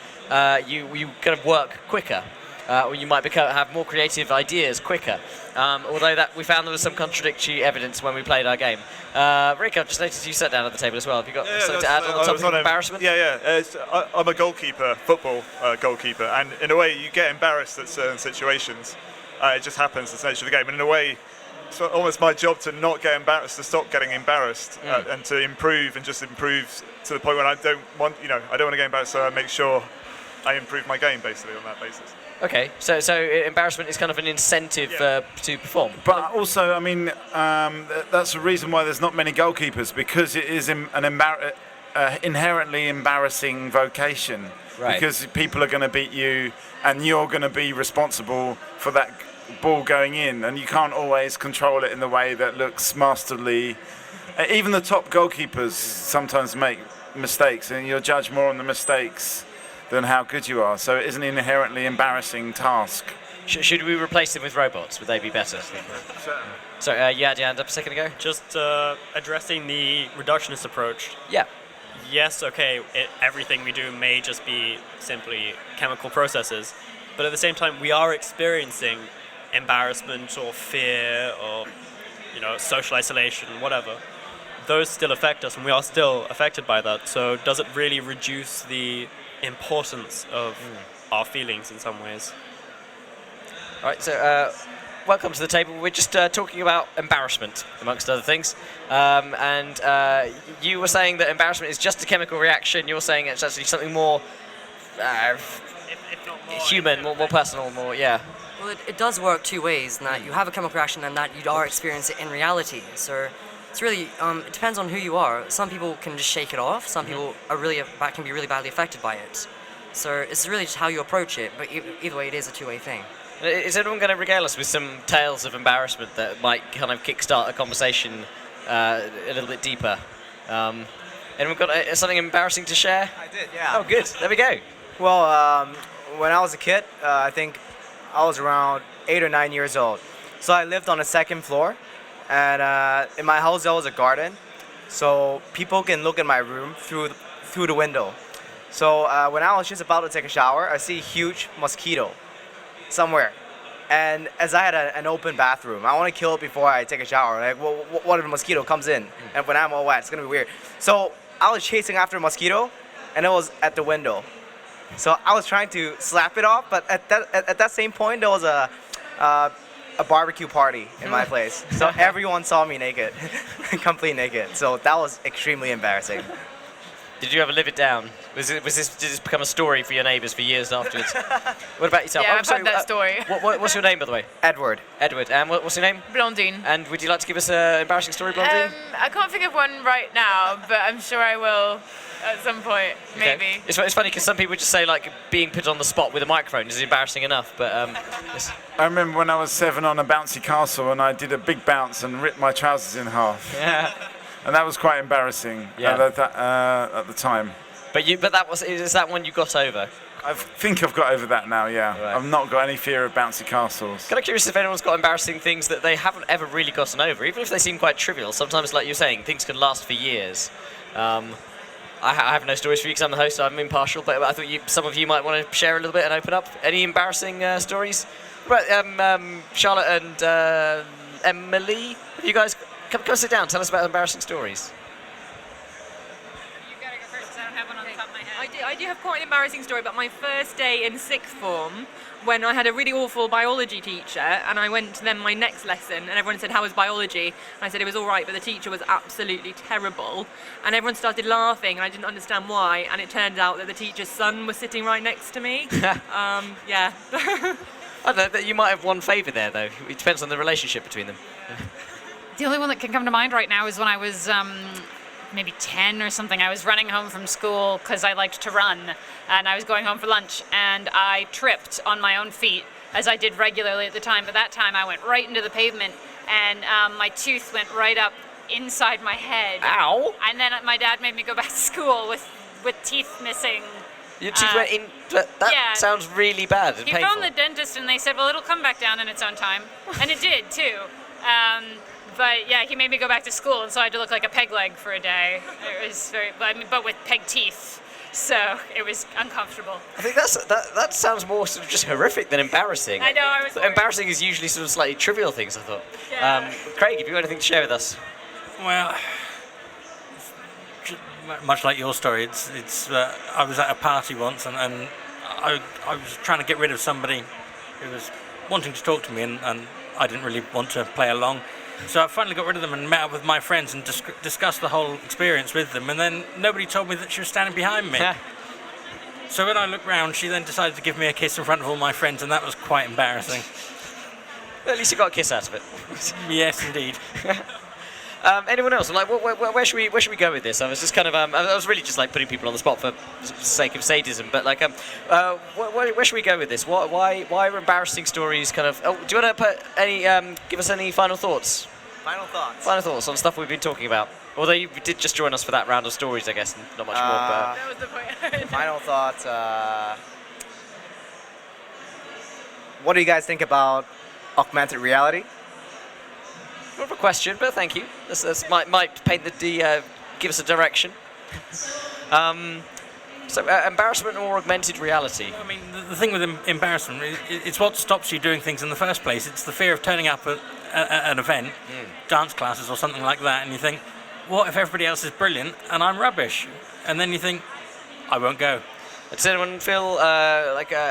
you kind of work quicker. or you might have more creative ideas quicker. Although we found there was some contradictory evidence when we played our game. Rick, I've just noticed you sat down at the table as well. Have you got something to add on the topic of embarrassment? I'm a goalkeeper, football goalkeeper, and in a way you get embarrassed at certain situations. It just happens, it's the nature of the game. And in a way, it's almost my job to not get embarrassed, to stop getting embarrassed, and to improve and just improve to the point where I don't want to get embarrassed, so I make sure I improve my game basically on that basis. Okay, so embarrassment is kind of an incentive to perform. But also, I mean, that's the reason why there's not many goalkeepers, because it is an inherently embarrassing vocation. Right. Because people are going to beat you, and you're going to be responsible for that ball going in, and you can't always control it in the way that looks masterly. Even the top goalkeepers sometimes make mistakes, and you're judged more on the mistakes than how good you are. So it is an inherently embarrassing task. Should we replace them with robots? Would they be better? Sorry, you had your hand up a second ago? Just addressing the reductionist approach. Yeah. Yes, okay, everything we do may just be simply chemical processes, but at the same time we are experiencing embarrassment or fear or social isolation, whatever. Those still affect us, and we are still affected by that. So does it really reduce the importance of our feelings in some ways? All right, so welcome to the table. We're just talking about embarrassment, amongst other things. And you were saying that embarrassment is just a chemical reaction. You're saying it's actually something more human, more personal, more, yeah. Well, it does work two ways, in that you have a chemical reaction and that you are experiencing it in reality. So it's really, it depends on who you are. Some people can just shake it off. Some people can be really badly affected by it. So it's really just how you approach it, but either way, it is a two-way thing. Is anyone going to regale us with some tales of embarrassment that might kind of kickstart a conversation a little bit deeper? Anyone got something embarrassing to share? I did, yeah. Oh, good. There we go. Well, when I was a kid, I think I was around 8 or 9 years old. So I lived on the second floor, and in my house there was a garden, so people can look in my room through the window. So when I was just about to take a shower, I see a huge mosquito somewhere, and as I had an open bathroom, I want to kill it before I take a shower. Like, well, what if a mosquito comes in, and when I'm all wet, it's gonna be weird. So I was chasing after a mosquito, and it was at the window. So I was trying to slap it off, but at that same point, there was a barbecue party in my place. So everyone saw me naked, completely naked. So that was extremely embarrassing. Did you ever live it down? Did this become a story for your neighbours for years afterwards? What about yourself? Yeah, I've heard that story. What's your name, by the way? Edward. Edward. And what's your name? Blondine. And would you like to give us an embarrassing story, Blondine? I can't think of one right now, but I'm sure I will at some point, maybe. Okay. It's funny because some people just say like being put on the spot with a microphone is embarrassing enough, but I remember when I was 7 on a bouncy castle and I did a big bounce and ripped my trousers in half. Yeah. And that was quite embarrassing at the time. But is that one you got over? I think I've got over that now, yeah. Right. I've not got any fear of bouncy castles. Kind of curious if anyone's got embarrassing things that they haven't ever really gotten over, even if they seem quite trivial. Sometimes, like you're saying, things can last for years. I have no stories for you because I'm the host, so I'm impartial, but I thought some of you might want to share a little bit and open up. Any embarrassing stories? Right, Charlotte and Emily, have you guys come sit down, tell us about embarrassing stories. I do have quite an embarrassing story about my first day in 6th form when I had a really awful biology teacher, and I went to then my next lesson and everyone said, how was biology? And I said it was all right, but the teacher was absolutely terrible, and everyone started laughing and I didn't understand why, and it turned out that the teacher's son was sitting right next to me. Yeah. I don't know, you might have won favour there though. It depends on the relationship between them. The only one that can come to mind right now is when I was maybe 10 or something. I was running home from school because I liked to run, and I was going home for lunch, and I tripped on my own feet, as I did regularly at the time, but that time I went right into the pavement, and my tooth went right up inside my head. Ow! And then my dad made me go back to school with teeth missing. Your tooth went in? That sounds really bad and painful. He phoned the dentist and they said, well, it'll come back down in its own time. And it did, too. But yeah, he made me go back to school, and so I had to look like a peg leg for a day. It was very, but with peg teeth. So it was uncomfortable. I think that sounds more sort of just horrific than embarrassing. I know, I was worried. Embarrassing is usually sort of slightly trivial things, I thought. Yeah. Craig, have you got anything to share with us? Well, much like your story, it's. I was at a party once, and I was trying to get rid of somebody who was wanting to talk to me, and I didn't really want to play along. So I finally got rid of them and met up with my friends and discussed the whole experience with them, and then nobody told me that she was standing behind me. So when I looked round, she then decided to give me a kiss in front of all my friends, and that was quite embarrassing. Well, at least you got a kiss out of it. Yes, indeed. Anyone else? Like, where should we go with this? I was just kind of, I was really just like putting people on the spot for the sake of sadism. But like, where should we go with this? Why are embarrassing stories kind of? Oh, do you want to put any? Give us any final thoughts? Final thoughts. Final thoughts on stuff we've been talking about. Although you did just join us for that round of stories, I guess, and not much more. But that was the point. Final thoughts. What do you guys think about augmented reality? More of a question, but thank you. This might paint the give us a direction. So embarrassment or augmented reality? I mean, the thing with embarrassment, it's what stops you doing things in the first place. It's the fear of turning up at an event, dance classes or something like that, and you think, what if everybody else is brilliant and I'm rubbish? And then you think, I won't go. Does anyone feel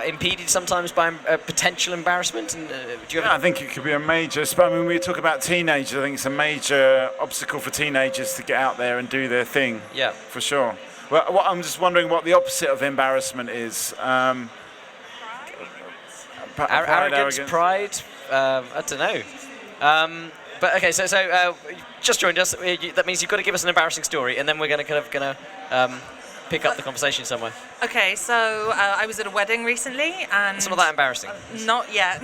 impeded sometimes by potential embarrassment? And do you I think it could be a major. I mean, we talk about teenagers. I think it's a major obstacle for teenagers to get out there and do their thing. Yeah, for sure. Well, I'm just wondering what the opposite of embarrassment is. Arrogance, pride. I don't know. But okay, so just joined us. That means you've got to give us an embarrassing story, and then we're gonna pick up the conversation somewhere. Okay, so I was at a wedding recently, and it's not that embarrassing. Not yet.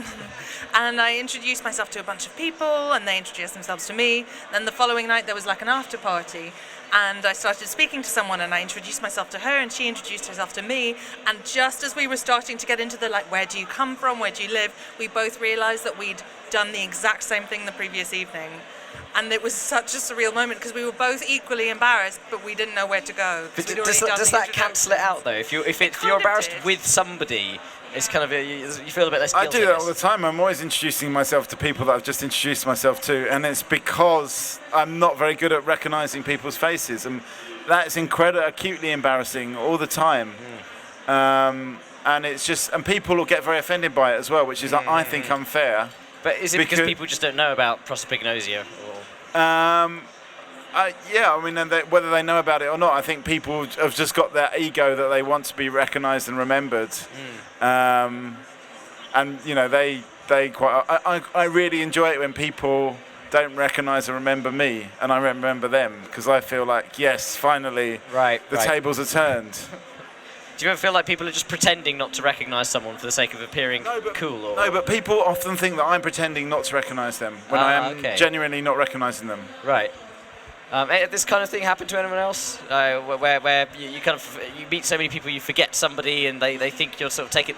And I introduced myself to a bunch of people, and they introduced themselves to me. Then the following night there was like an after party, and I started speaking to someone, and I introduced myself to her, and she introduced herself to me. And just as we were starting to get into the like, where do you come from, where do you live, we both realised that we'd done the exact same thing the previous evening. And it was such a surreal moment because we were both equally embarrassed, but we didn't know where to go. Does that cancel it out though? If you're embarrassed with somebody, it's kind of you feel a bit less guilty. I do that all the time. I'm always introducing myself to people that I've just introduced myself to, and it's because I'm not very good at recognising people's faces, and that's acutely embarrassing all the time. And it's just, and people will get very offended by it as well, which is I think unfair. But is it because people just don't know about prosopagnosia? Yeah, I mean, whether they know about it or not, I think people have just got that ego that they want to be recognised and remembered. And you know, they quite. I really enjoy it when people don't recognise or remember me, and I remember them, because I feel like, yes, finally, the tables are turned. Do you ever feel like people are just pretending not to recognise someone for the sake of appearing cool? Or? No, but people often think that I'm pretending not to recognise them when I am genuinely not recognising them. Right. This kind of thing happened to anyone else? Where you kind of you meet so many people, you forget somebody, and they think you'll sort of take it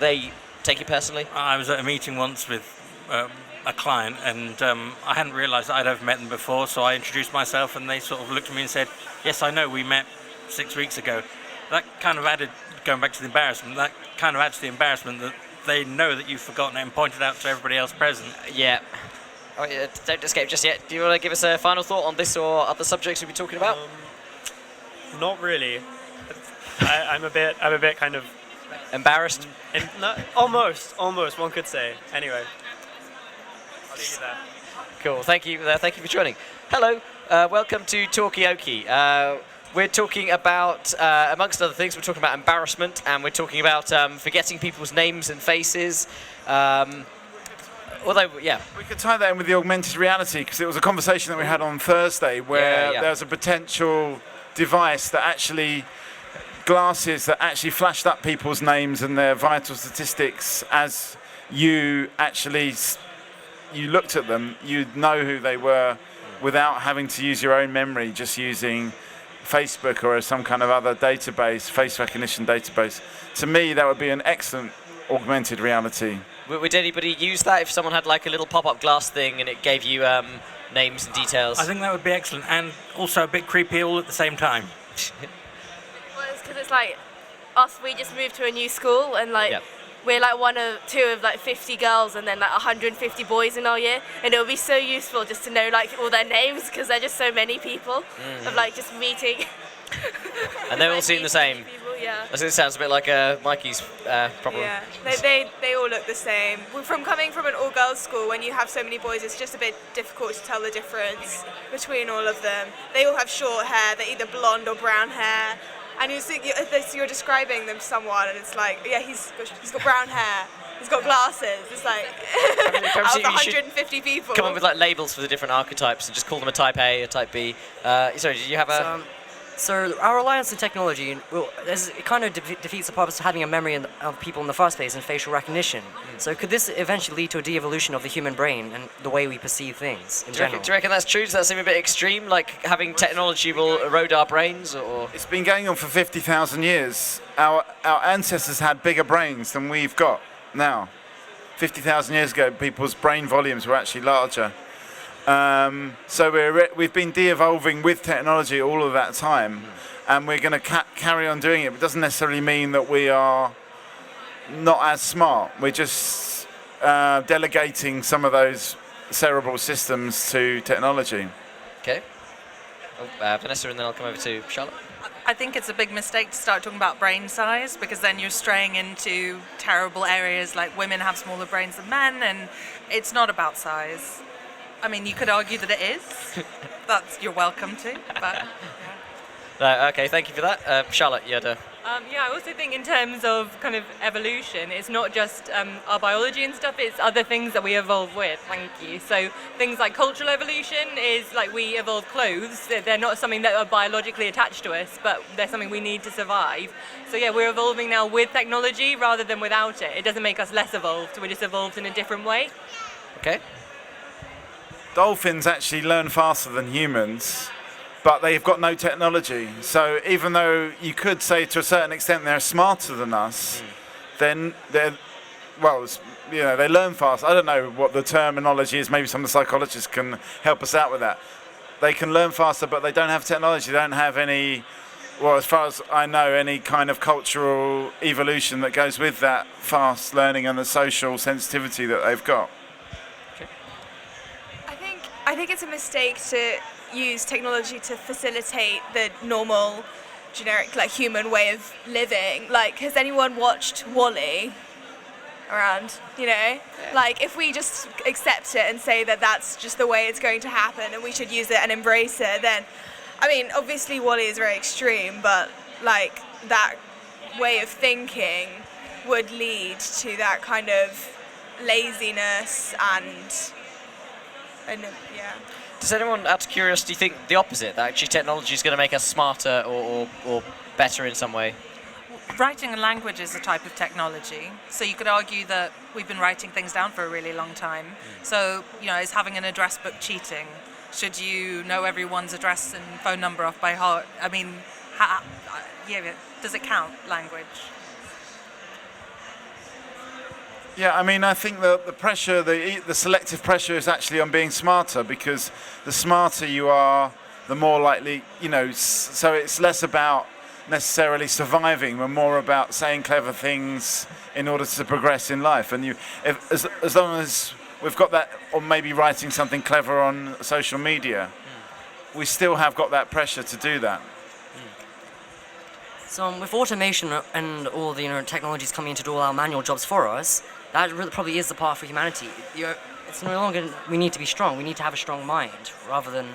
personally? I was at a meeting once with a client, and I hadn't realised that I'd ever met them before, so I introduced myself, and they sort of looked at me and said, "Yes, I know, we met 6 weeks ago." That kind of added, going back to the embarrassment, that kind of adds to the embarrassment that they know that you've forgotten it and pointed out to everybody else present. Yeah. Oh, yeah, don't escape just yet. Do you want to give us a final thought on this or other subjects we'll be talking about? Not really. I'm a bit kind of embarrassed. Almost, one could say. Anyway, I'll leave you there. Cool. Thank you for joining. Hello. Welcome to Talkaoke. We're talking about, amongst other things, we're talking about embarrassment, and we're talking about forgetting people's names and faces. Although, yeah. We could tie that in with the augmented reality, because it was a conversation that we had on Thursday where there's a potential device that actually, glasses that actually flashed up people's names and their vital statistics as you looked at them, you'd know who they were without having to use your own memory, just using Facebook or some kind of other database, face recognition database. To me, that would be an excellent augmented reality. Would anybody use that if someone had like a little pop-up glass thing and it gave you names and details? I think that would be excellent, and also a bit creepy all at the same time. Well, it's because it's like us, we just moved to a new school, and like we're like one or two of like 50 girls, and then like 150 boys in our year, and it would be so useful just to know like all their names, because they're just so many people of like just meeting. And they all seem the same. People, yeah. It sounds a bit like Mikey's problem. Yeah, they all look the same. From coming from an all-girls school, when you have so many boys, it's just a bit difficult to tell the difference between all of them. They all have short hair, they're either blonde or brown hair, and you're describing them to someone, and it's like, yeah, he's got brown hair, he's got glasses. It's like out of 150 people. Come up with like labels for the different archetypes and just call them a type A, a type B. Sorry, did you have a? So our reliance on technology, well, it kind of defeats the purpose of having a memory of people in the first place and facial recognition. So could this eventually lead to a de-evolution of the human brain and the way we perceive things in general? Do you reckon that's true? Does that seem a bit extreme, like having technology will erode our brains? Or It's been going on for 50,000 years. Our ancestors had bigger brains than we've got now. 50,000 years ago, people's brain volumes were actually larger. So we've been de-evolving with technology all of that time, and we're going to carry on doing it. But it doesn't necessarily mean that we are not as smart. We're just delegating some of those cerebral systems to technology. Okay. Vanessa, and then I'll come over to Charlotte. I think it's a big mistake to start talking about brain size, because then you're straying into terrible areas like women have smaller brains than men, and it's not about size. I mean, you could argue that it is. You're welcome to, but... Okay, thank you for that. Charlotte, you had a... Yeah, I also think in terms of kind of evolution, it's not just our biology and stuff, it's other things that we evolve with, thank you. So things like cultural evolution is like we evolve clothes. They're not something that are biologically attached to us, but they're something we need to survive. So yeah, we're evolving now with technology rather than without it. It doesn't make us less evolved, we're just evolved in a different way. Okay. Dolphins actually learn faster than humans, but they've got no technology. So even though you could say to a certain extent they're smarter than us, then they learn fast. I don't know what the terminology is. Maybe some of the psychologists can help us out with that. They can learn faster, but they don't have technology. They don't have any, well, as far as I know, any kind of cultural evolution that goes with that fast learning and the social sensitivity that they've got. I think it's a mistake to use technology to facilitate the normal, generic, like human way of living. Like, has anyone watched WALL-E around? You know, like if we just accept it and say that that's just the way it's going to happen, and we should use it and embrace it, then, I mean, obviously WALL-E is very extreme, but like that way of thinking would lead to that kind of laziness and yeah. Does anyone, out of curiosity, think the opposite, that actually technology is going to make us smarter or better in some way? Writing a language is a type of technology, so you could argue that we've been writing things down for a really long time. So, you know, is having an address book cheating? Should you know everyone's address and phone number off by heart? I mean, does it count, language? Yeah, I mean, I think the pressure, the selective pressure is actually on being smarter, because the smarter you are, the more likely, you know, so it's less about necessarily surviving, but more about saying clever things in order to progress in life. And as long as we've got that, or maybe writing something clever on social media, we still have got that pressure to do that. So with automation and all the technologies coming in to do all our manual jobs for us, that really probably is the path for humanity. It's no longer we need to be strong. We need to have a strong mind rather than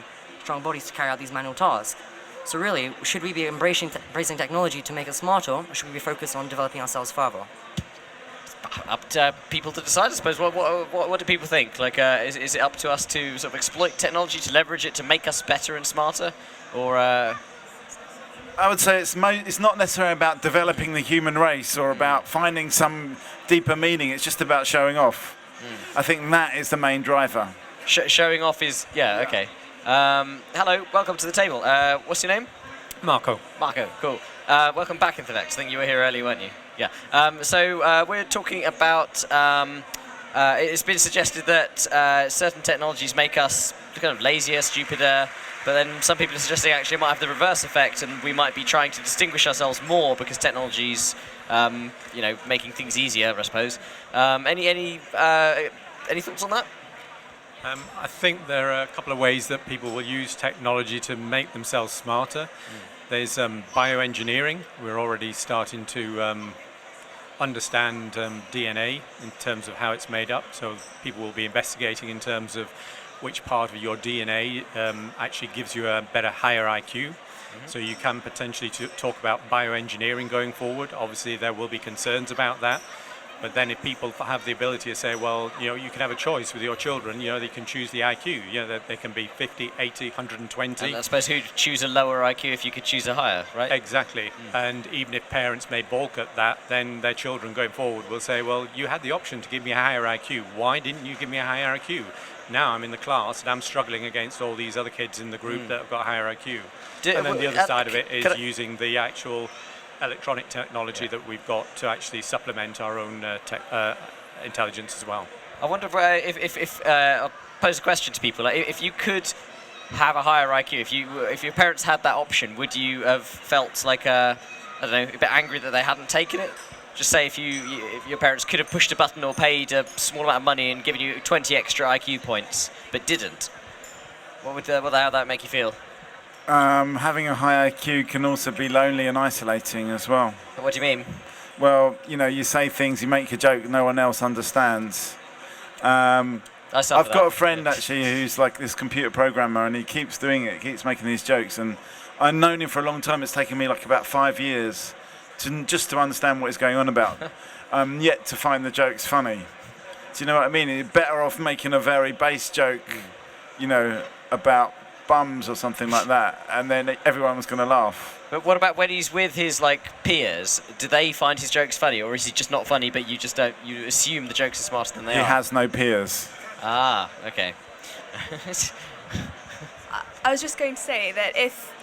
strong bodies to carry out these manual tasks. So really, should we be embracing technology to make us smarter, or should we be focused on developing ourselves further? Up to people to decide, I suppose. What do people think? Like, is it up to us to sort of exploit technology, to leverage it, to make us better and smarter, or? I would say it's not necessarily about developing the human race or about finding some deeper meaning. It's just about showing off. I think that is the main driver. Showing off is, yeah, okay. Hello, welcome to the table. What's your name? Marco. Marco, cool. Welcome back, in fact. I think you were here earlier, weren't you? Yeah. So we're talking about it's been suggested that certain technologies make us kind of lazier, stupider, but then some people are suggesting actually it might have the reverse effect, and we might be trying to distinguish ourselves more because technology's, making things easier, I suppose. Any thoughts on that? I think there are a couple of ways that people will use technology to make themselves smarter. There's bioengineering. We're already starting to understand DNA in terms of how it's made up. So people will be investigating in terms of which part of your DNA actually gives you a better, higher IQ. So you can potentially talk about bioengineering going forward. Obviously, there will be concerns about that. But then if people have the ability to say, well, you can have a choice with your children, they can choose the IQ. They can be 50, 80, 120. And I suppose who'd choose a lower IQ if you could choose a higher, right? Exactly. And even if parents may balk at that, then their children going forward will say, well, you had the option to give me a higher IQ. Why didn't you give me a higher IQ? Now I'm in the class and I'm struggling against all these other kids in the group that have got a higher IQ. And then the other side of it is using the actual electronic technology that we've got to actually supplement our own intelligence as well. I wonder if I'll pose a question to people. If you could have a higher IQ, if your parents had that option, would you have felt like a bit angry that they hadn't taken it? Just say if your parents could have pushed a button or paid a small amount of money and given you 20 extra IQ points, but didn't. How would that make you feel? Having a high IQ can also be lonely and isolating as well. What do you mean? Well, you say things, you make a joke no one else understands. I've got a friend actually who's like this computer programmer, and he keeps doing it, keeps making these jokes, and I've known him for a long time. It's taken me like about 5 years just to understand what he's going on about. Yet to find the jokes funny. Do you know what I mean? You're better off making a very base joke, about bums or something like that, and then everyone was going to laugh. But what about when he's with his peers? Do they find his jokes funny, or is he just not funny, but you assume the jokes are smarter than they are? He has no peers. Ah, okay. I was just going to say that if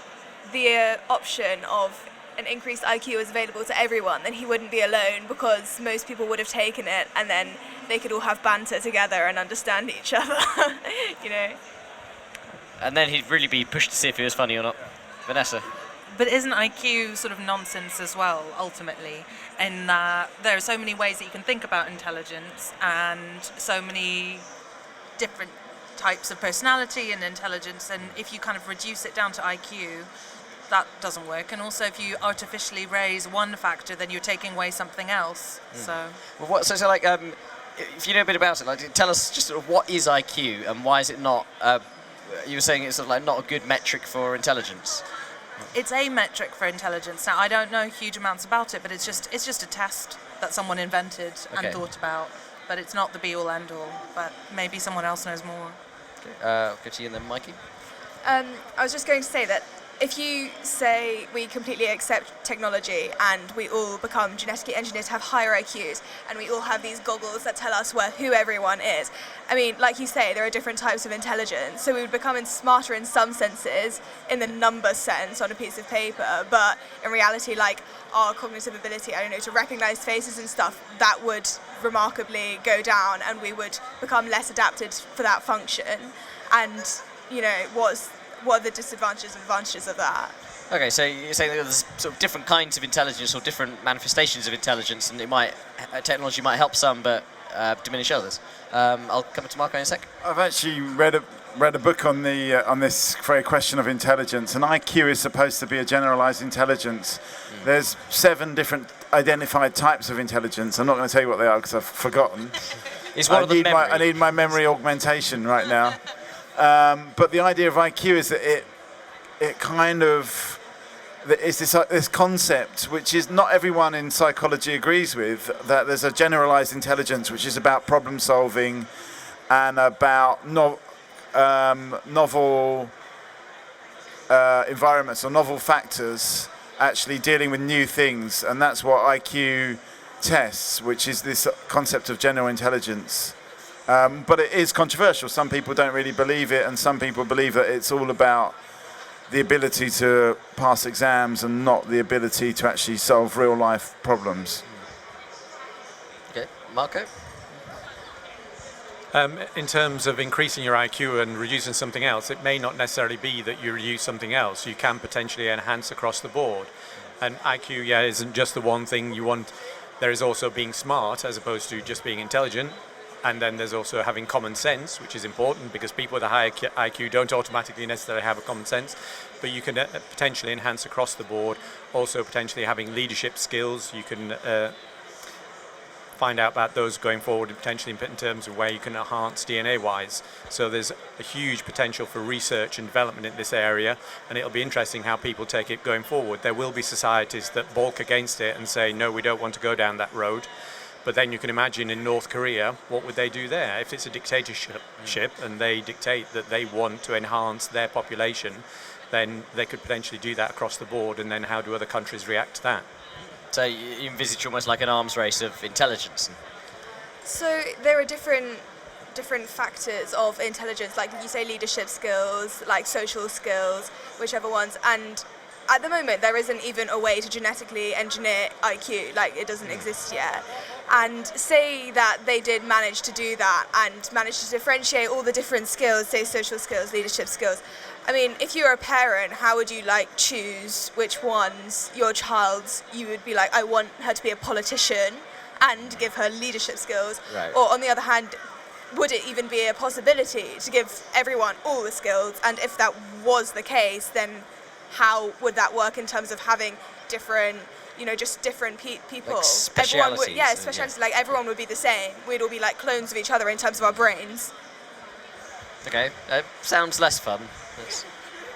the option of an increased IQ was available to everyone, then he wouldn't be alone, because most people would have taken it, and then they could all have banter together and understand each other, And then he'd really be pushed to see if he was funny or not. Vanessa? But isn't IQ sort of nonsense as well, ultimately? In that there are so many ways that you can think about intelligence, and so many different types of personality and intelligence, and if you kind of reduce it down to IQ, that doesn't work. And also if you artificially raise one factor, then you're taking away something else. So if you know a bit about it, tell us just sort of what is IQ and why is it not you were saying it's sort of not a good metric for intelligence. It's a metric for intelligence. Now, I don't know huge amounts about it, but it's just a test that someone invented and thought about. But it's not the be-all, end-all. But maybe someone else knows more. Okay. I'll go to you and then Mikey. I was just going to say that if you say we completely accept technology and we all become genetically engineered to have higher IQs, and we all have these goggles that tell us who everyone is, I mean, like you say, there are different types of intelligence, so we would become smarter in some senses, in the number sense on a piece of paper, but in reality, our cognitive ability, to recognize faces and stuff, that would remarkably go down, and we would become less adapted for that function. And, what are the disadvantages and advantages of that? Okay, so you're saying that there's sort of different kinds of intelligence or different manifestations of intelligence, and technology might help some but diminish others. I'll come to Marco in a sec. I've actually read a book on this very question of intelligence, and IQ is supposed to be a generalized intelligence. There's 7 different identified types of intelligence. I'm not going to tell you what they are because I've forgotten. Is one of them memory? I need my memory augmentation right now. But the idea of IQ is that it kind of is this concept which is not everyone in psychology agrees with, that there's a generalized intelligence which is about problem solving and about novel environments or novel factors actually dealing with new things, and that's what IQ tests, which is this concept of general intelligence. But it is controversial. Some people don't really believe it, and some people believe that it's all about the ability to pass exams and not the ability to actually solve real-life problems. Okay, Marco? In terms of increasing your IQ and reducing something else, it may not necessarily be that you reduce something else. You can potentially enhance across the board. And IQ, isn't just the one thing you want. There is also being smart as opposed to just being intelligent. And then there's also having common sense, which is important because people with a higher IQ don't automatically necessarily have a common sense. But you can potentially enhance across the board. Also potentially having leadership skills. You can find out about those going forward, potentially in terms of where you can enhance DNA-wise. So there's a huge potential for research and development in this area, and it'll be interesting how people take it going forward. There will be societies that balk against it and say, no, we don't want to go down that road. But then you can imagine in North Korea, what would they do there? If it's a dictatorship and they dictate that they want to enhance their population, then they could potentially do that across the board, and then how do other countries react to that? So you envisage almost like an arms race of intelligence. So there are different factors of intelligence, like you say, leadership skills, like social skills, whichever ones. And at the moment, there isn't even a way to genetically engineer IQ, like it doesn't exist yet. And say that they did manage to do that and manage to differentiate all the different skills, say social skills, leadership skills. I mean, if you're a parent, how would you choose which ones your child's, you would be like, I want her to be a politician and give her leadership skills. Right. Or on the other hand, would it even be a possibility to give everyone all the skills? And if that was the case, then how would that work in terms of having different, just different people? Like specialities. Specialities. Like everyone would be the same. We'd all be like clones of each other in terms of our brains. Okay, sounds less fun.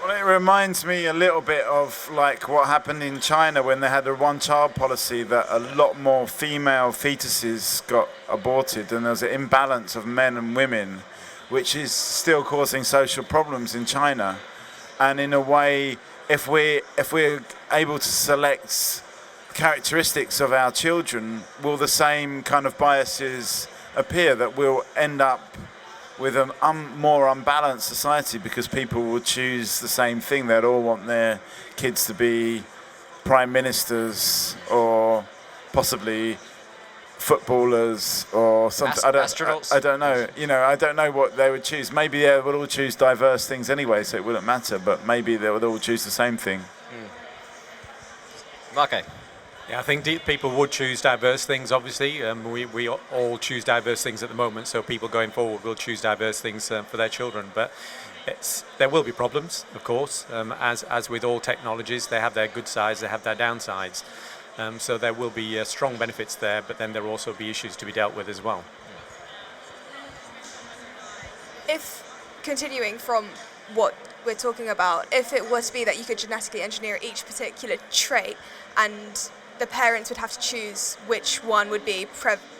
Well, it reminds me a little bit of what happened in China when they had a one-child policy, that a lot more female fetuses got aborted, and there's an imbalance of men and women, which is still causing social problems in China. And in a way, if we're able to select characteristics of our children, will the same kind of biases appear, that we'll end up with a more unbalanced society because people will choose the same thing? They'd all want their kids to be prime ministers or possibly footballers or something. Astronauts. I don't know. I don't know what they would choose. Maybe they would all choose diverse things anyway, so it wouldn't matter. But maybe they would all choose the same thing. Okay. Yeah, I think people would choose diverse things, obviously. We all choose diverse things at the moment, so people going forward will choose diverse things for their children. But there will be problems, of course. As with all technologies, they have their good sides, they have their downsides. So there will be strong benefits there, but then there will also be issues to be dealt with as well. If, continuing from what we're talking about, if it were to be that you could genetically engineer each particular trait and the parents would have to choose which one would be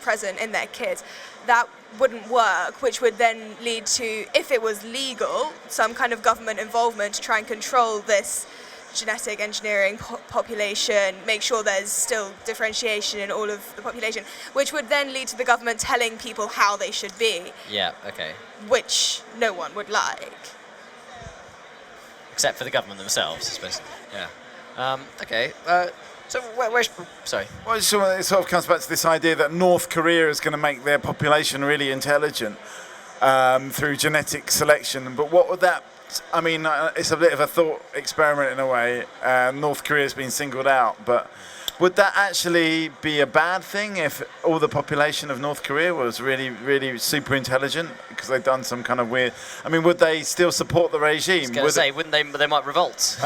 present in their kids, that wouldn't work, which would then lead to, if it was legal, some kind of government involvement to try and control this genetic engineering population, make sure there's still differentiation in all of the population, which would then lead to the government telling people how they should be. Yeah, okay. Which no one would like. Except for the government themselves, I suppose. Yeah. Okay. So sorry. Well, it sort of comes back to this idea that North Korea is going to make their population really intelligent through genetic selection. But what would that? I mean, it's a bit of a thought experiment in a way. North Korea has been singled out, but would that actually be a bad thing if all the population of North Korea was really, really super intelligent because they've done some kind of weird? I mean, would they still support the regime? I was going to say, wouldn't they? They might revolt.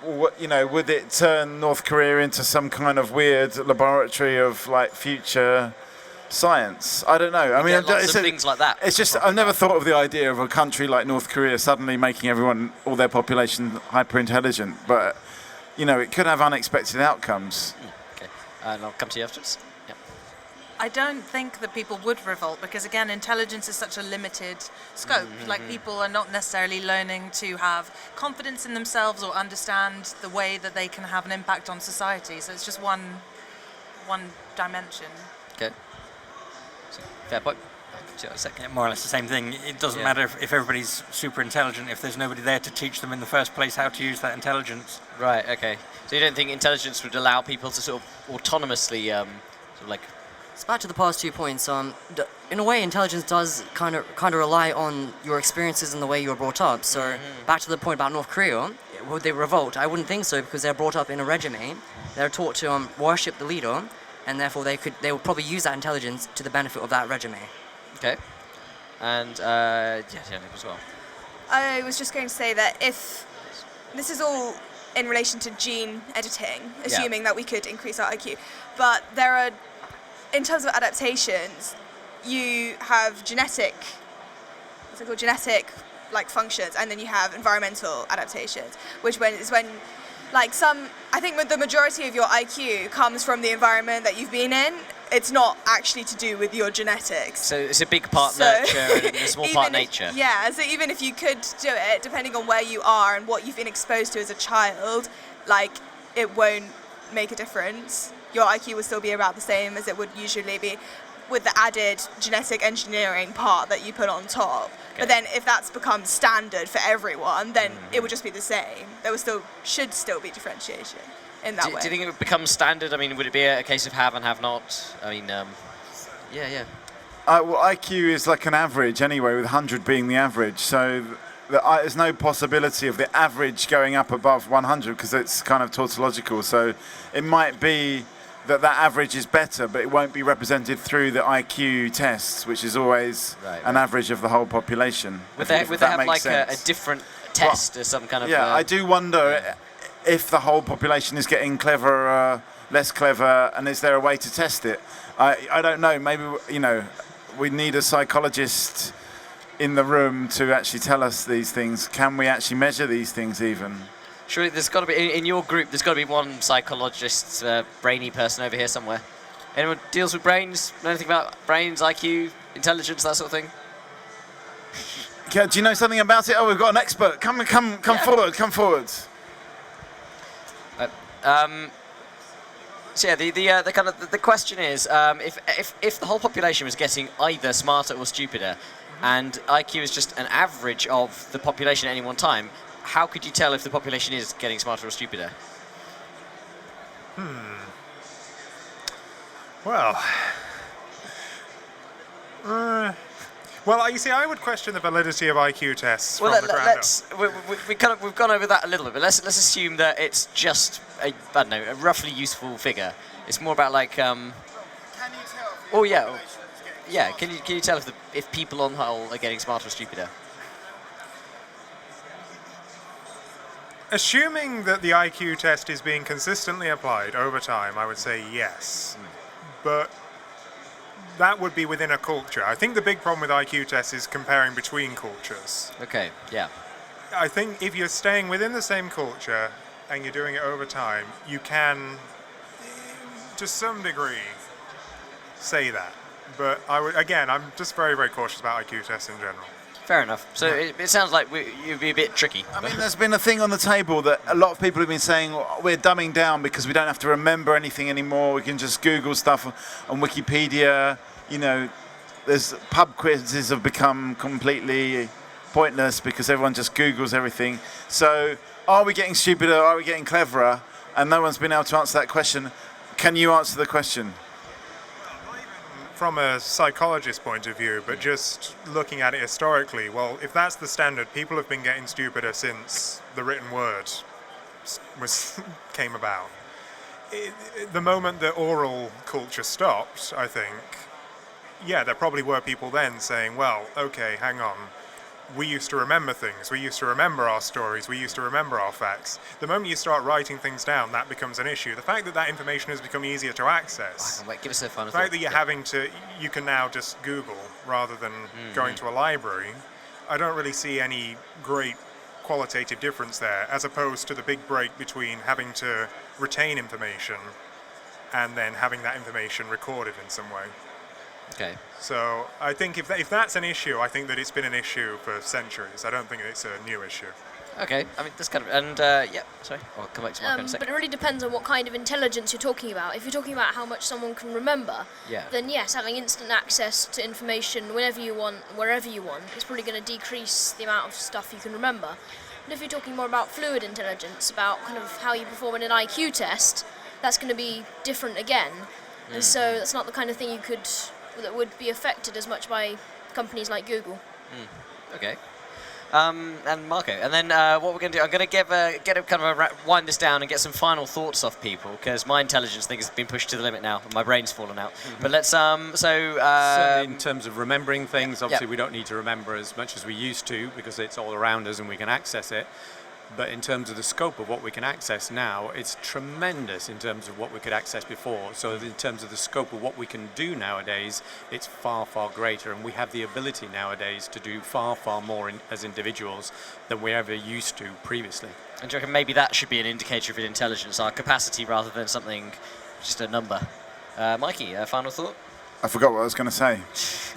Would it turn North Korea into some kind of weird laboratory of future science? I don't know. I mean, lots of things like that. It's just I've never thought of the idea of a country like North Korea suddenly making all their population hyper intelligent, but it could have unexpected outcomes. Okay, and I'll come to you afterwards. Yep. I don't think that people would revolt because, again, intelligence is such a limited scope. People are not necessarily learning to have confidence in themselves or understand the way that they can have an impact on society. So it's just one dimension. Okay. Fair point. Yeah, more or less the same thing. It doesn't matter if everybody's super intelligent if there's nobody there to teach them in the first place how to use that intelligence. Right, okay. So you don't think intelligence would allow people to sort of autonomously So back to the past 2 points. In a way, intelligence does kind of rely on your experiences and the way you were brought up. So back to the point about North Korea, would they revolt? I wouldn't think so, because they're brought up in a regime. They're taught to worship the leader, and therefore they would probably use that intelligence to the benefit of that regime. Okay. And yeah, Nick as well. I was just going to say that if this is all in relation to gene editing, assuming that we could increase our IQ, but there are, in terms of adaptations, you have genetic like functions, and then you have environmental adaptations, which is when like I think the majority of your IQ comes from the environment that you've been in. It's not actually to do with your genetics. So it's a big part nurture and a small part nature. Yeah, so even if you could do it, depending on where you are and what you've been exposed to as a child, like, it won't make a difference. Your IQ will still be about the same as it would usually be, with the added genetic engineering part that you put on top. Okay. But then if that's become standard for everyone, then it would just be the same. There should still be differentiation in that way. Do you think it would become standard? I mean, would it be a case of have and have not? I mean, yeah. Well, IQ is like an average anyway, with 100 being the average. So there's no possibility of the average going up above 100, because it's kind of tautological. So it might be that average is better, but it won't be represented through the IQ tests, which is always an average of the whole population. Would they have like a different test or some kind of... Yeah, I do wonder if the whole population is getting cleverer, less clever, and is there a way to test it? I don't know. Maybe, we need a psychologist in the room to actually tell us these things. Can we actually measure these things even? Surely there's got to be, in your group, there's got to be one psychologist, brainy person over here somewhere. Anyone deals with brains? Know anything about brains, IQ, intelligence, that sort of thing? Yeah, do you know something about it? Oh, we've got an expert. Come forward, come forward. So yeah, the question is, if the whole population was getting either smarter or stupider, and IQ is just an average of the population at any one time, how could you tell if the population is getting smarter or stupider? Well, you see, I would question the validity of IQ tests from the ground up. We've gone over that a little bit, but let's assume that it's just a roughly useful figure. It's more about like Can you tell if people on the whole are getting smarter or stupider? Assuming that the IQ test is being consistently applied over time, I would say yes. But that would be within a culture. I think the big problem with IQ tests is comparing between cultures. Okay, yeah. I think if you're staying within the same culture and you're doing it over time, you can, to some degree, say that. But I'm just very, very cautious about IQ tests in general. Fair enough. So it sounds like you'd be a bit tricky. I mean, there's been a thing on the table that a lot of people have been saying, we're dumbing down because we don't have to remember anything anymore. We can just Google stuff on Wikipedia. There's pub quizzes have become completely pointless because everyone just Googles everything. So are we getting stupider? Are we getting cleverer? And no one's been able to answer that question. Can you answer the question? From a psychologist's point of view, but just looking at it historically, well, if that's the standard, people have been getting stupider since the written word came about. The moment the oral culture stopped, I think, there probably were people then saying, well, okay, hang on. We used to remember things. We used to remember our stories. We used to remember our facts. The moment you start writing things down, that becomes an issue. The fact that information has become easier to access. Give us a final The fact that you can now just Google rather than going to a library. I don't really see any great qualitative difference there, as opposed to the big break between having to retain information and then having that information recorded in some way. Okay. So I think if that's an issue, I think that it's been an issue for centuries. I don't think it's a new issue. Okay, I mean, that's kind of... And, sorry, I'll come back to Mark in a second. But it really depends on what kind of intelligence you're talking about. If you're talking about how much someone can remember, then yes, having instant access to information whenever you want, wherever you want, is probably going to decrease the amount of stuff you can remember. But if you're talking more about fluid intelligence, about kind of how you perform in an IQ test, that's going to be different again. and so that's not the kind of thing that would be affected as much by companies like Google. Okay. And Marco, and then what we're going to do, I'm going to get a kind of wind this down and get some final thoughts off people, because my intelligence thing has been pushed to the limit now, and my brain's fallen out. But let's Certainly in terms of remembering things, obviously we don't need to remember as much as we used to because it's all around us and we can access it. But in terms of the scope of what we can access now, it's tremendous in terms of what we could access before. So in terms of the scope of what we can do nowadays, it's far, far greater. And we have the ability nowadays to do far, far more as individuals than we ever used to previously. And do you reckon maybe that should be an indicator of intelligence, our capacity, rather than something, just a number? Mikey, final thought? I forgot what I was going to say.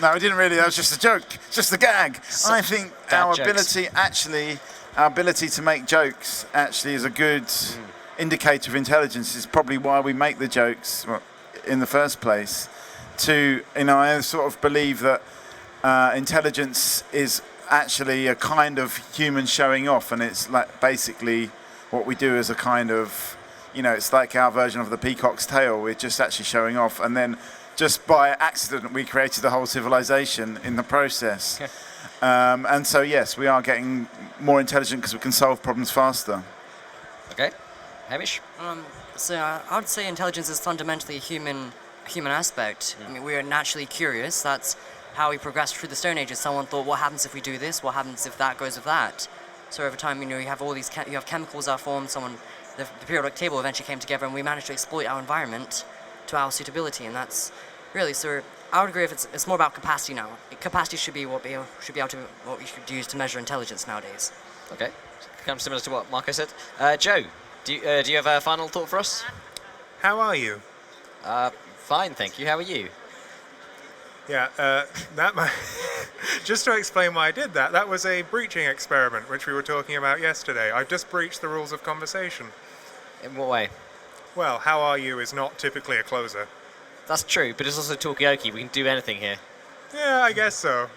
No, I didn't really. That was just a joke, just a gag. I think our ability to make jokes actually is a good indicator of intelligence. Is probably why we make the jokes in the first place. I sort of believe that intelligence is actually a kind of human showing off, and it's like basically what we do as a kind of, it's like our version of the peacock's tail. We're just actually showing off, and then just by accident we created the whole civilization in the process. And so, yes, we are getting more intelligent because we can solve problems faster. Okay. Hamish? So I would say intelligence is fundamentally a human aspect. I mean, we are naturally curious. That's how we progressed through the Stone Ages. Someone thought, what happens if we do this? What happens if that goes with that? So over time, you have all these, you have chemicals that are formed. The periodic table eventually came together, and we managed to exploit our environment to our suitability, and that's really, so I would agree if it's more about capacity now. Capacity should be what we should use to measure intelligence nowadays. Okay, kind of similar to what Marco said. Joe, do you have a final thought for us? How are you? Fine, thank you. How are you? Yeah, just to explain why I did that, that was a breaching experiment, which we were talking about yesterday. I've just breached the rules of conversation. In what way? Well, how are you is not typically a closer. That's true, but it's also Talkaoke. We can do anything here. Yeah, I guess so.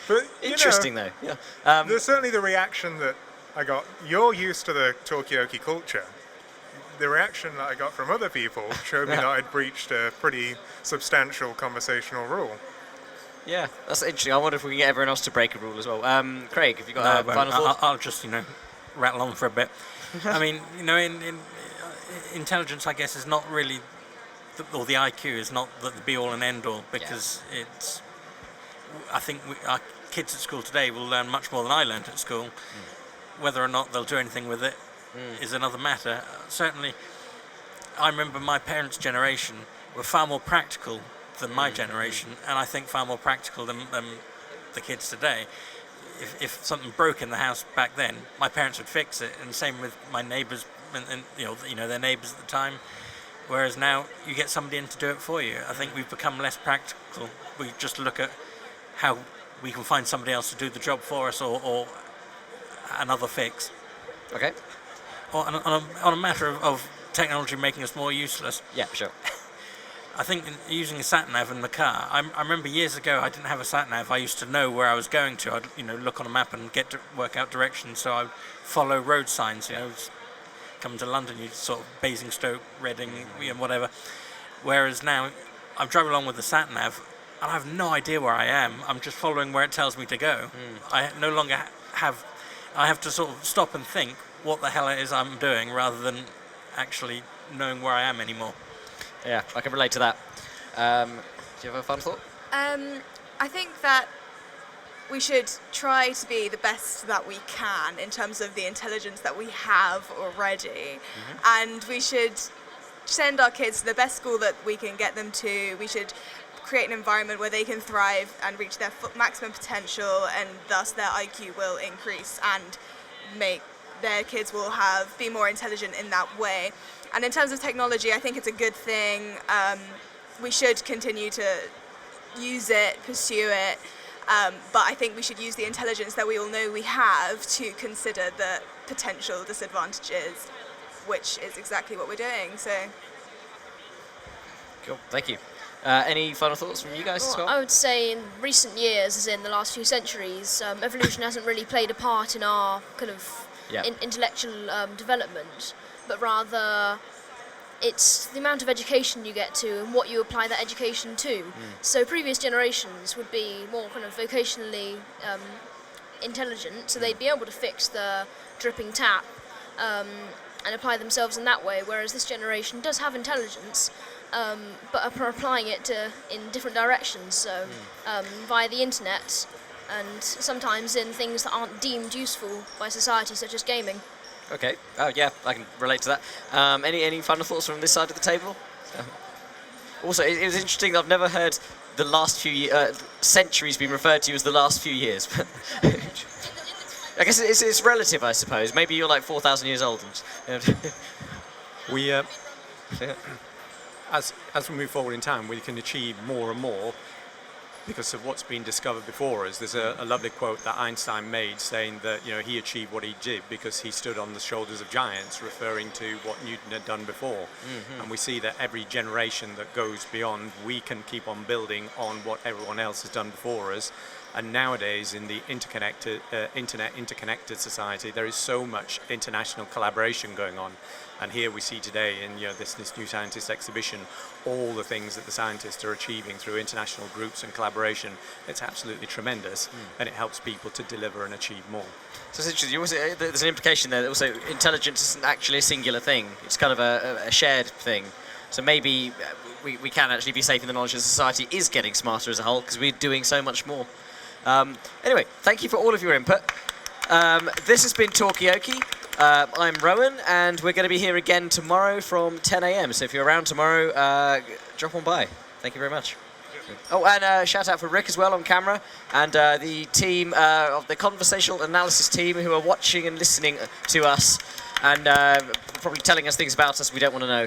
But interesting, though. Yeah. There's certainly the reaction that I got. You're used to the Talkaoke culture. The reaction that I got from other people showed me that I'd breached a pretty substantial conversational rule. Yeah, that's interesting. I wonder if we can get everyone else to break a rule as well. Craig, have you got a final thought? I'll just, rattle on for a bit. I mean, in intelligence, I guess, is not really, or the IQ is not the be-all and end-all, because it's, I think our kids at school today will learn much more than I learned at school. Whether or not they'll do anything with it is another matter. Certainly, I remember my parents' generation were far more practical than my generation, and I think far more practical than the kids today. If something broke in the house back then, my parents would fix it, and same with my neighbours, and their neighbours at the time. Whereas now you get somebody in to do it for you. I think we've become less practical. We just look at how we can find somebody else to do the job for us, or another fix. Okay. Or on a matter of technology making us more useless. Yeah, sure. I think using a sat-nav in the car, I remember years ago I didn't have a sat-nav. I used to know where I was going to. I'd look on a map and get to work out directions, so I'd follow road signs. Come to London, you sort of Basingstoke, Reading, whatever. Whereas now I'm driving along with the sat-nav and I have no idea where I am. I'm just following where it tells me to go. I no longer I have to sort of stop and think what the hell it is I'm doing, rather than actually knowing where I am anymore. Yeah, I can relate to that. Do you have a final thought? I think that we should try to be the best that we can in terms of the intelligence that we have already. And we should send our kids to the best school that we can get them to. We should create an environment where they can thrive and reach their maximum potential, and thus their IQ will increase, and their kids will be more intelligent in that way. And in terms of technology, I think it's a good thing. We should continue to use it, pursue it, but I think we should use the intelligence that we all know we have to consider the potential disadvantages, which is exactly what we're doing. So, cool, thank you. Any final thoughts from you guys as well? I would say in recent years, as in the last few centuries, evolution hasn't really played a part in our kind of intellectual development, but rather it's the amount of education you get to and what you apply that education to. So previous generations would be more kind of vocationally intelligent, so they'd be able to fix the dripping tap and apply themselves in that way, whereas this generation does have intelligence, but are applying it in different directions, so via the internet, and sometimes in things that aren't deemed useful by society, such as gaming. Okay. Oh yeah, I can relate to that. Any final thoughts from this side of the table? Also, it was interesting. I've never heard the last few centuries being referred to as the last few years. I guess it's relative, I suppose. Maybe you're like 4,000 years old. We, as we move forward in time, we can achieve more and more because of what's been discovered before us. There's a lovely quote that Einstein made saying that he achieved what he did because he stood on the shoulders of giants, referring to what Newton had done before. And we see that every generation that goes beyond, we can keep on building on what everyone else has done before us. And nowadays, in the interconnected society, there is so much international collaboration going on. And here we see today in this New Scientist exhibition, all the things that the scientists are achieving through international groups and collaboration. It's absolutely tremendous, and it helps people to deliver and achieve more. So it's interesting. There's an implication there that also intelligence isn't actually a singular thing. It's kind of a shared thing. So maybe we can actually be safe in the knowledge that society is getting smarter as a whole because we're doing so much more. Anyway, thank you for all of your input. This has been Talkaoke. I'm Rowan, and we're going to be here again tomorrow from 10 a.m. So if you're around tomorrow, drop on by. Thank you very much. Oh, and shout out for Rick as well on camera, and the team of the conversational analysis team who are watching and listening to us, and probably telling us things about us we don't want to know.